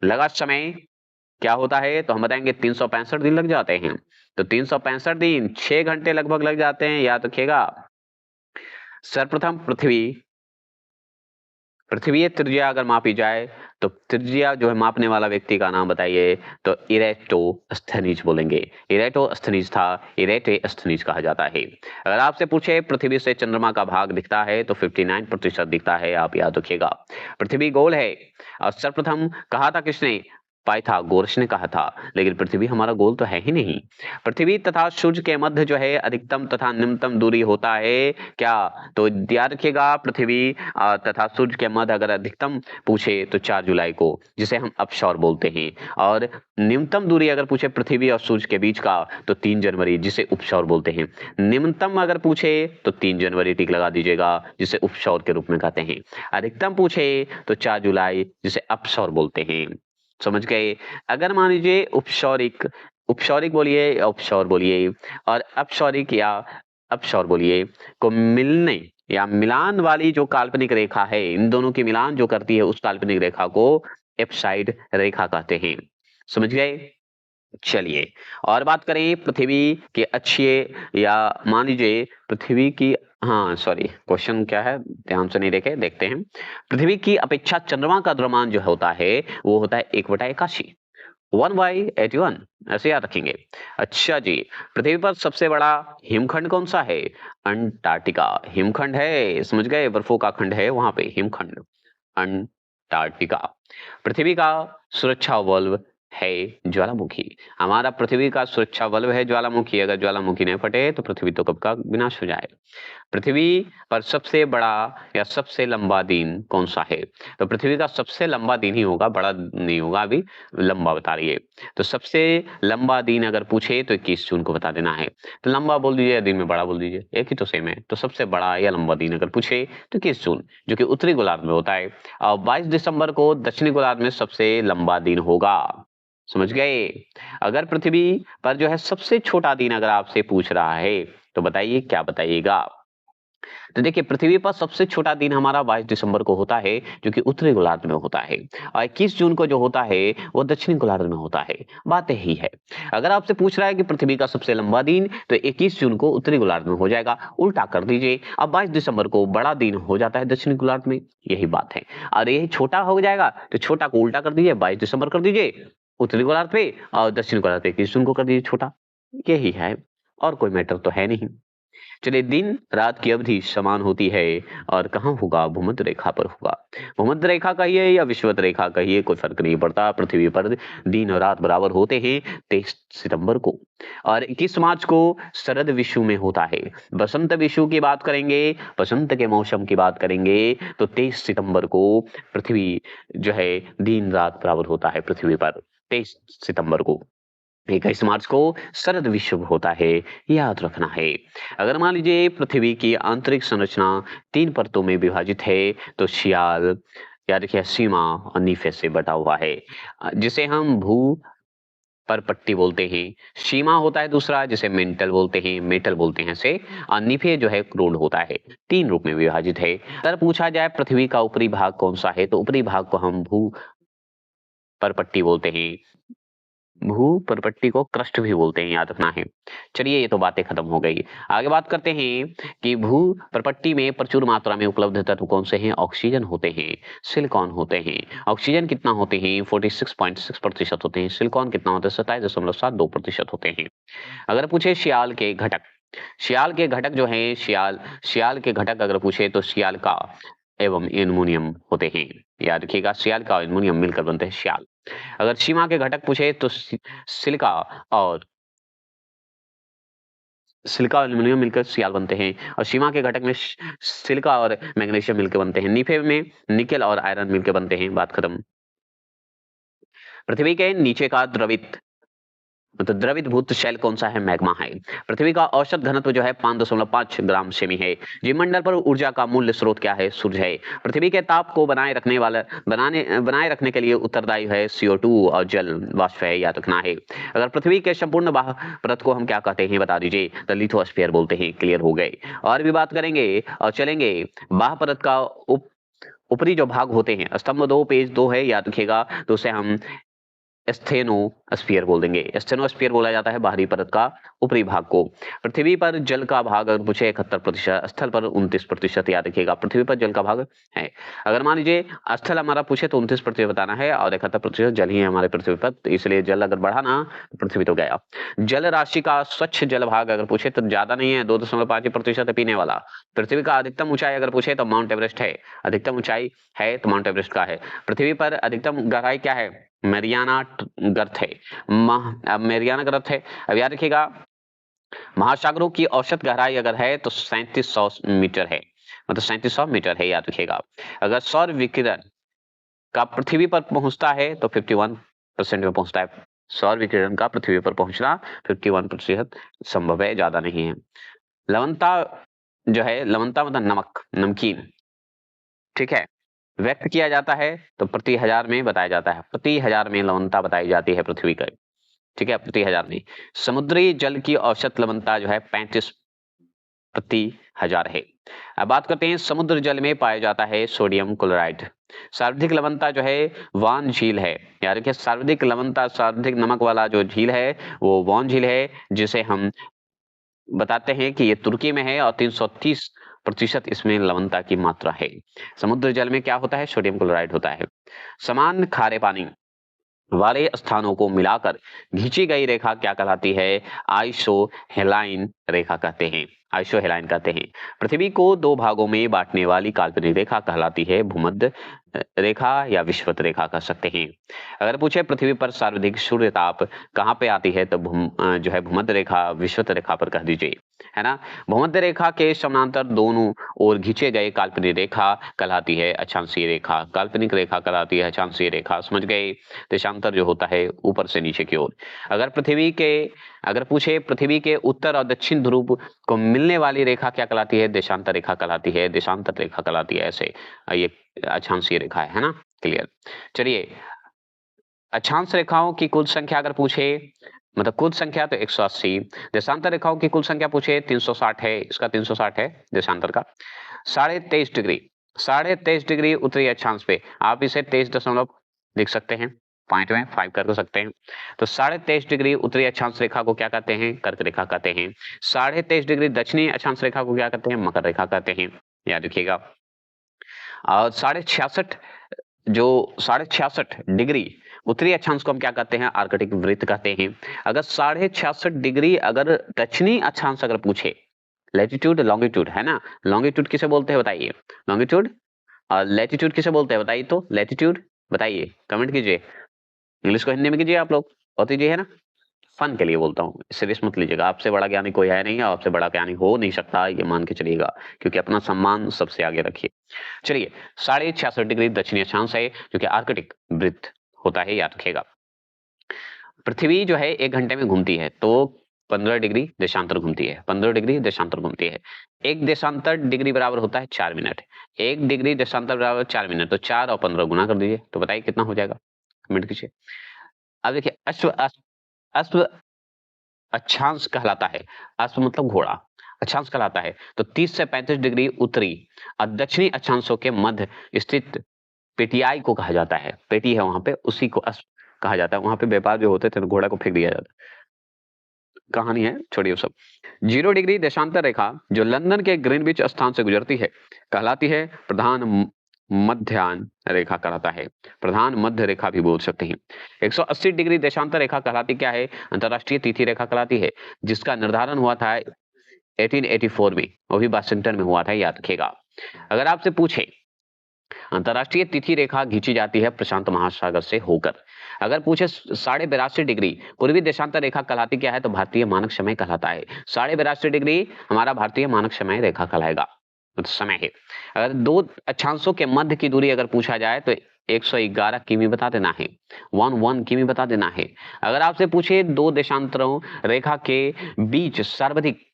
लगा समय क्या होता है? तो हम बताएंगे 365 दिन लग जाते हैं। तो 365 दिन 6 घंटे लगभग लग जाते हैं। याद रखिएगा। सर्वप्रथम पृथ्वीय त्रिज्या अगर मापी जाए तो त्रिज्या जो है मापने वाला व्यक्ति का नाम बताइए। तो इरेटोस्थनीज बोलेंगे। इरेटोस्थनीज था, इरेटोस्थनीज कहा जाता है। अगर आपसे पूछे पृथ्वी से चंद्रमा का भाग दिखता है तो 59% दिखता है। आप याद रखिएगा। पृथ्वी गोल है और सर्वप्रथम कहा था किसने? पाइथागोरस ने कहा था। लेकिन पृथ्वी हमारा गोल तो है ही नहीं। पृथ्वी तथा सूर्य के मध्य जो है अधिकतम तथा निम्नतम दूरी होता है क्या? तो याद रखिएगा पृथ्वी तथा सूर्य के मध्य अगर अधिकतम पूछे तो 4 जुलाई को, जिसे हम अपशौर बोलते हैं। और न्यूनतम दूरी अगर पूछे पृथ्वी और सूर्य के बीच का तो 3 जनवरी, जिसे उपशौर बोलते हैं। निम्नतम अगर पूछे तो 3 जनवरी टिक लगा दीजिएगा, जिसे उपशौर के रूप में कहते हैं। अधिकतम पूछे तो 4 जुलाई, जिसे अपशौर बोलते हैं। समझ गए? अगर मान लीजिए उपशौरिक उपशौरिक बोलिए या उपशौर बोलिए और अपशौरिक या अपशौर बोलिए को मिलने या मिलान वाली जो काल्पनिक रेखा है, इन दोनों की मिलान जो करती है उस काल्पनिक रेखा को एप्साइड रेखा कहते हैं। समझ गए? चलिए और बात करें पृथ्वी के अक्षीय या मान लीजिए पृथ्वी की हाँ सॉरी क्वेश्चन क्या है ध्यान से नहीं देखे, देखते हैं। पृथ्वी की अपेक्षा चंद्रमा का द्रव्यमान जो होता है वो होता है 1/81 1/81 ऐसे याद रखेंगे। अच्छा जी, पृथ्वी पर सबसे बड़ा हिमखंड कौन सा है? अंटार्कटिका हिमखंड है। समझ गए? बर्फों का खंड है वहां पे हिमखंड अंटार्कटिका। पृथ्वी का सुरक्षा बल्ब है ज्वालामुखी। हमारा पृथ्वी का सुरक्षा बल्ब है ज्वालामुखी। अगर ज्वालामुखी नहीं फटे तो पृथ्वी तो कब का विनाश हो जाए। पृथ्वी पर सबसे बड़ा या सबसे लंबा दिन कौन सा है? तो पृथ्वी का सबसे लंबा दिन ही होगा, बड़ा नहीं होगा। अभी लंबा बता रही है। तो सबसे लंबा दिन अगर पूछे तो 21 जून को बता देना है। तो लंबा बोल दीजिए या दिन में बड़ा बोल दीजिए, एक ही तो सेम है। तो सबसे बड़ा या लंबा दिन अगर पूछे तो 21 जून, जो कि उत्तरी गोलार्ध में होता है। और 22 दिसंबर को दक्षिणी गोलार्ध में सबसे लंबा दिन होगा। समझ गए? अगर पृथ्वी पर जो है सबसे छोटा दिन अगर आपसे पूछ रहा है तो बताइए क्या बताइएगा? तो देखिए पृथ्वी पर सबसे छोटा दिन हमारा 22 दिसंबर को होता है, जो कि उत्तरी गोलार्ध में होता है। और 21 जून को जो होता है वो दक्षिणी गोलार्ध में होता है। बात यही है। अगर आपसे पूछ रहा है कि पृथ्वी का सबसे लंबा दिन, तो 21 जून को उत्तरी गोलार्ध में हो जाएगा। उल्टा कर दीजिए, अब 22 दिसंबर को बड़ा दिन हो जाता है दक्षिणी गोलार्ध में। यही बात है। और यही छोटा हो जाएगा तो छोटा को उल्टा कर दीजिए, 22 दिसंबर कर दीजिए उत्तरी गोलार्ध पे, और दक्षिणी गोलार्ध पे 21 जून को कर दीजिए छोटा। यही है, और कोई मैटर तो है नहीं। चलिए, दिन रात की अवधि समान होती है और कहाँ होगा? भूमध्य रेखा पर होगा। भूमध्य रेखा कहिए या विषुवत रेखा कहिए, कोई फर्क नहीं पड़ता। पृथ्वी पर दिन और रात बराबर होते हैं 23 सितंबर को। और 21 मार्च को शरद विषु में होता है। बसंत विषु की बात करेंगे, बसंत के मौसम की बात करेंगे, तो 23 सितंबर को पृथ्वी जो है दिन रात बराबर होता है पृथ्वी पर। 23 सितंबर को 21 मार्च को शरद विषुव होता है, याद रखना है। अगर मान लीजिए पृथ्वी की आंतरिक संरचना 3 परतों में विभाजित है, तो शियाल याद रखिए सीमा और नीफे से बटा हुआ है, जिसे हम भू परपट्टी बोलते हैं। सीमा होता है दूसरा, जिसे मेंटल बोलते हैं, मेटल बोलते हैं इसे। और निफे जो है क्रोड होता है। 3 रूप में विभाजित है। अगर पूछा जाए पृथ्वी का ऊपरी भाग कौन सा है, तो ऊपरी भाग को हम भू परपट्टी बोलते हैं। भू परपट्टी को क्रस्ट भी बोलते हैं, याद रखना है। चलिए, ये तो बातें खत्म हो गई। आगे बात करते हैं कि भू परपट्टी में प्रचुर मात्रा में उपलब्ध तत्व कौन से हैं? ऑक्सीजन होते हैं, सिलिकॉन होते हैं। ऑक्सीजन कितना होते हैं? 46.6% होते हैं। सिलिकॉन कितना होता है? 27.72% होते हैं। अगर पूछे सियाल के घटक जो है, सियाल के घटक अगर पूछे तो सियाल का एवं एल्युमिनियम होते हैं। याद रखिएगा, सियाल का एल्युमिनियम मिलकर बनते हैं सियाल। अगर सीमा के घटक पूछे तो सिलिका और एल्युमिनियम मिलकर सियाल बनते हैं। और सीमा के घटक में सिलिका और मैग्नीशियम मिलकर बनते हैं। निफे में निकेल और आयरन मिलकर बनते हैं। बात खत्म। पृथ्वी के नीचे का द्रवित मतलब द्रवित भूत शैल कौन सा है? मैग्मा है। पृथ्वी का औसत घनत्व जो है 5.5 ग्राम सेमी है। जीवमंडल पर ऊर्जा का मूल्य स्रोत क्या है? सूर्य है। पृथ्वी के ताप को बनाए रखने के लिए उत्तरदायी है CO2 और जल वाष्प है, याद रखना है। अगर पृथ्वी के संपूर्ण बाह्य परत को हम क्या कहते हैं बता दीजिए? तो लिथोस्फीयर बोलते हैं। क्लियर हो गए। और भी बात करेंगे और चलेंगे। बाह्य परत का ऊपरी जो भाग होते हैं, स्तंभ 2 पेज 2 है, याद रखिएगा। तो उसे हम स्थेनोस्फीयर बोल देंगे। स्थेनोस्फीयर बोला जाता है बाहरी परत का ऊपरी भाग को। पृथ्वी पर जल का भाग अगर पूछे 71%, स्थल पर 29%, याद रखिएगा। पृथ्वी पर जल का भाग है। अगर मान लीजिए स्थल हमारा पूछे तो 29% बताना है और 71% जल ही है हमारे पृथ्वी पर, तो इसलिए जल अगर बढ़ा ना तो पृथ्वी तो गया। जल राशि का स्वच्छ जल भाग अगर पूछे तो ज्यादा नहीं है, 2.5% पीने वाला। पृथ्वी का अधिकतम ऊंचाई अगर पूछे तो माउंट एवरेस्ट है। अधिकतम ऊंचाई है तो माउंट एवरेस्ट का है। पृथ्वी पर अधिकतम गहराई क्या है? मेरियाना गर्त है। मेरियाना गर्त है। अब याद रखिएगा, महासागरों की औसत गहराई अगर है तो 3700 मीटर है, मतलब 3700 मीटर है, याद रखिएगा। अगर सौर विकिरण का पृथ्वी पर पहुंचता है तो 51% में पहुंचता है। सौर विकिरण का पृथ्वी पर पहुंचना 51% संभव है, ज्यादा नहीं है। लवणता जो है, लवणता मतलब नमक, नमकीन, ठीक है, व्यक्त किया जाता है तो प्रति हजार में बताया जाता है। प्रति हजार में लवणता बताई जाती है पृथ्वी का, ठीक है, प्रति हजार में। समुद्री जल की औसत लवणता जो है 35 प्रति हजार है। अब बात करते हैं समुद्र जल में पाया जाता है सोडियम क्लोराइड। सर्वाधिक लवणता जो है वान झील है, याद रखिए। सर्वाधिक लवणता, सर्वाधिक नमक वाला जो झील है वो वान झील है, जिसे हम बताते हैं कि ये तुर्की में है और 330% इसमें लवणता की मात्रा है। समुद्र जल में क्या होता है? सोडियम क्लोराइड होता है। समान खारे पानी वाले स्थानों को मिलाकर खींची गई रेखा क्या कहलाती है? आइसोहेलाइन रेखा कहते हैं। आइसोहेलाइन कहते हैं। पृथ्वी को 2 भागों में बांटने वाली काल्पनिक रेखा कहलाती है भूमध्य रेखा या विषुवत रेखा कह सकते हैं। अगर पूछे पृथ्वी पर सर्वाधिक सूर्य ताप कहाँ पे आती है तो जो है भूमध्य रेखा, विषुवत रेखा पर कह दीजिए, है ना। भूमध्य रेखा के समानांतर दोनों ओर खींचे गए काल्पनिक रेखा कहलाती है अक्षांशीय रेखा। काल्पनिक रेखा कहलाती है अक्षांशीय रेखा, समझ गए। देशांतर जो होता है ऊपर से नीचे की ओर। अगर पूछे पृथ्वी के उत्तर और दक्षिण ध्रुव को मिलने वाली रेखा क्या कहलाती है? देशांतर रेखा कहलाती है। देशांतर रेखा कहलाती है। ऐसे ये अक्षांशीय रेखा है ना। क्लियर। चलिए, अक्षांश रेखाओं की कुल संख्या अगर पूछे, मतलब कुल संख्या तो 180। देशांतर रेखाओं की कुल संख्या पूछे 360 है। इसका 360 है देशांतर का। 23.5 डिग्री, 23.5 डिग्री उत्तरी अक्षांश पे आप इसे 23 लिख सकते हैं, पॉइंट में 5 कर सकते हैं। तो 23.5 डिग्री उत्तरी अक्षांश रेखा को क्या कहते हैं? कर्क रेखा कहते हैं। 23.5 डिग्री दक्षिणी अक्षांश रेखा को क्या कहते हैं? मकर रेखा कहते हैं, याद रखिएगा। और 66.5 डिग्री उत्तरी अक्षांश को हम क्या कहते हैं? आर्कटिक वृत्त कहते हैं। अगर 66.5 डिग्री अगर दक्षिणी अक्षांश अगर पूछे, लैटिट्यूड लॉन्गिट्यूड है ना, लॉन्गिट्यूड किसे बोलते हैं बताइए? लॉन्गिट्यूड। और लैटिट्यूड किसे बोलते हैं बताइए? तो लैटिट्यूड बताइए, कमेंट कीजिए। इंग्लिश को हिंदी में कीजिए आप लोग, और दीजिए, है ना। फन के लिए बोलता हूँ, सीरियस मत लीजिएगा। आपसे बड़ा ज्ञानी कोई है नहीं, आपसे बड़ा ज्ञानी हो नहीं सकता, ये मान के चलिएगा, क्योंकि अपना सम्मान सबसे आगे रखिए। चलिए, 66.5 डिग्री दक्षिणी अक्षांश है जो कि आर्कटिक वृत्त होता है, याद रखिएगा। पृथ्वी जो है 1 घंटे में घूमती है तो 15 डिग्री देशांतर घूमती है। 15 डिग्री देशांतर घूमती है। 1 देशांतर डिग्री बराबर होता है 4 मिनट। 1 डिग्री देशांतर बराबर 4 मिनट, तो 4 और 15 गुना कर दीजिए, तो बताइए कितना हो जाएगा, कमेंट कीजिए। अब देखिए, अश्व अक्षांश कहलाता है। अश्व मतलब घोड़ा, अक्षांश कहलाता है तो 30 से 35 डिग्री उत्तरी और दक्षिणी अक्षांशों के मध्य स्थित पेटियाई को कहा जाता है। पेटी है वहां पे, उसी को अश्व कहा जाता है। वहां पे व्यापार जो होते थे तो घोड़ा को फेंक दिया जाता। कहानी है, छोड़िए वो सब। 0 डिग्री देशांतर रेखा जो लंदन के ग्रीनविच स्थान से गुजरती है कहलाती है प्रधान मध्याह्न रेखा कहलाता है। प्रधान मध्य रेखा भी बोल सकते हैं। 180 डिग्री देशांतर रेखा कहलाती क्या है? अंतरराष्ट्रीय तिथि रेखा कहलाती है, जिसका निर्धारण हुआ था 1884 में, वो भी वाशिंगटन में हुआ था, याद रखिएगा। अगर आपसे पूछे अंतरराष्ट्रीय तिथि रेखा खींची जाती है प्रशांत महासागर से होकर। अगर पूछे 82.5 डिग्री पूर्वी देशांतर रेखा कहलाती क्या है? तो भारतीय मानक समय कहलाता है। 82.5 डिग्री हमारा भारतीय मानक समय रेखा कहलाएगा, तो समय है। अगर 2 अक्षांशों के मध्य की दूरी अगर पूछा जाए तो 111 किमी बता देना है, 11 किमी बता देना है। अगर आपसे पूछे दो देशांतरों रेखा के बीच सर्वाधिक,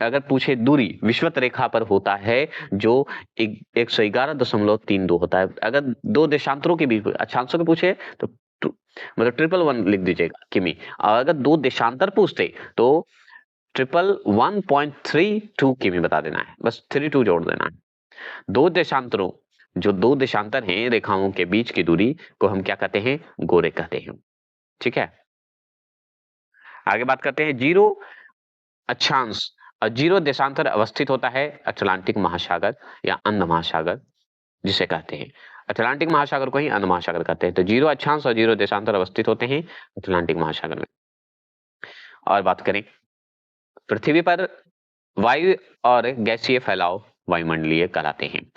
अगर पूछे दूरी विषुवत रेखा पर होता है जो 111.32 होता है। अगर दो देशांतरों के बीच अक्षांशों के पूछे तो मतलब 111 लिख दीजिएगा किमी, और अगर दो देशांतर पूछते तो 111.32 किमी बता देना है, बस 32 जोड़ देना है। दो देशांतरों, जो दो देशांतर हैं रेखाओं के बीच की दूरी को हम क्या कहते हैं, गोरे कहते हैं। ठीक है, आगे बात करते हैं जीरो अक्षांश और जीरो देशांतर अवस्थित होता है अटलांटिक महासागर या अंध महासागर जिसे कहते हैं। अटलांटिक महासागर को ही अंध महासागर कहते हैं। तो जीरो अक्षांश और जीरो देशांतर अवस्थित होते हैं अटलांटिक महासागर में। और बात करें पृथ्वी पर वायु और गैसीय फैलाव वायुमंडलीय कहलाते हैं।